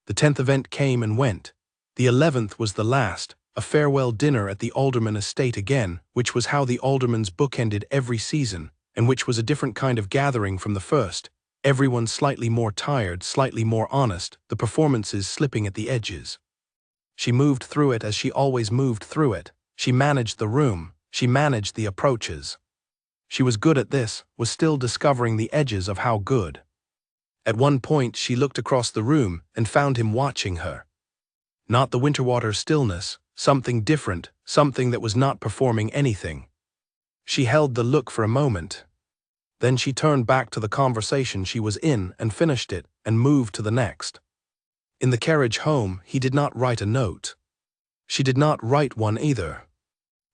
The 10th event came and went. The 11th was the last, a farewell dinner at the Alderman estate again, which was how the Alderman's book ended every season, and which was a different kind of gathering from the first, everyone slightly more tired, slightly more honest, the performances slipping at the edges. She moved through it as she always moved through it. She managed the room, she managed the approaches. She was good at this, was still discovering the edges of how good. At one point she looked across the room and found him watching her. Not the Winterwater stillness, something different, something that was not performing anything. She held the look for a moment. Then she turned back to the conversation she was in and finished it and moved to the next. In the carriage home, he did not write a note. She did not write one either.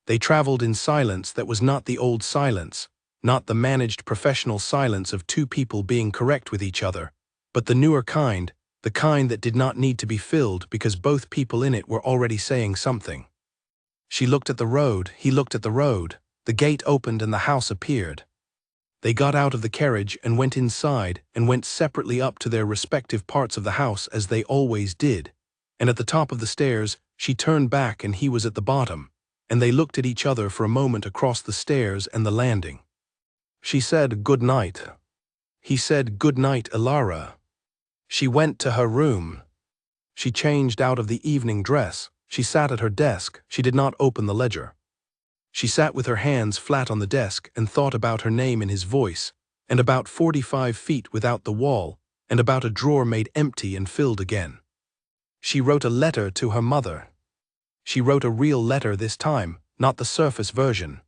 They traveled in silence that was not the old silence, not the managed professional silence of two people being correct with each other, but the newer kind, the kind that did not need to be filled because both people in it were already saying something. She looked at the road, he looked at the road, the gate opened and the house appeared. They got out of the carriage and went inside and went separately up to their respective parts of the house as they always did, and at the top of the stairs she turned back and he was at the bottom, and they looked at each other for a moment across the stairs and the landing. She said, "Good night." He said, "Good night, Elara." She went to her room. She changed out of the evening dress. She sat at her desk. She did not open the ledger. She sat with her hands flat on the desk and thought about her name in his voice, and about 45 feet without the wall, and about a drawer made empty and filled again. She wrote a letter to her mother. She wrote a real letter this time, not the surface version.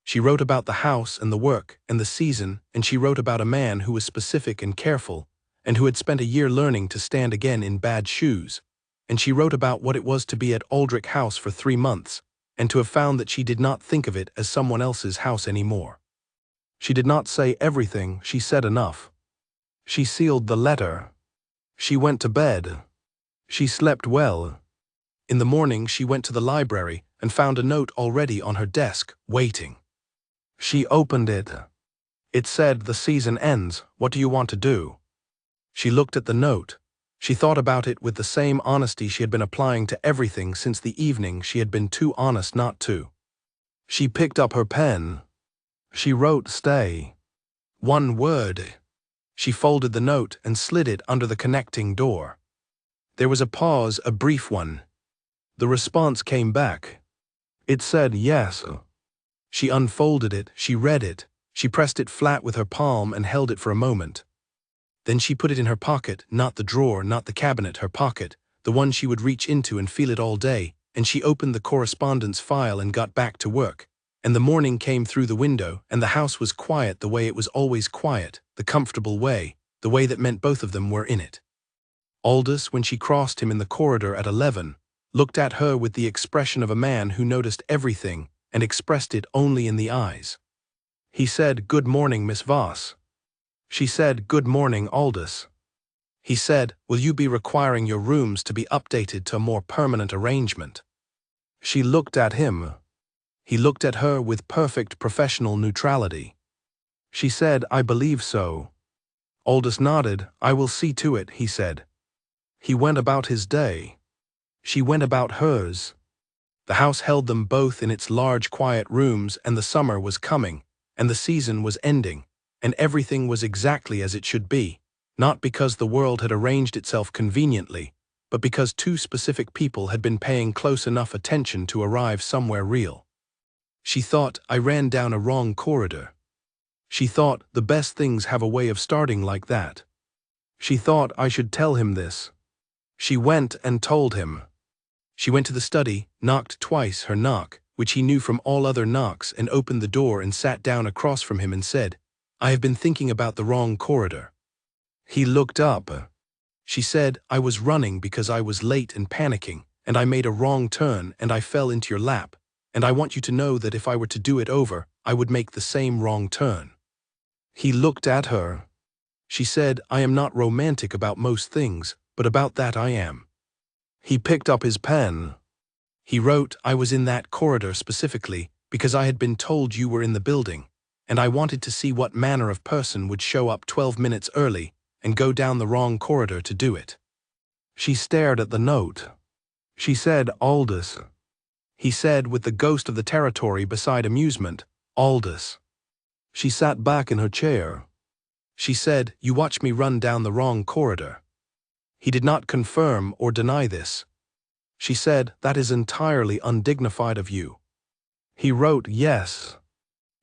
She wrote about the house and the work and the season, and she wrote about a man who was specific and careful, and who had spent a year learning to stand again in bad shoes, and she wrote about what it was to be at Aldrich House for 3 months, and to have found that she did not think of it as someone else's house anymore. She did not say everything, she said enough. She sealed the letter. She went to bed. She slept well. In the morning she went to the library and found a note already on her desk, waiting. She opened it. It said, "The season ends, what do you want to do?" She looked at the note. She thought about it with the same honesty she had been applying to everything since the evening she had been too honest not to. She picked up her pen. She wrote, "Stay." One word. She folded the note and slid it under the connecting door. There was a pause, a brief one. The response came back. It said, "Yes." She unfolded it, she read it, she pressed it flat with her palm and held it for a moment. Then she put it in her pocket, not the drawer, not the cabinet, her pocket, the one she would reach into and feel it all day, and she opened the correspondence file and got back to work. And the morning came through the window, and the house was quiet the way it was always quiet, the comfortable way, the way that meant both of them were in it. Aldous, when she crossed him in the corridor at 11, looked at her with the expression of a man who noticed everything and expressed it only in the eyes. He said, "Good morning, Miss Voss." She said, "Good morning, Aldous." He said, "Will you be requiring your rooms to be updated to a more permanent arrangement?" She looked at him. He looked at her with perfect professional neutrality. She said, "I believe so." Aldous nodded. "I will see to it," he said. He went about his day. She went about hers. The house held them both in its large quiet rooms, and the summer was coming, and the season was ending, and everything was exactly as it should be, not because the world had arranged itself conveniently, but because two specific people had been paying close enough attention to arrive somewhere real. She thought, "I ran down a wrong corridor." She thought, "The best things have a way of starting like that." She thought, "I should tell him this." She went and told him. She went to the study, knocked twice her knock, which he knew from all other knocks, and opened the door and sat down across from him and said, "I have been thinking about the wrong corridor." He looked up. She said, "I was running because I was late and panicking, and I made a wrong turn and I fell into your lap, and I want you to know that if I were to do it over, I would make the same wrong turn." He looked at her. She said, "I am not romantic about most things, but about that I am." He picked up his pen. He wrote, "I was in that corridor specifically because I had been told you were in the building, and I wanted to see what manner of person would show up 12 minutes early and go down the wrong corridor to do it. She stared at the note. She said, Aldous. He said, with the ghost of the territory beside amusement, Aldous. She sat back in her chair. She said, you watched me run down the wrong corridor. He did not confirm or deny this. She said, that is entirely undignified of you. He wrote, yes.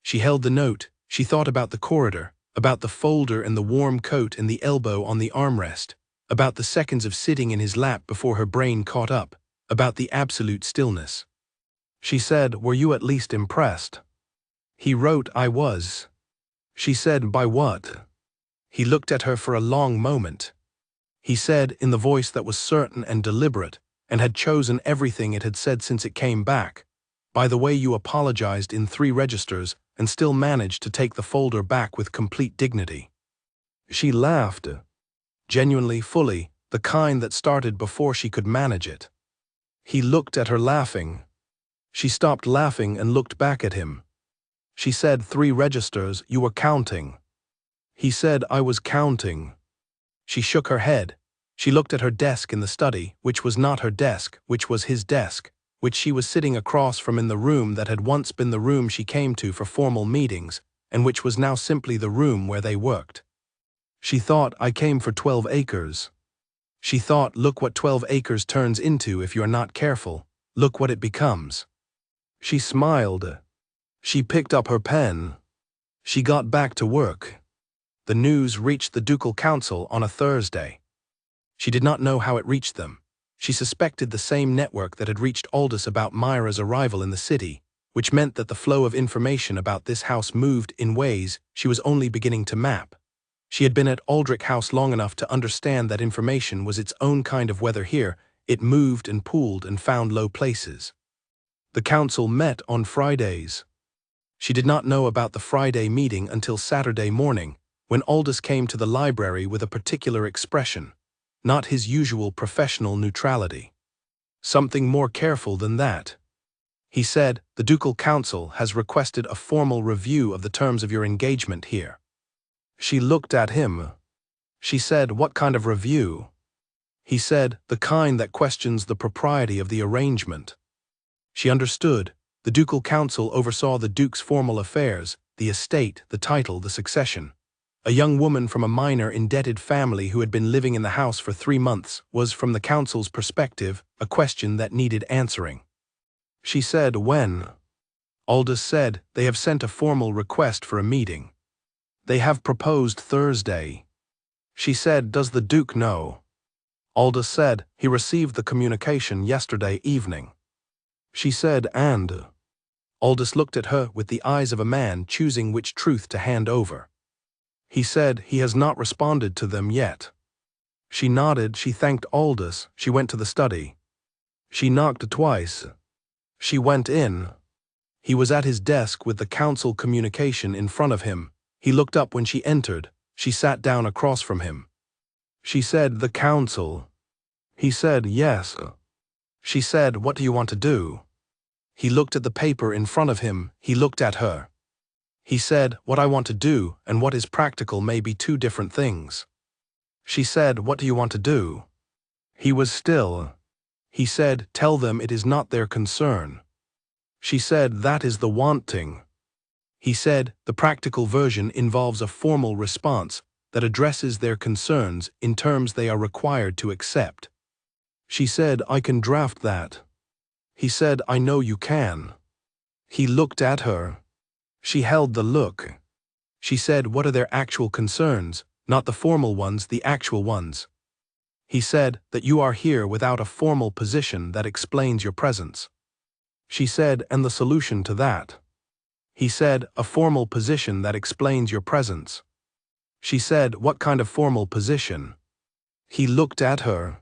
She held the note. She thought about the corridor, about the folder and the warm coat and the elbow on the armrest, about the seconds of sitting in his lap before her brain caught up, about the absolute stillness. She said, were you at least impressed? He wrote, I was. She said, by what? He looked at her for a long moment. He said, in the voice that was certain and deliberate, and had chosen everything it had said since it came back, by the way you apologized in 3 registers and still managed to take the folder back with complete dignity. She laughed. Genuinely, fully, the kind that started before she could manage it. He looked at her laughing. She stopped laughing and looked back at him. She said, 3 registers, you were counting. He said, I was counting. She shook her head. She looked at her desk in the study, which was not her desk, which was his desk, which she was sitting across from in the room that had once been the room she came to for formal meetings, and which was now simply the room where they worked. She thought, I came for 12 acres. She thought, look what 12 acres turns into if you're not careful. Look what it becomes. She smiled. She picked up her pen. She got back to work. The news reached the Ducal Council on a Thursday. She did not know how it reached them. She suspected the same network that had reached Aldous about Myra's arrival in the city, which meant that the flow of information about this house moved in ways she was only beginning to map. She had been at Aldrich House long enough to understand that information was its own kind of weather here. It moved and pooled and found low places. The council met on Fridays. She did not know about the Friday meeting until Saturday morning, when Aldous came to the library with a particular expression, not his usual professional neutrality. Something more careful than that. He said, the Ducal Council has requested a formal review of the terms of your engagement here. She looked at him. She said, what kind of review? He said, the kind that questions the propriety of the arrangement. She understood. The Ducal Council oversaw the Duke's formal affairs, the estate, the title, the succession. A young woman from a minor indebted family who had been living in the house for 3 months was, from the council's perspective, a question that needed answering. She said, when? Aldous said, they have sent a formal request for a meeting. They have proposed Thursday. She said, does the Duke know? Aldous said, he received the communication yesterday evening. She said, and? Aldous looked at her with the eyes of a man choosing which truth to hand over. He said, he has not responded to them yet. She nodded, she thanked Aldous, she went to the study. She knocked twice. She went in. He was at his desk with the council communication in front of him. He looked up when she entered. She sat down across from him. She said, the council. He said, yes. She said, what do you want to do? He looked at the paper in front of him. He looked at her. He said, what I want to do and what is practical may be 2 different things. She said, what do you want to do? He was still. He said, tell them it is not their concern. She said, that is the wanting. He said, the practical version involves a formal response that addresses their concerns in terms they are required to accept. She said, I can draft that. He said, I know you can. He looked at her. She held the look. She said, what are their actual concerns, not the formal ones, the actual ones. He said, that you are here without a formal position that explains your presence. She said, and the solution to that? He said, a formal position that explains your presence. She said, what kind of formal position? He looked at her.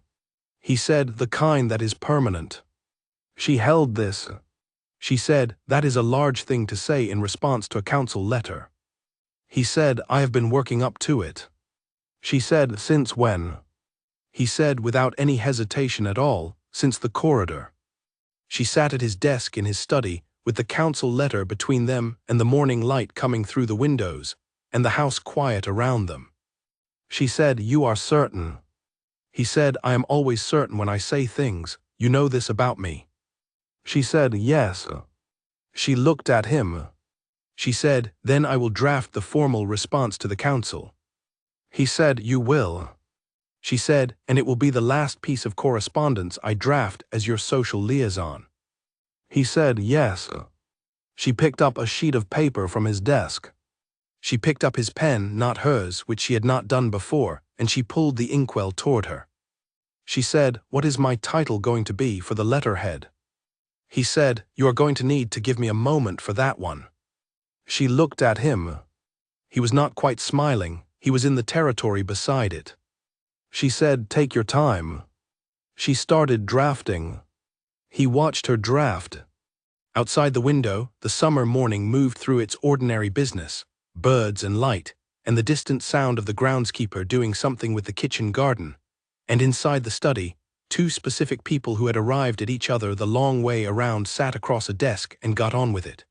He said, the kind that is permanent. She held this. She said, that is a large thing to say in response to a council letter. He said, I have been working up to it. She said, since when? He said, without any hesitation at all, since the corridor. She sat at his desk in his study, with the council letter between them and the morning light coming through the windows, and the house quiet around them. She said, "You are certain?" He said, "I am always certain when I say things. You know this about me." She said, "Yes." She looked at him. She said, "Then I will draft the formal response to the council." He said, "You will." She said, "And it will be the last piece of correspondence I draft as your social liaison." He said, "Yes." She picked up a sheet of paper from his desk. She picked up his pen, not hers, which she had not done before, and she pulled the inkwell toward her. She said, "What is my title going to be for the letterhead?" He said, "You are going to need to give me a moment for that one." She looked at him. He was not quite smiling. He was in the territory beside it. She said, "Take your time." She started drafting. He watched her draft. Outside the window, the summer morning moved through its ordinary business, birds and light, and the distant sound of the groundskeeper doing something with the kitchen garden. And inside the study, two specific people who had arrived at each other the long way around sat across a desk and got on with it.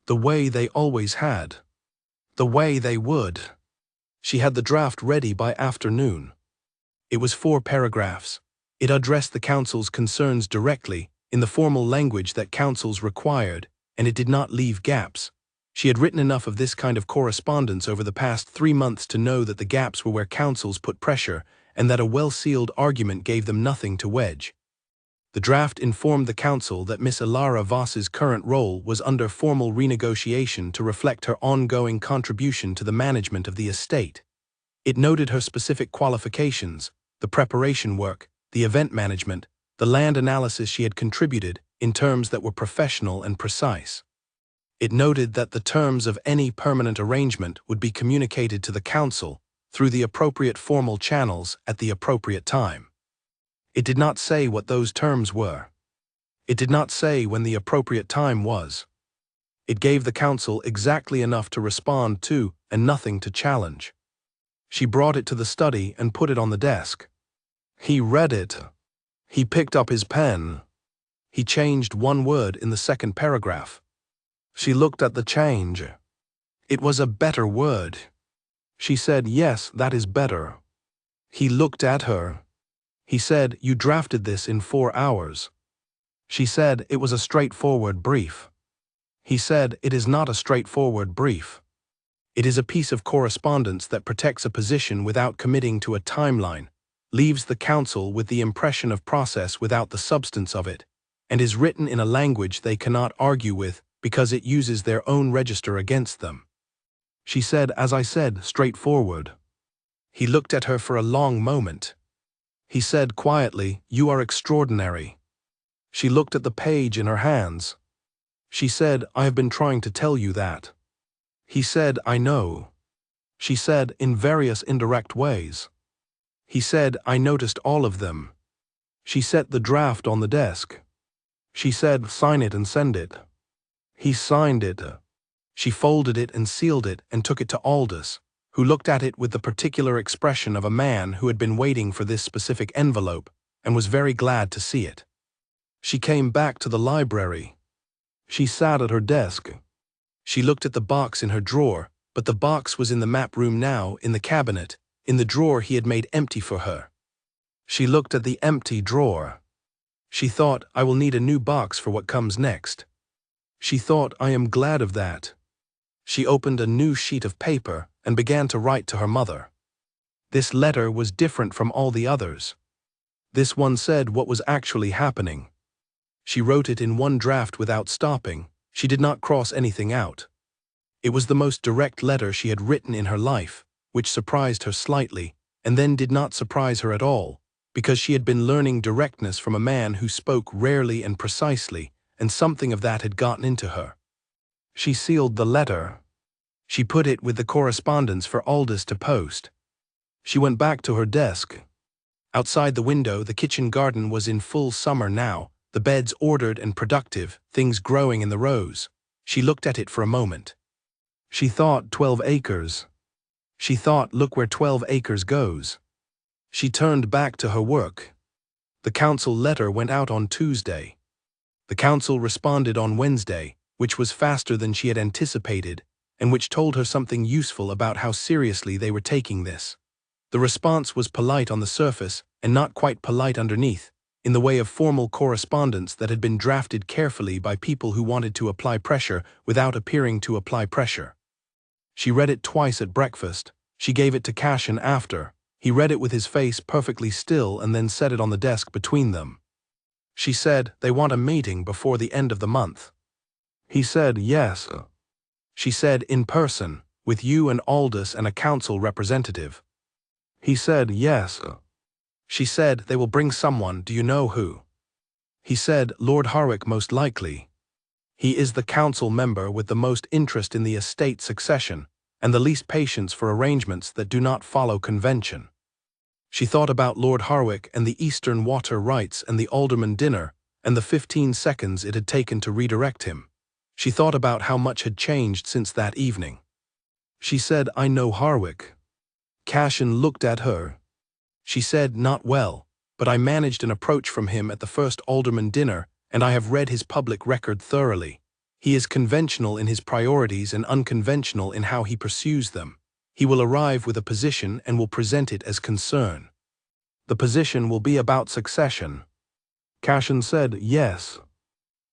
The way they always had. The way they would. She had the draft ready by afternoon. It was 4 paragraphs. It addressed the council's concerns directly, in the formal language that councils required, and it did not leave gaps. She had written enough of this kind of correspondence over the past 3 months to know that the gaps were where councils put pressure, and that a well-sealed argument gave them nothing to wedge. The draft informed the council that Miss Ilara Voss's current role was under formal renegotiation to reflect her ongoing contribution to the management of the estate. It noted her specific qualifications, the preparation work, the event management, the land analysis she had contributed in terms that were professional and precise. It noted that the terms of any permanent arrangement would be communicated to the council through the appropriate formal channels at the appropriate time. It did not say what those terms were. It did not say when the appropriate time was. It gave the council exactly enough to respond to and nothing to challenge. She brought it to the study and put it on the desk. He read it. He picked up his pen. He changed one word in the second paragraph. She looked at the change. It was a better word. She said, "Yes, that is better." He looked at her. He said, "You drafted this in 4 hours." She said, "It was a straightforward brief." He said, "It is not a straightforward brief. It is a piece of correspondence that protects a position without committing to a timeline, leaves the council with the impression of process without the substance of it, and is written in a language they cannot argue with because it uses their own register against them." She said, "As I said, straightforward." He looked at her for a long moment. He said quietly, "You are extraordinary." She looked at the page in her hands. She said, "I have been trying to tell you that." He said, "I know." She said, "In various indirect ways." He said, "I noticed all of them." She set the draft on the desk. She said, "Sign it and send it." He signed it. She folded it and sealed it and took it to Aldous, who looked at it with the particular expression of a man who had been waiting for this specific envelope and was very glad to see it. She came back to the library. She sat at her desk. She looked at the box in her drawer, but the box was in the map room now, in the cabinet, in the drawer he had made empty for her. She looked at the empty drawer. She thought, "I will need a new box for what comes next." She thought, "I am glad of that." She opened a new sheet of paper and began to write to her mother. This letter was different from all the others. This one said what was actually happening. She wrote it in one draft without stopping. She did not cross anything out. It was the most direct letter she had written in her life, which surprised her slightly, and then did not surprise her at all, because she had been learning directness from a man who spoke rarely and precisely, and something of that had gotten into her. She sealed the letter. She put it with the correspondence for Aldous to post. She went back to her desk. Outside the window, the kitchen garden was in full summer now, the beds ordered and productive, things growing in the rows. She looked at it for a moment. She thought 12 acres. She thought, look where 12 acres goes. She turned back to her work. The council letter went out on Tuesday. The council responded on Wednesday, which was faster than she had anticipated, and which told her something useful about how seriously they were taking this. The response was polite on the surface and not quite polite underneath, in the way of formal correspondence that had been drafted carefully by people who wanted to apply pressure without appearing to apply pressure. She read it twice at breakfast. She gave it to Cashin after. He read it with his face perfectly still and then set it on the desk between them. She said, "They want a meeting before the end of the month." He said, "Yes." She said, "In person, with you and Aldous and a council representative." He said, "Yes." She said, "They will bring someone, do you know who?" He said, "Lord Harwick most likely. He is the council member with the most interest in the estate succession, and the least patience for arrangements that do not follow convention." She thought about Lord Harwick and the Eastern water rights and the alderman dinner, and the 15 seconds it had taken to redirect him. She thought about how much had changed since that evening. She said, "I know Harwick." Cashin looked at her. She said, "Not well, but I managed an approach from him at the first alderman dinner, and I have read his public record thoroughly. He is conventional in his priorities and unconventional in how he pursues them. He will arrive with a position and will present it as concern. The position will be about succession." Cashin said, "Yes."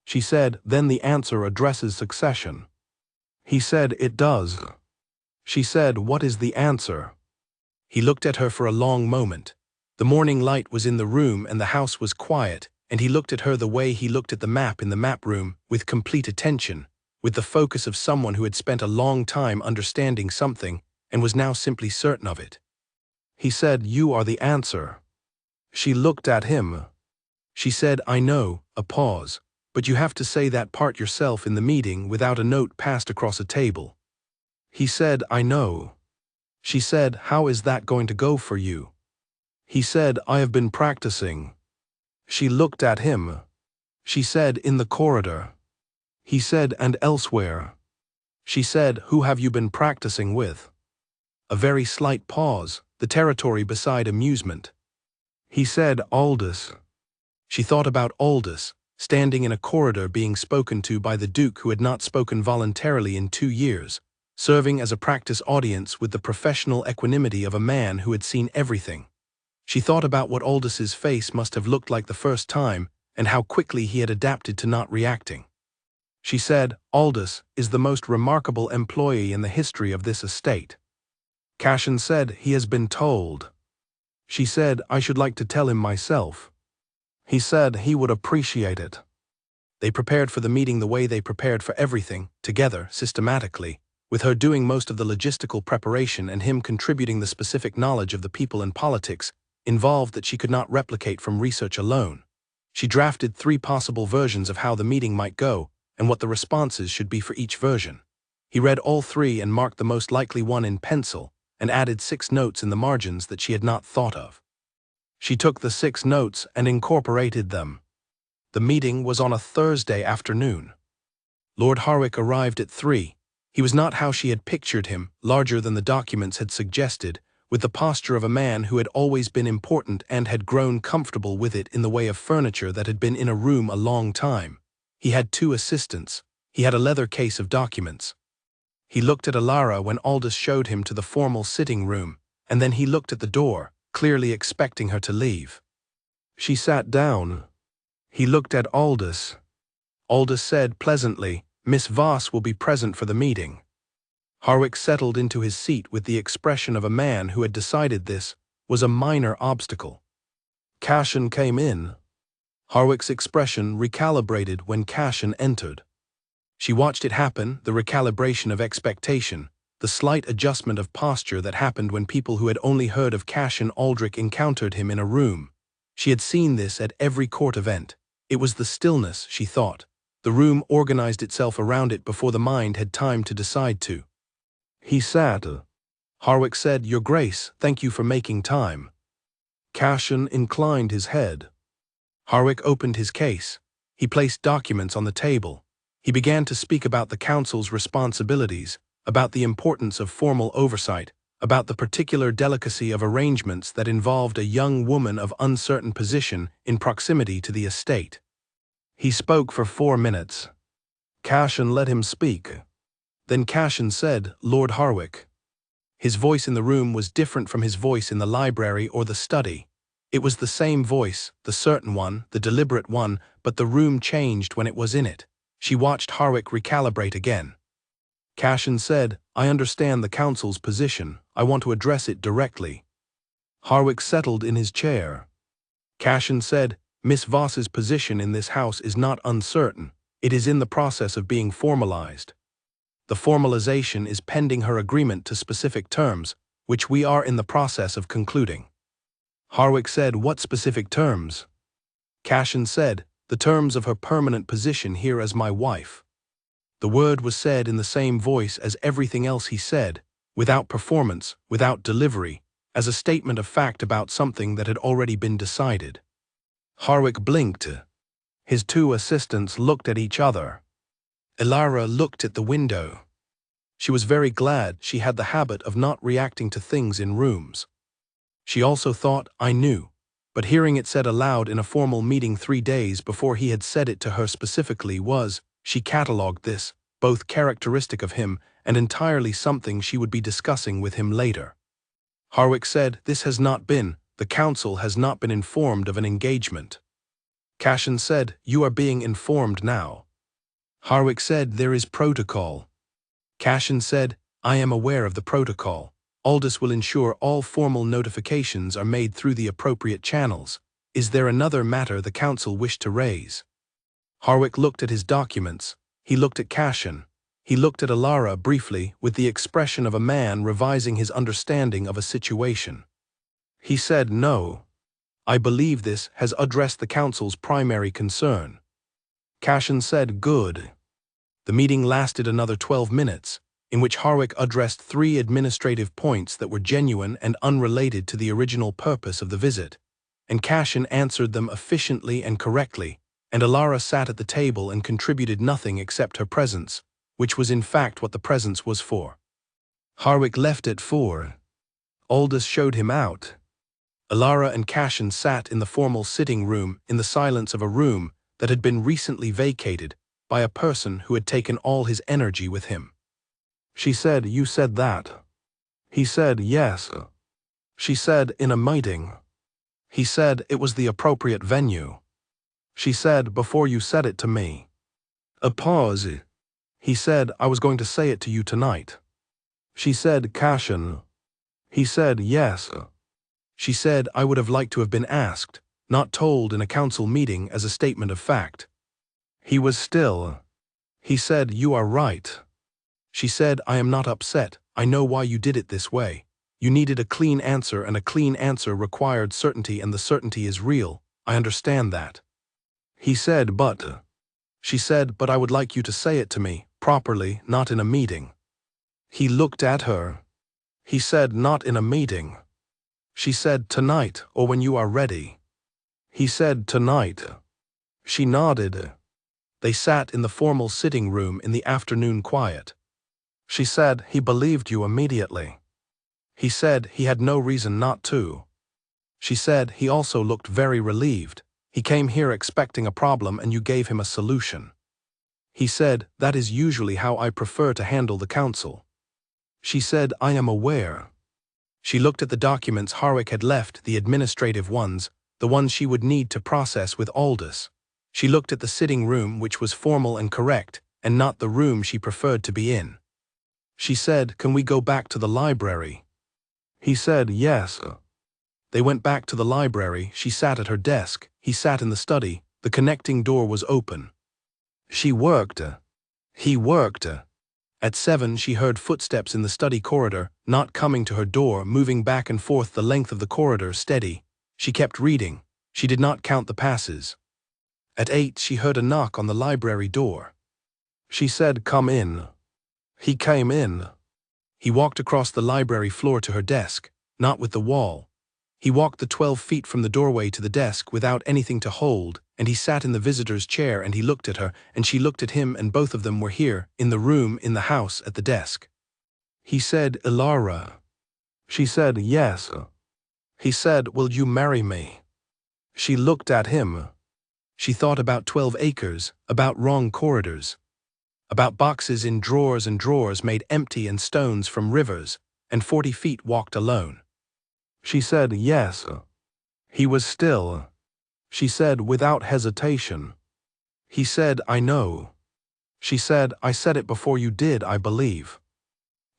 She said, "Then the answer addresses succession." He said, "It does." She said, "What is the answer?" He looked at her for a long moment. The morning light was in the room and the house was quiet, and he looked at her the way he looked at the map in the map room, with complete attention, with the focus of someone who had spent a long time understanding something and was now simply certain of it. He said, "You are the answer." She looked at him. She said, "I know," a pause, "but you have to say that part yourself in the meeting without a note passed across a table." He said, "I know." She said, "How is that going to go for you?" He said, "I have been practicing." She looked at him. She said, "In the corridor." He said, "And elsewhere." She said, "Who have you been practicing with?" A very slight pause, the territory beside amusement. He said, "Aldous." She thought about Aldous, standing in a corridor being spoken to by the Duke who had not spoken voluntarily in 2 years, serving as a practice audience with the professional equanimity of a man who had seen everything. She thought about what Aldous's face must have looked like the first time and how quickly he had adapted to not reacting. She said, "Aldous is the most remarkable employee in the history of this estate." Cashin said, "He has been told." She said, "I should like to tell him myself." He said he would appreciate it. They prepared for the meeting the way they prepared for everything, together, systematically, with her doing most of the logistical preparation and him contributing the specific knowledge of the people and politics involved that she could not replicate from research alone. She drafted 3 possible versions of how the meeting might go and what the responses should be for each version. He read all 3 and marked the most likely one in pencil and added 6 notes in the margins that she had not thought of. She took the 6 notes and incorporated them. The meeting was on a Thursday afternoon. Lord Harwick arrived at 3. He was not how she had pictured him, larger than the documents had suggested, with the posture of a man who had always been important and had grown comfortable with it in the way of furniture that had been in a room a long time. He had 2 assistants. He had a leather case of documents. He looked at Alara when Aldous showed him to the formal sitting room, and then he looked at the door, clearly expecting her to leave. She sat down. He looked at Aldous. Aldous said pleasantly, "Miss Voss will be present for the meeting." Harwick settled into his seat with the expression of a man who had decided this was a minor obstacle. Cashin came in. Harwick's expression recalibrated when Cashin entered. She watched it happen, the recalibration of expectation, the slight adjustment of posture that happened when people who had only heard of Cashin Aldrich encountered him in a room. She had seen this at every court event. It was the stillness, she thought. The room organized itself around it before the mind had time to decide to. He sat. Harwick said, "Your Grace, thank you for making time." Cashin inclined his head. Harwick opened his case. He placed documents on the table. He began to speak about the council's responsibilities, about the importance of formal oversight, about the particular delicacy of arrangements that involved a young woman of uncertain position in proximity to the estate. He spoke for 4 minutes. Cashin let him speak. Then Cashin said, "Lord Harwick." His voice in the room was different from his voice in the library or the study. It was the same voice, the certain one, the deliberate one, but the room changed when it was in it. She watched Harwick recalibrate again. Cashin said, "I understand the council's position. I want to address it directly." Harwick settled in his chair. Cashin said, "Miss Voss's position in this house is not uncertain. It is in the process of being formalized. The formalization is pending her agreement to specific terms, which we are in the process of concluding." Harwick said, "What specific terms?" Cashin said, "The terms of her permanent position here as my wife." The word was said in the same voice as everything else he said, without performance, without delivery, as a statement of fact about something that had already been decided. Harwick blinked. His 2 assistants looked at each other. Elara looked at the window. She was very glad she had the habit of not reacting to things in rooms. She also thought, "I knew," but hearing it said aloud in a formal meeting 3 days before he had said it to her specifically was, she catalogued this, both characteristic of him and entirely something she would be discussing with him later. Harwick said, "The council has not been informed of an engagement." Cashin said, "You are being informed now." Harwick said, "There is protocol." Cashin said, "I am aware of the protocol. Aldous will ensure all formal notifications are made through the appropriate channels. Is there another matter the council wished to raise?" Harwick looked at his documents. He looked at Cashin. He looked at Elara briefly with the expression of a man revising his understanding of a situation. He said, "No. I believe this has addressed the council's primary concern." Cashin said, "Good." The meeting lasted another 12 minutes, in which Harwick addressed 3 administrative points that were genuine and unrelated to the original purpose of the visit, and Cashin answered them efficiently and correctly, and Elara sat at the table and contributed nothing except her presence, which was in fact what the presence was for. Harwick left at 4. Aldous showed him out. Elara and Cashin sat in the formal sitting room in the silence of a room that had been recently vacated by a person who had taken all his energy with him. She said, "You said that." He said, "Yes." She said, "In a meeting." He said, "It was the appropriate venue." She said, "Before you said it to me." A pause. He said, "I was going to say it to you tonight." She said, "Cashin." He said, "Yes." She said, "I would have liked to have been asked, not told in a council meeting as a statement of fact." He was still. He said, "You are right." She said, "I am not upset. I know why you did it this way. You needed a clean answer, and a clean answer required certainty, and the certainty is real. I understand that." He said, "But..." She said, "But I would like you to say it to me, properly, not in a meeting." He looked at her. He said, "Not in a meeting." She said, "Tonight, or when you are ready." He said, "Tonight." She nodded. They sat in the formal sitting room in the afternoon quiet. She said, "He believed you immediately." He said he had no reason not to. She said he also looked very relieved. He came here expecting a problem and you gave him a solution. He said, "That is usually how I prefer to handle the council." She said, "I am aware." She looked at the documents Harwick had left, the administrative ones, the ones she would need to process with Aldous. She looked at the sitting room, which was formal and correct, and not the room she preferred to be in. She said, "Can we go back to the library?" He said, "Yes." They went back to the library. She sat at her desk. He sat in the study. The connecting door was open. She worked. He worked. At 7 she heard footsteps in the study corridor, not coming to her door, moving back and forth the length of the corridor, steady. She kept reading. She did not count the passes. At 8 she heard a knock on the library door. She said, "Come in." He came in. He walked across the library floor to her desk, not with the wall. He walked the 12 feet from the doorway to the desk without anything to hold, and he sat in the visitor's chair, and he looked at her, and she looked at him, and both of them were here, in the room, in the house, at the desk. He said, "Elara." She said, "Yes." He said, "Will you marry me?" She looked at him. She thought about 12 acres, about wrong corridors, about boxes in drawers and drawers made empty and stones from rivers, and 40 feet walked alone. She said, yes. He was still. She said, without hesitation. He said, I know. She said, I said it before you did, I believe.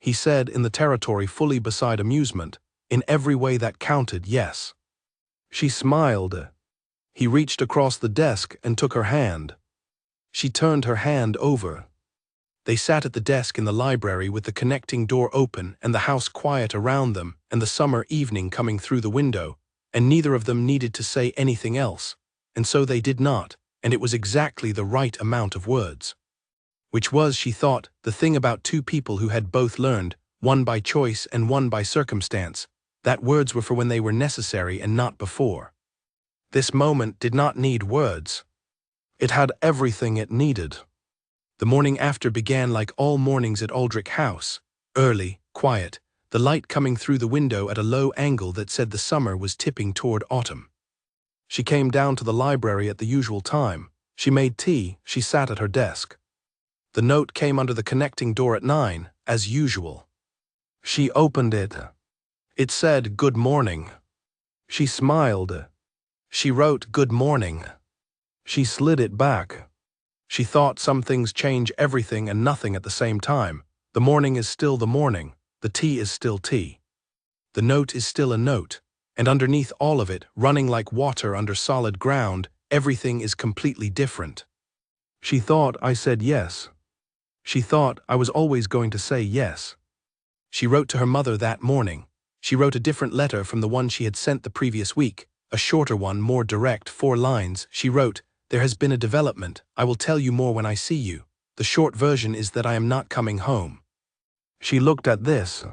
He said, in the territory fully beside amusement, in every way that counted, yes. She smiled. He reached across the desk and took her hand. She turned her hand over. They sat at the desk in the library with the connecting door open and the house quiet around them and the summer evening coming through the window, and neither of them needed to say anything else, and so they did not, and it was exactly the right amount of words. Which was, she thought, the thing about two people who had both learned, one by choice and one by circumstance, that words were for when they were necessary and not before. This moment did not need words. It had everything it needed. The morning after began like all mornings at Aldrich House, early, quiet, the light coming through the window at a low angle that said the summer was tipping toward autumn. She came down to the library at the usual time. She made tea, she sat at her desk. The note came under the connecting door at 9, as usual. She opened it. It said, "Good morning." She smiled. She wrote, "Good morning." She slid it back. She thought some things change everything and nothing at the same time. The morning is still the morning. The tea is still tea. The note is still a note. And underneath all of it, running like water under solid ground, everything is completely different. She thought I said yes. She thought I was always going to say yes. She wrote to her mother that morning. She wrote a different letter from the one she had sent the previous week, a shorter one, more direct, 4 lines. She wrote, "There has been a development. I will tell you more when I see you. The short version is that I am not coming home." She looked at this.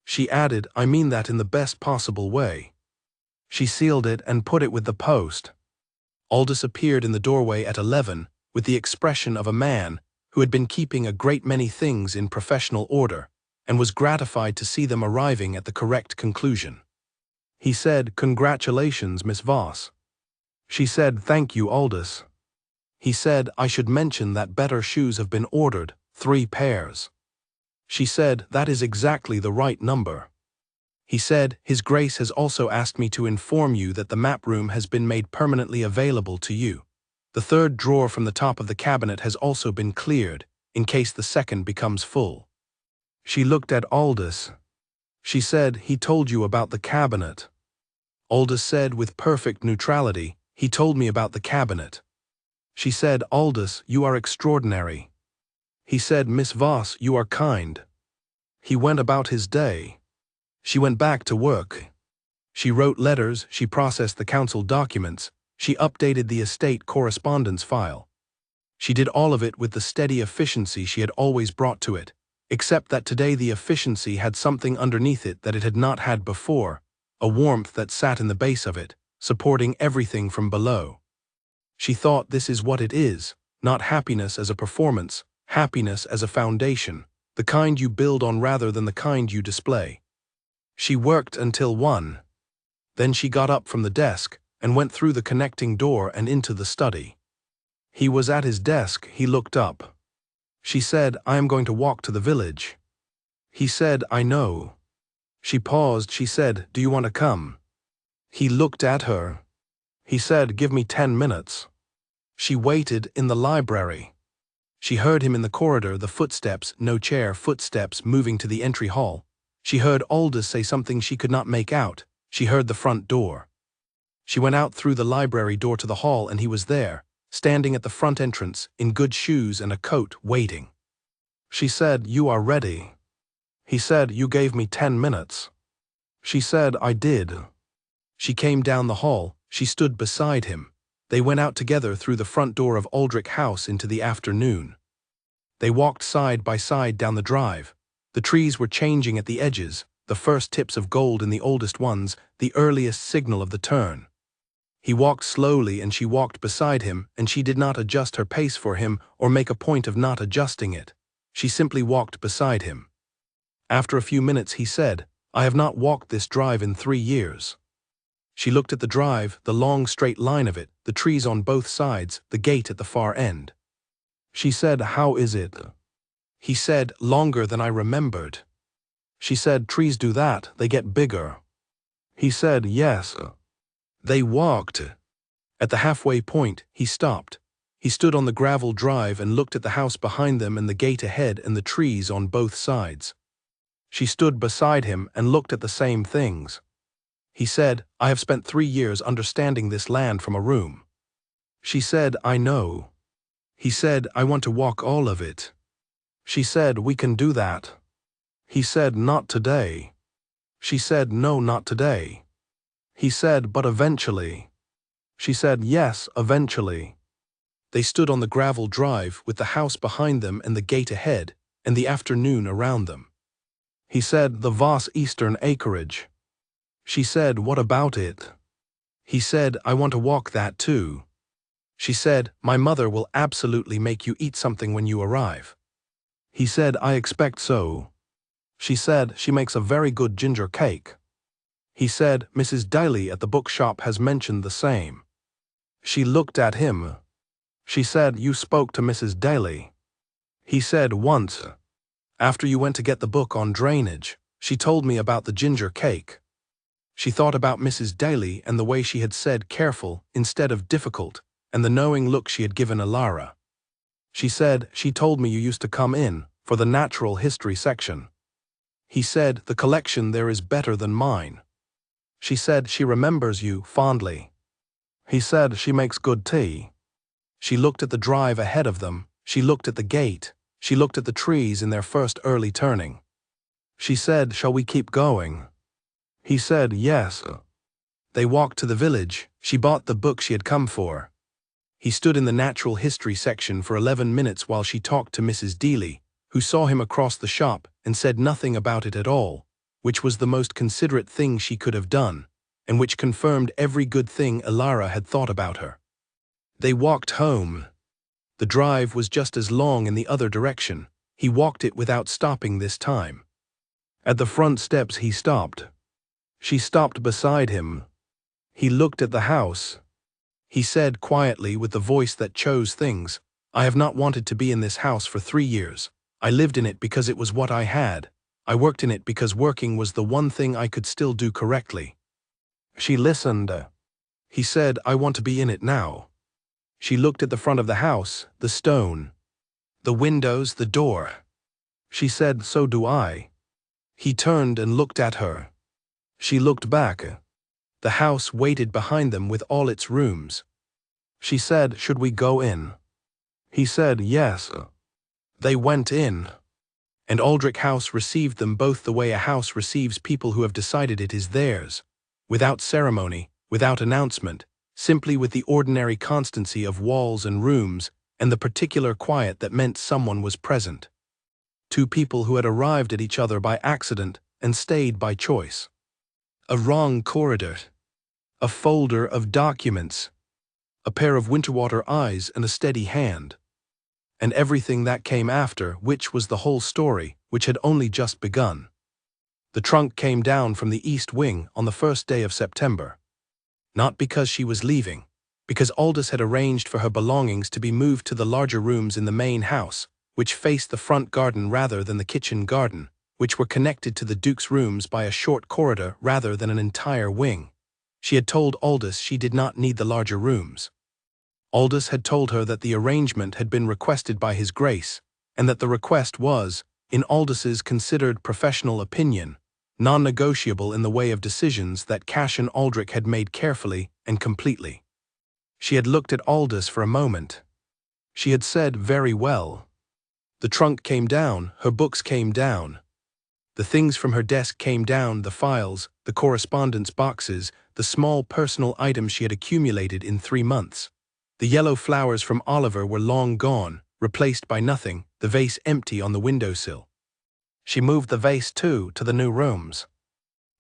She added, "I mean that in the best possible way." She sealed it and put it with the post. Aldous appeared in the doorway at 11, with the expression of a man who had been keeping a great many things in professional order, and was gratified to see them arriving at the correct conclusion. He said, "Congratulations, Miss Voss." She said, "Thank you, Aldous." He said, "I should mention that better shoes have been ordered, 3 pairs. She said, "That is exactly the right number." He said, "His Grace has also asked me to inform you that the map room has been made permanently available to you. The 3rd drawer from the top of the cabinet has also been cleared, in case the 2nd becomes full." She looked at Aldous. She said, "He told you about the cabinet." Aldous said with perfect neutrality, "He told me about the cabinet." She said, "Aldous, you are extraordinary." He said, "Miss Voss, you are kind." He went about his day. She went back to work. She wrote letters, she processed the council documents, she updated the estate correspondence file. She did all of it with the steady efficiency she had always brought to it, except that today the efficiency had something underneath it that it had not had before, a warmth that sat in the base of it, supporting everything from below. She thought this is what it is, not happiness as a performance, happiness as a foundation, the kind you build on rather than the kind you display. She worked until 1. Then she got up from the desk and went through the connecting door and into the study. He was at his desk. He looked up. She said, "I am going to walk to the village." He said, "I know." She paused. She said, "Do you want to come?" He looked at her. He said, "Give me 10 minutes." She waited in the library. She heard him in the corridor, the footsteps, no chair, footsteps moving to the entry hall. She heard Aldous say something she could not make out. She heard the front door. She went out through the library door to the hall, and he was there, standing at the front entrance, in good shoes and a coat, waiting. She said, "You are ready." He said, "You gave me 10 minutes." She said, "I did." She came down the hall. She stood beside him. They went out together through the front door of Aldrich House into the afternoon. They walked side by side down the drive. The trees were changing at the edges, the first tips of gold in the oldest ones, the earliest signal of the turn. He walked slowly and she walked beside him, and she did not adjust her pace for him or make a point of not adjusting it. She simply walked beside him. After a few minutes he said, "I have not walked this drive in 3 years." She looked at the drive, the long straight line of it, the trees on both sides, the gate at the far end. She said, "How is it?" He said, "Longer than I remembered." She said, "Trees do that, they get bigger." He said, "Yes." They walked. At the halfway point, he stopped. He stood on the gravel drive and looked at the house behind them and the gate ahead and the trees on both sides. She stood beside him and looked at the same things. He said, "I have spent 3 years understanding this land from a room." She said, "I know." He said, "I want to walk all of it." She said, "We can do that." He said, "Not today." She said, "No, not today." He said, "But eventually." She said, "Yes, eventually." They stood on the gravel drive with the house behind them and the gate ahead, and the afternoon around them. He said, "The Voss Eastern acreage." She said, "What about it?" He said, "I want to walk that too." She said, "My mother will absolutely make you eat something when you arrive." He said, "I expect so." She said, "She makes a very good ginger cake." He said, "Mrs. Daly at the bookshop has mentioned the same." She looked at him. She said, "You spoke to Mrs. Daly?" He said, "Once. After you went to get the book on drainage, she told me about the ginger cake." She thought about Mrs. Daly and the way she had said careful instead of difficult, and the knowing look she had given Alara. She said, "She told me you used to come in for the natural history section." He said, "The collection there is better than mine." She said, "She remembers you fondly." He said, "She makes good tea." She looked at the drive ahead of them, she looked at the gate, she looked at the trees in their first early turning. She said, "Shall we keep going?" He said, "Yes." They walked to the village. She bought the book she had come for. He stood in the natural history section for 11 minutes while she talked to Mrs. Daly, who saw him across the shop and said nothing about it at all, which was the most considerate thing she could have done, and which confirmed every good thing Alara had thought about her. They walked home. The drive was just as long in the other direction. He walked it without stopping this time. At the front steps he stopped. She stopped beside him. He looked at the house. He said quietly with the voice that chose things, "I have not wanted to be in this house for 3 years. I lived in it because it was what I had. I worked in it because working was the one thing I could still do correctly." She listened. He said, "I want to be in it now." She looked at the front of the house, the stone, the windows, the door. She said, "So do I." He turned and looked at her. She looked back. The house waited behind them with all its rooms. She said, "Should we go in?" He said, "Yes." They went in. And Aldrich House received them both the way a house receives people who have decided it is theirs, without ceremony, without announcement, simply with the ordinary constancy of walls and rooms and the particular quiet that meant someone was present. 2 people who had arrived at each other by accident and stayed by choice. A wrong corridor. A folder of documents. A pair of Winterwater eyes and a steady hand. And everything that came after, which was the whole story, which had only just begun. The trunk came down from the east wing on the first day of September. Not because she was leaving, because Aldous had arranged for her belongings to be moved to the larger rooms in the main house, which faced the front garden rather than the kitchen garden, which were connected to the Duke's rooms by a short corridor rather than an entire wing. She had told Aldous she did not need the larger rooms. Aldous had told her that the arrangement had been requested by His Grace, and that the request was, in Aldous' considered professional opinion, non-negotiable in the way of decisions that Cash and Aldrich had made carefully and completely. She had looked at Aldous for a moment. She had said, "Very well." The trunk came down, her books came down. The things from her desk came down, the files, the correspondence boxes, the small personal items she had accumulated in 3 months. The yellow flowers from Oliver were long gone, replaced by nothing, the vase empty on the windowsill. She moved the vase, too, to the new rooms.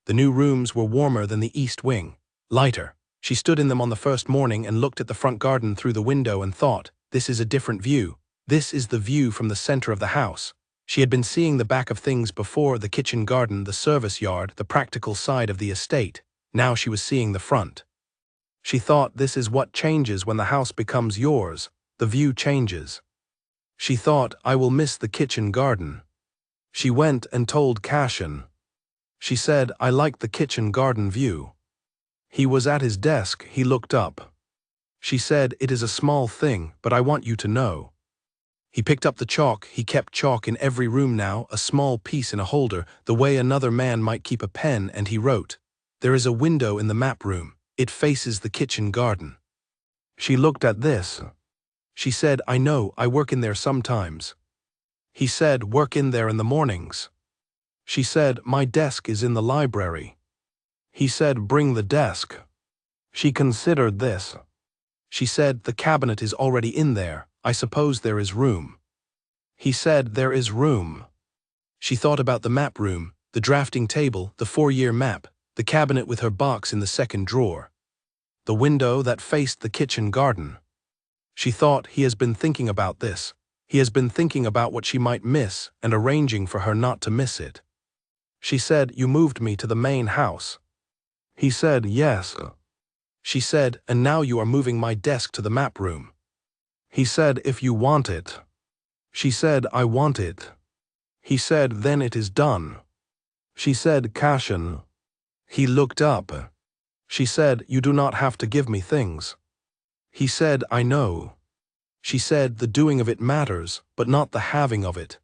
The new rooms were warmer than the east wing, lighter. She stood in them on the first morning and looked at the front garden through the window and thought, "This is a different view. This is the view from the center of the house." She had been seeing the back of things before, the kitchen garden, the service yard, the practical side of the estate. Now she was seeing the front. She thought, this is what changes when the house becomes yours. The view changes. She thought, I will miss the kitchen garden. She went and told Cashin. She said, I like the kitchen garden view. He was at his desk, he looked up. She said, it is a small thing, but I want you to know. He picked up the chalk. He kept chalk in every room now, a small piece in a holder, the way another man might keep a pen, and he wrote, there is a window in the map room. It faces the kitchen garden. She looked at this. She said, I know, I work in there sometimes. He said, work in there in the mornings. She said, my desk is in the library. He said, bring the desk. She considered this. She said, the cabinet is already in there. I suppose there is room. He said, there is room. She thought about the map room, the drafting table, the 4-year map, the cabinet with her box in the second drawer, the window that faced the kitchen garden. She thought, he has been thinking about this. He has been thinking about what she might miss and arranging for her not to miss it. She said, you moved me to the main house. He said, yes. She said, and now you are moving my desk to the map room. He said, if you want it. She said, I want it. He said, then it is done. She said, Cashin. He looked up. She said, you do not have to give me things. He said, I know. She said, the doing of it matters, but not the having of it.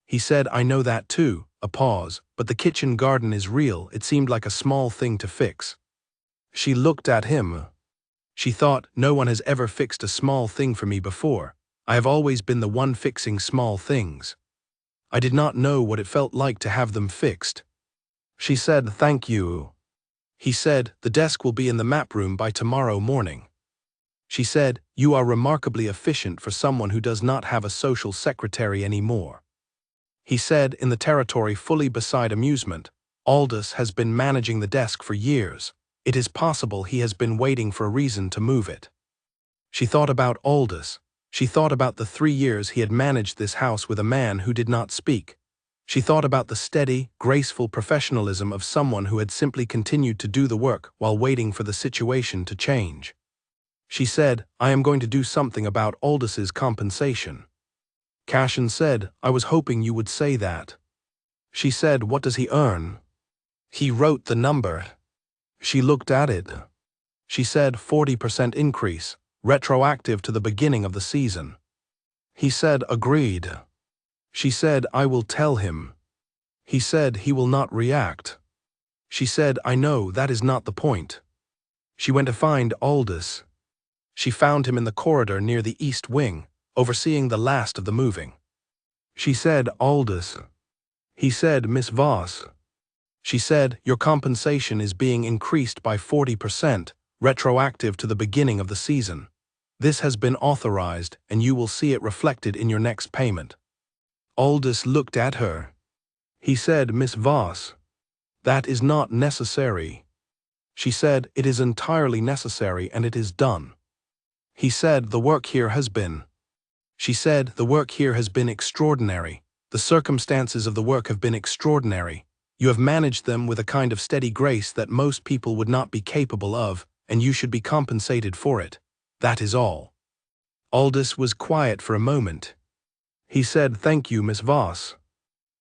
He said, I know that too. A pause, but the kitchen garden is real. It seemed like a small thing to fix. She looked at him. She thought, no one has ever fixed a small thing for me before. I have always been the one fixing small things. I did not know what it felt like to have them fixed. She said, thank you. He said, the desk will be in the map room by tomorrow morning. She said, you are remarkably efficient for someone who does not have a social secretary anymore. He said, in the territory fully beside amusement, Aldous has been managing the desk for years. It is possible he has been waiting for a reason to move it. She thought about Aldous. She thought about the 3 years he had managed this house with a man who did not speak. She thought about the steady, graceful professionalism of someone who had simply continued to do the work while waiting for the situation to change. She said, I am going to do something about Aldous's compensation. Cashin said, I was hoping you would say that. She said, what does he earn? He wrote the number. She looked at it. She said, 40% increase, retroactive to the beginning of the season. He said, agreed. She said, I will tell him. He said, he will not react. She said, I know, that is not the point. She went to find Aldous. She found him in the corridor near the east wing, overseeing the last of the moving. She said, Aldous. He said, Miss Voss. She said, your compensation is being increased by 40%, retroactive to the beginning of the season. This has been authorized, and you will see it reflected in your next payment. Aldous looked at her. He said, Miss Voss. That is not necessary. She said, it is entirely necessary, and it is done. He said, the work here has been. She said, the work here has been extraordinary. The circumstances of the work have been extraordinary. You have managed them with a kind of steady grace that most people would not be capable of, and you should be compensated for it. That is all. Aldous was quiet for a moment. He said, thank you, Miss Voss.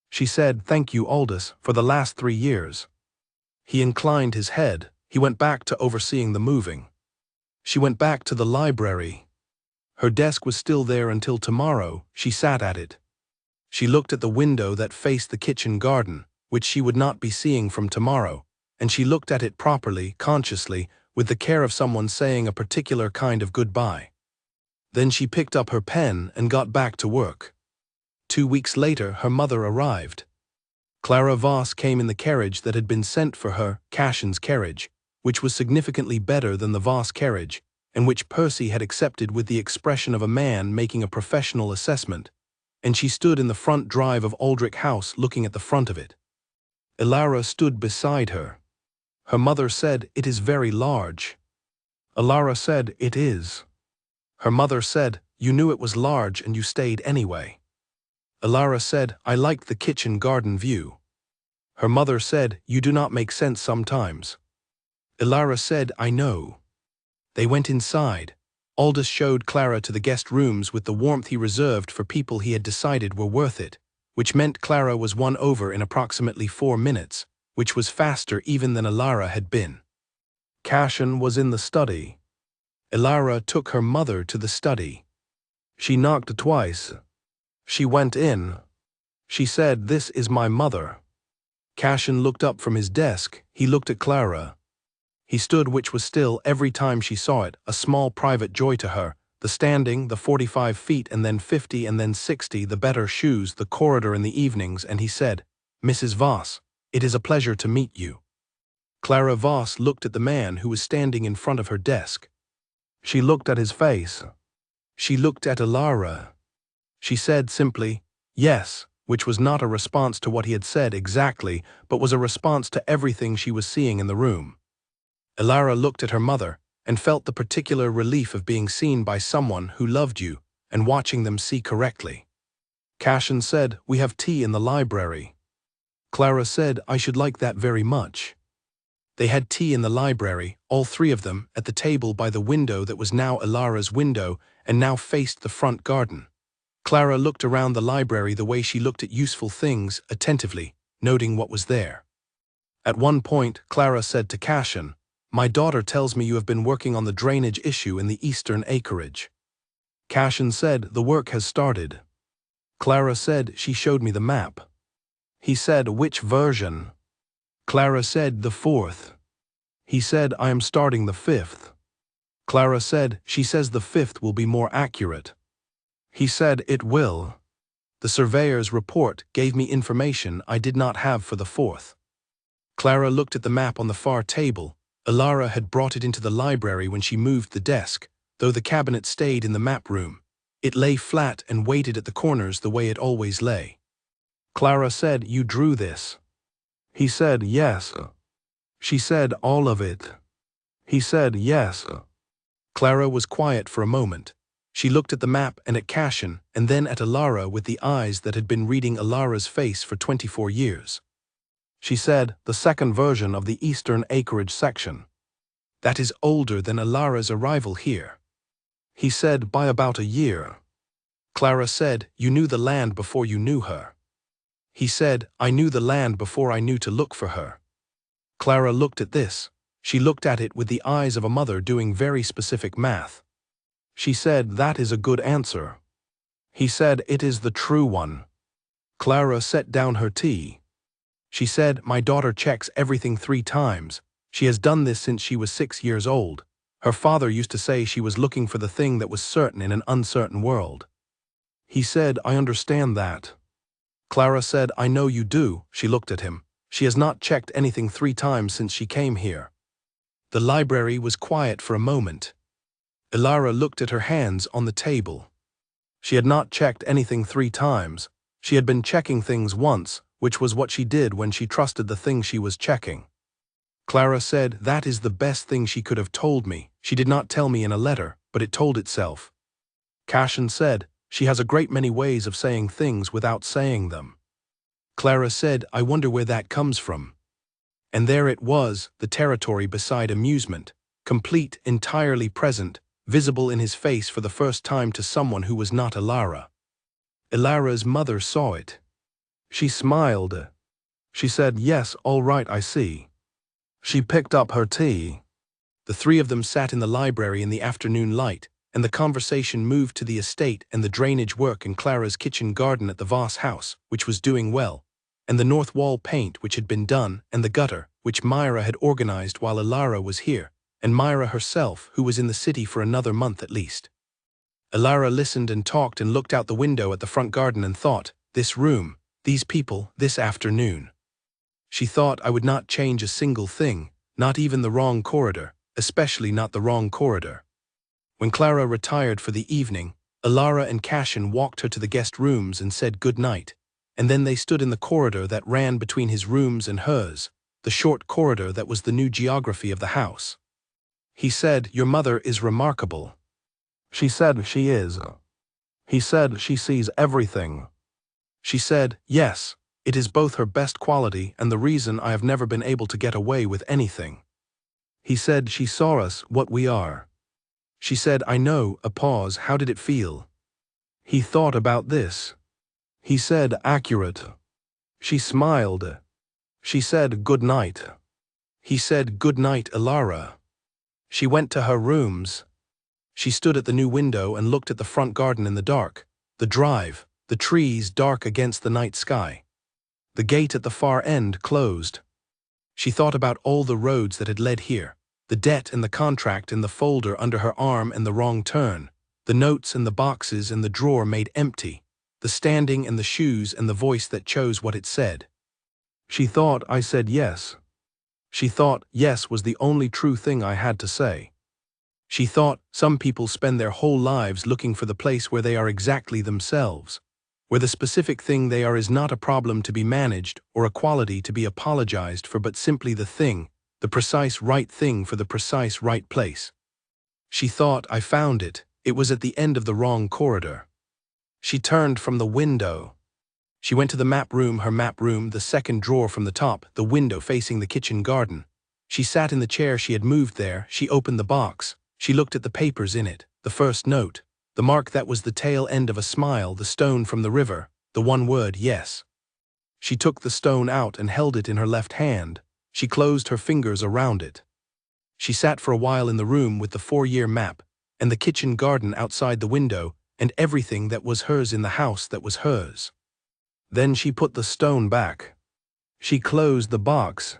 She said, thank you, Aldous, for the last 3 years. He inclined his head. He went back to overseeing the moving. She went back to the library. Her desk was still there until tomorrow. She sat at it. She looked at the window that faced the kitchen garden, which she would not be seeing from tomorrow, and she looked at it properly, consciously, with the care of someone saying a particular kind of goodbye. Then she picked up her pen and got back to work. 2 weeks later, her mother arrived. Clara Voss came in the carriage that had been sent for her, Cashin's carriage, which was significantly better than the Voss carriage, and which Percy had accepted with the expression of a man making a professional assessment, and she stood in the front drive of Aldrich House looking at the front of it. Ilara stood beside her. Her mother said, it is very large. Ilara said, it is. Her mother said, you knew it was large and you stayed anyway. Ilara said, I liked the kitchen garden view. Her mother said, you do not make sense sometimes. Ilara said, I know. They went inside. Aldous showed Clara to the guest rooms with the warmth he reserved for people he had decided were worth it, which meant Clara was won over in approximately 4 minutes, which was faster even than Ilara had been. Cashin was in the study. Ilara took her mother to the study. She knocked twice. She went in. She said, "This is my mother." Cashin looked up from his desk. He looked at Clara. He stood, which was still, every time she saw it, a small private joy to her. The standing, the 45 feet and then 50 and then 60, the better shoes, the corridor in the evenings, and he said, "Mrs. Voss, it is a pleasure to meet you." Clara Voss looked at the man who was standing in front of her desk. She looked at his face. She looked at Ilara. She said simply, "Yes," which was not a response to what he had said exactly, but was a response to everything she was seeing in the room. Ilara looked at her mother and felt the particular relief of being seen by someone who loved you and watching them see correctly. Cashin said, "We have tea in the library." Clara said, "I should like that very much." They had tea in the library, all three of them, at the table by the window that was now Ilara's window and now faced the front garden. Clara looked around the library the way she looked at useful things, attentively, noting what was there. At one point, Clara said to Cashin, "My daughter tells me you have been working on the drainage issue in the eastern acreage." Cashin said, "The work has started." Clara said, "She showed me the map." He said, "Which version?" Clara said, "The 4th. He said, "I am starting the 5th. Clara said, "She says the 5th will be more accurate." He said, "It will. The surveyor's report gave me information I did not have for the 4th. Clara looked at the map on the far table. Ilara had brought it into the library when she moved the desk, though the cabinet stayed in the map room. It lay flat and weighted at the corners the way it always lay. Clara said, "You drew this?" He said, "Yes." She said, "All of it?" He said, "Yes." Clara was quiet for a moment. She looked at the map and at Cashin, and then at Ilara with the eyes that had been reading Ilara's face for 24 years. She said, "The second version of the eastern acreage section. That is older than Ilara's arrival here." He said, "By about a year." Clara said, "You knew the land before you knew her." He said, "I knew the land before I knew to look for her." Clara looked at this. She looked at it with the eyes of a mother doing very specific math. She said, "That is a good answer." He said, "It is the true one." Clara set down her tea. She said, "My daughter checks everything 3 times. She has done this since she was 6 years old. Her father used to say she was looking for the thing that was certain in an uncertain world." He said, "I understand that." Clara said, "I know you do." She looked at him. "She has not checked anything 3 times since she came here." The library was quiet for a moment. Ilara looked at her hands on the table. She had not checked anything 3 times. She had been checking things once, which was what she did when she trusted the thing she was checking. Clara said, "That is the best thing she could have told me. She did not tell me in a letter, but it told itself." Cashin said, "She has a great many ways of saying things without saying them." Clara said, "I wonder where that comes from." And there it was, the territory beside amusement, complete, entirely present, visible in his face for the first time to someone who was not Ilara. Ilara's mother saw it. She smiled. She said, "Yes, all right, I see." She picked up her tea. The 3 of them sat in the library in the afternoon light, and the conversation moved to the estate and the drainage work in Clara's kitchen garden at the Voss house, which was doing well, and the north wall paint which had been done, and the gutter, which Myra had organized while Ilara was here, and Myra herself, who was in the city for another month at least. Ilara listened and talked and looked out the window at the front garden and thought, "This room, these people, this afternoon." She thought, "I would not change a single thing, not even the wrong corridor, especially not the wrong corridor." When Clara retired for the evening, Ilara and Cashin walked her to the guest rooms and said good night, and then they stood in the corridor that ran between his rooms and hers, the short corridor that was the new geography of the house. He said, "Your mother is remarkable." She said, "She is." He said, "She sees everything." She said, "Yes, it is both her best quality and the reason I have never been able to get away with anything." He said, she saw us, what we are. She said, I know, a pause, how did it feel? He thought about this. He said, accurate. She smiled. She said, good night. He said, good night, Elara. She went to her rooms. She stood at the new window and looked at the front garden in the dark, the drive, the trees dark against the night sky. The gate at the far end closed. She thought about all the roads that had led here, the debt and the contract in the folder under her arm and the wrong turn, the notes and the boxes and the drawer made empty, the standing and the shoes and the voice that chose what it said. She thought I said yes. She thought yes was the only true thing I had to say. She thought some people spend their whole lives looking for the place where they are exactly themselves, where the specific thing they are is not a problem to be managed or a quality to be apologized for, but simply the thing, the precise right thing for the precise right place. She thought I found it. It was at the end of the wrong corridor. She turned from the window. She went to the map room, her map room, the second drawer from the top, the window facing the kitchen garden. She sat in the chair she had moved there. She opened the box. She looked at the papers in it, the first note, the mark that was the tail end of a smile, the stone from the river, the one word, yes. She took the stone out and held it in her left hand. She closed her fingers around it. She sat for a while in the room with the 4-year map, and the kitchen garden outside the window, and everything that was hers in the house that was hers. Then she put the stone back. She closed the box.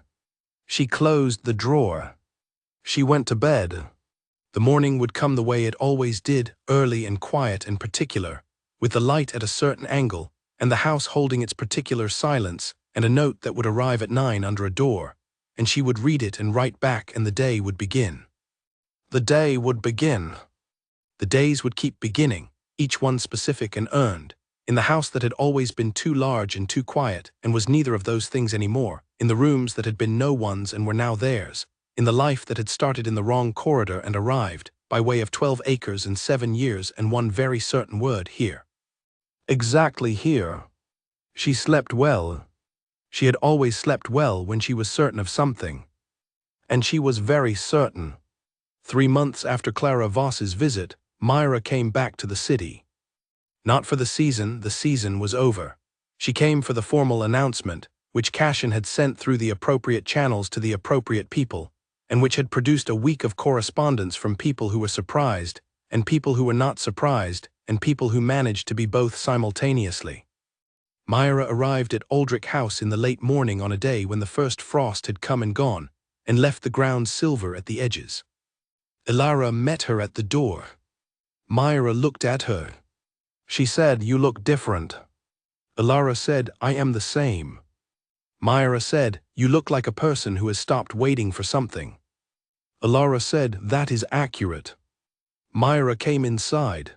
She closed the drawer. She went to bed. The morning would come the way it always did, early and quiet and particular, with the light at a certain angle, and the house holding its particular silence, and a note that would arrive at 9 under a door, and she would read it and write back, and the day would begin. The day would begin. The days would keep beginning, each one specific and earned, in the house that had always been too large and too quiet, and was neither of those things anymore, in the rooms that had been no one's and were now theirs, in the life that had started in the wrong corridor and arrived, by way of 12 acres and 7 years and one very certain word, here. Exactly here. She slept well. She had always slept well when she was certain of something. And she was very certain. 3 months after Clara Voss's visit, Myra came back to the city. Not for the season was over. She came for the formal announcement, which Cashin had sent through the appropriate channels to the appropriate people, and which had produced a week of correspondence from people who were surprised, and people who were not surprised, and people who managed to be both simultaneously. Myra arrived at Aldrich House in the late morning on a day when the first frost had come and gone, and left the ground silver at the edges. Elara met her at the door. Myra looked at her. She said, "You look different." Elara said, "I am the same." Myra said, "You look like a person who has stopped waiting for something." Elara said, "That is accurate." Myra came inside.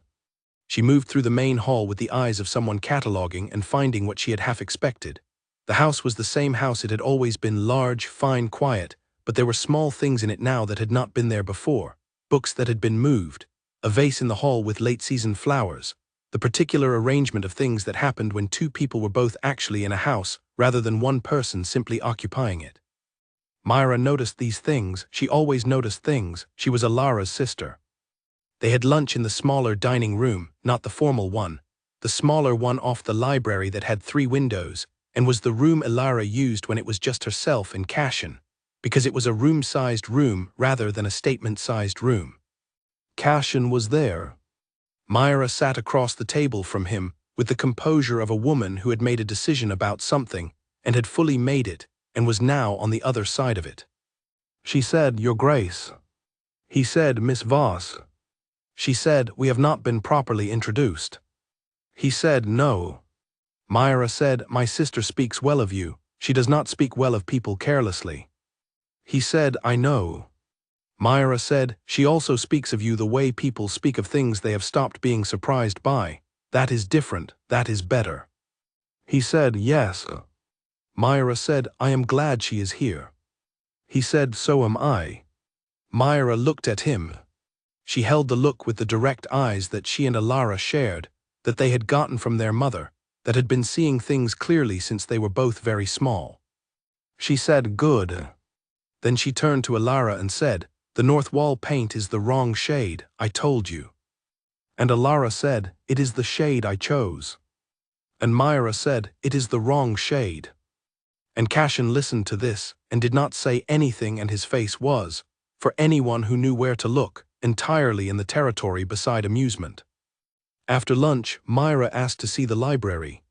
She moved through the main hall with the eyes of someone cataloging and finding what she had half expected. The house was the same house it had always been, large, fine, quiet, but there were small things in it now that had not been there before, books that had been moved, a vase in the hall with late-season flowers, the particular arrangement of things that happened when two people were both actually in a house rather than one person simply occupying it. Myra noticed these things. She always noticed things. She was Elara's sister. They had lunch in the smaller dining room, not the formal one, the smaller one off the library that had 3 windows, and was the room Elara used when it was just herself and Cashin, because it was a room-sized room rather than a statement-sized room. Cashin was there. Myra sat across the table from him with the composure of a woman who had made a decision about something and had fully made it and was now on the other side of it. She said, "Your Grace." He said, "Miss Voss." She said, "We have not been properly introduced." He said, "No." Myra said, "My sister speaks well of you. She does not speak well of people carelessly." He said, "I know." Myra said, "She also speaks of you the way people speak of things they have stopped being surprised by. That is different, that is better." He said, "Yes." Myra said, "I am glad she is here." He said, "So am I." Myra looked at him. She held the look with the direct eyes that she and Elara shared, that they had gotten from their mother, that had been seeing things clearly since they were both very small. She said, "Good." Then she turned to Alara and said, "The north wall paint is the wrong shade, I told you." And Alara said, "It is the shade I chose." And Myra said, "It is the wrong shade." And Cashin listened to this and did not say anything, and his face was, for anyone who knew where to look, entirely in the territory beside amusement. After lunch, Myra asked to see the library.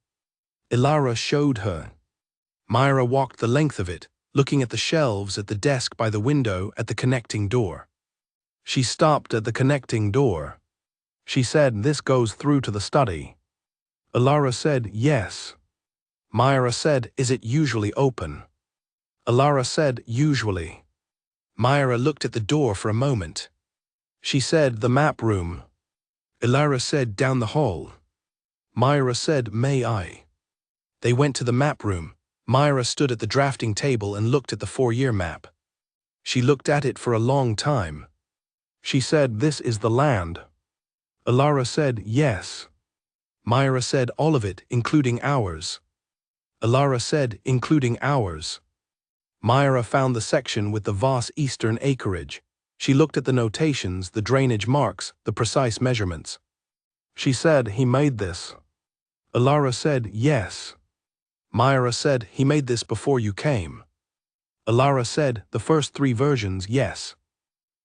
Alara showed her. Myra walked the length of it, looking at the shelves, at the desk by the window, at the connecting door. She stopped at the connecting door. She said, "This goes through to the study." Alara said, "Yes." Myra said, "Is it usually open?" Alara said, "Usually." Myra looked at the door for a moment. She said, "The map room." Alara said, "Down the hall." Myra said, "May I?" They went to the map room. Myra stood at the drafting table and looked at the 4-year map. She looked at it for a long time. She said, "This is the land." Alara said, "Yes." Myra said, "All of it, including ours." Alara said, "Including ours." Myra found the section with the Voss Eastern acreage. She looked at the notations, the drainage marks, the precise measurements. She said, "He made this." Alara said, "Yes." Myra said, "He made this before you came." Alara said, "The first 3 versions, yes."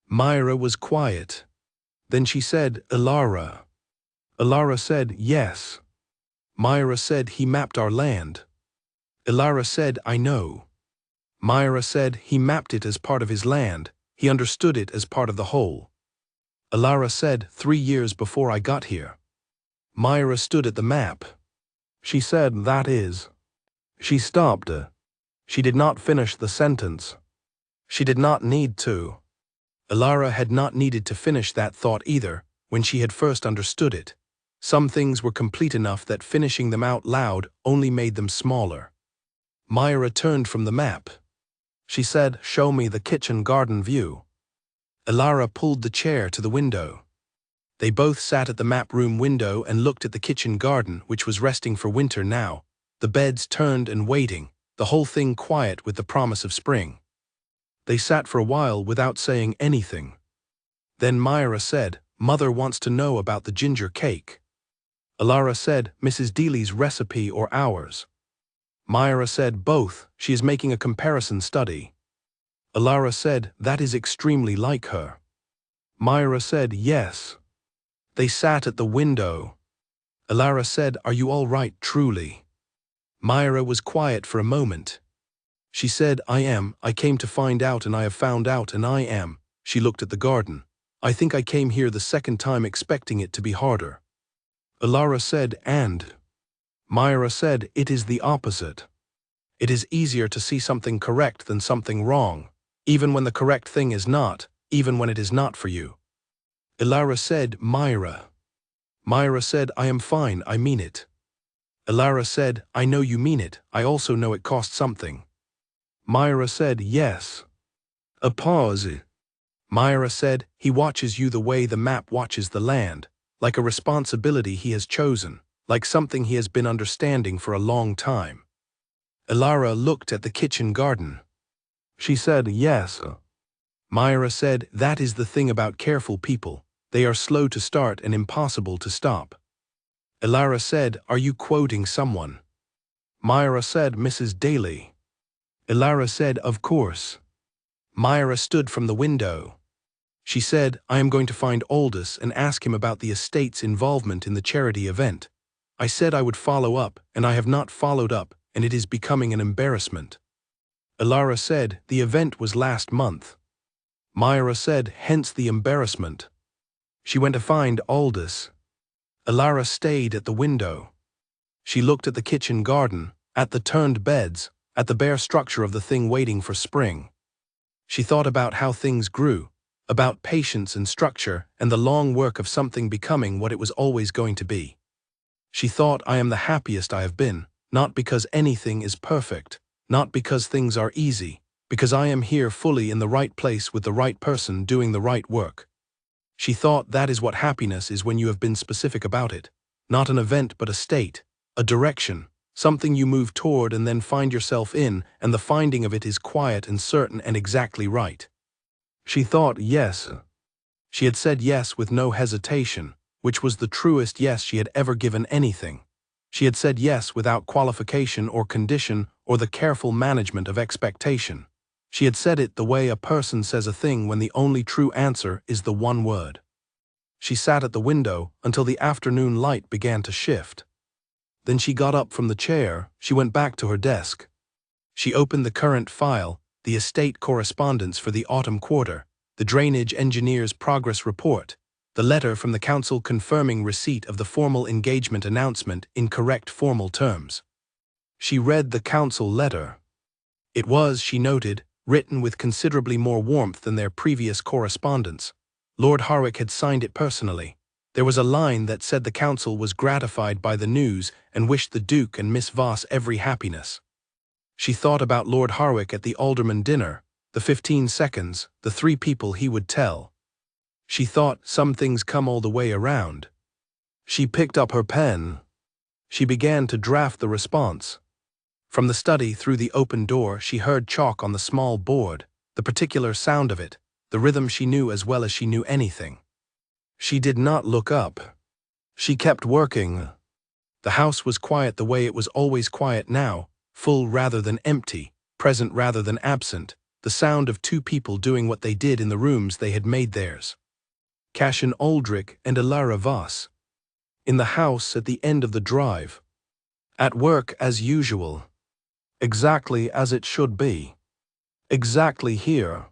Myra was quiet. Then she said, "Alara." Alara said, "Yes." Myra said, "He mapped our land." Alara said, "I know." Myra said, "He mapped it as part of his land. He understood it as part of the whole." Alara said, 3 years before I got here." Myra stood at the map. She said, "That is." She stopped. She did not finish the sentence. She did not need to. Alara had not needed to finish that thought either when she had first understood it. Some things were complete enough that finishing them out loud only made them smaller. Myra turned from the map. She said, "Show me the kitchen garden view." Alara pulled the chair to the window. They both sat at the map room window and looked at the kitchen garden, which was resting for winter now, the beds turned and waiting, the whole thing quiet with the promise of spring. They sat for a while without saying anything. Then Myra said, "Mother wants to know about the ginger cake." Alara said, "Mrs. Deely's recipe or ours?" Myra said, "Both. She is making a comparison study." Alara said, "That is extremely like her." Myra said, "Yes." They sat at the window. Alara said, "Are you all right, truly?" Myra was quiet for a moment. She said, "I am. I came to find out, and I have found out, and I am." She looked at the garden. "I think I came here the second time expecting it to be harder." Alara said, "And?" Myra said, "It is the opposite. It is easier to see something correct than something wrong, even when the correct thing is not, even when it is not for you." Alara said, "Myra." Myra said, "I am fine, I mean it." Alara said, "I know you mean it, I also know it cost something." Myra said, "Yes." A pause. Myra said, "He watches you the way the map watches the land, like a responsibility he has chosen, like something he has been understanding for a long time." Alara looked at the kitchen garden. She said, "Yes." Myra said, "That is the thing about careful people. They are slow to start and impossible to stop." Alara said, "Are you quoting someone?" Myra said, "Mrs. Daly." Alara said, "Of course." Myra stood from the window. She said, "I am going to find Aldous and ask him about the estate's involvement in the charity event. I said I would follow up, and I have not followed up, and it is becoming an embarrassment." Alara said, "The event was last month." Myra said, "Hence the embarrassment." She went to find Aldous. Alara stayed at the window. She looked at the kitchen garden, at the turned beds, at the bare structure of the thing waiting for spring. She thought about how things grew, about patience and structure and the long work of something becoming what it was always going to be. She thought, "I am the happiest I have been, not because anything is perfect, not because things are easy, because I am here fully in the right place with the right person doing the right work." She thought that is what happiness is when you have been specific about it. Not an event but a state, a direction, Something you move toward and then find yourself in, and the finding of it is quiet and certain and exactly right. She thought yes. She had said yes with no hesitation, which was the truest yes she had ever given anything. She had said yes without qualification or condition or the careful management of expectation. She had said it the way a person says a thing when the only true answer is the one word. She sat at the window until the afternoon light began to shift. Then she got up from the chair. She went back to her desk. She opened the current file, the estate correspondence for the autumn quarter, the drainage engineer's progress report, the letter from the council confirming receipt of the formal engagement announcement in correct formal terms. She read the council letter. It was, she noted, written with considerably more warmth than their previous correspondence. Lord Harwick had signed it personally. There was a line that said the council was gratified by the news and wished the Duke and Miss Voss every happiness. She thought about Lord Harwick at the alderman dinner, the 15 seconds, the 3 people he would tell. She thought some things come all the way around. She picked up her pen. She began to draft the response. From the study through the open door she heard chalk on the small board, the particular sound of it, the rhythm she knew as well as she knew anything. She did not look up. She kept working. The house was quiet the way it was always quiet now, full rather than empty, present rather than absent, the sound of 2 people doing what they did in the rooms they had made theirs. Cassian Aldrich and Elara Voss. In the house at the end of the drive. At work as usual. Exactly as it should be. Exactly here.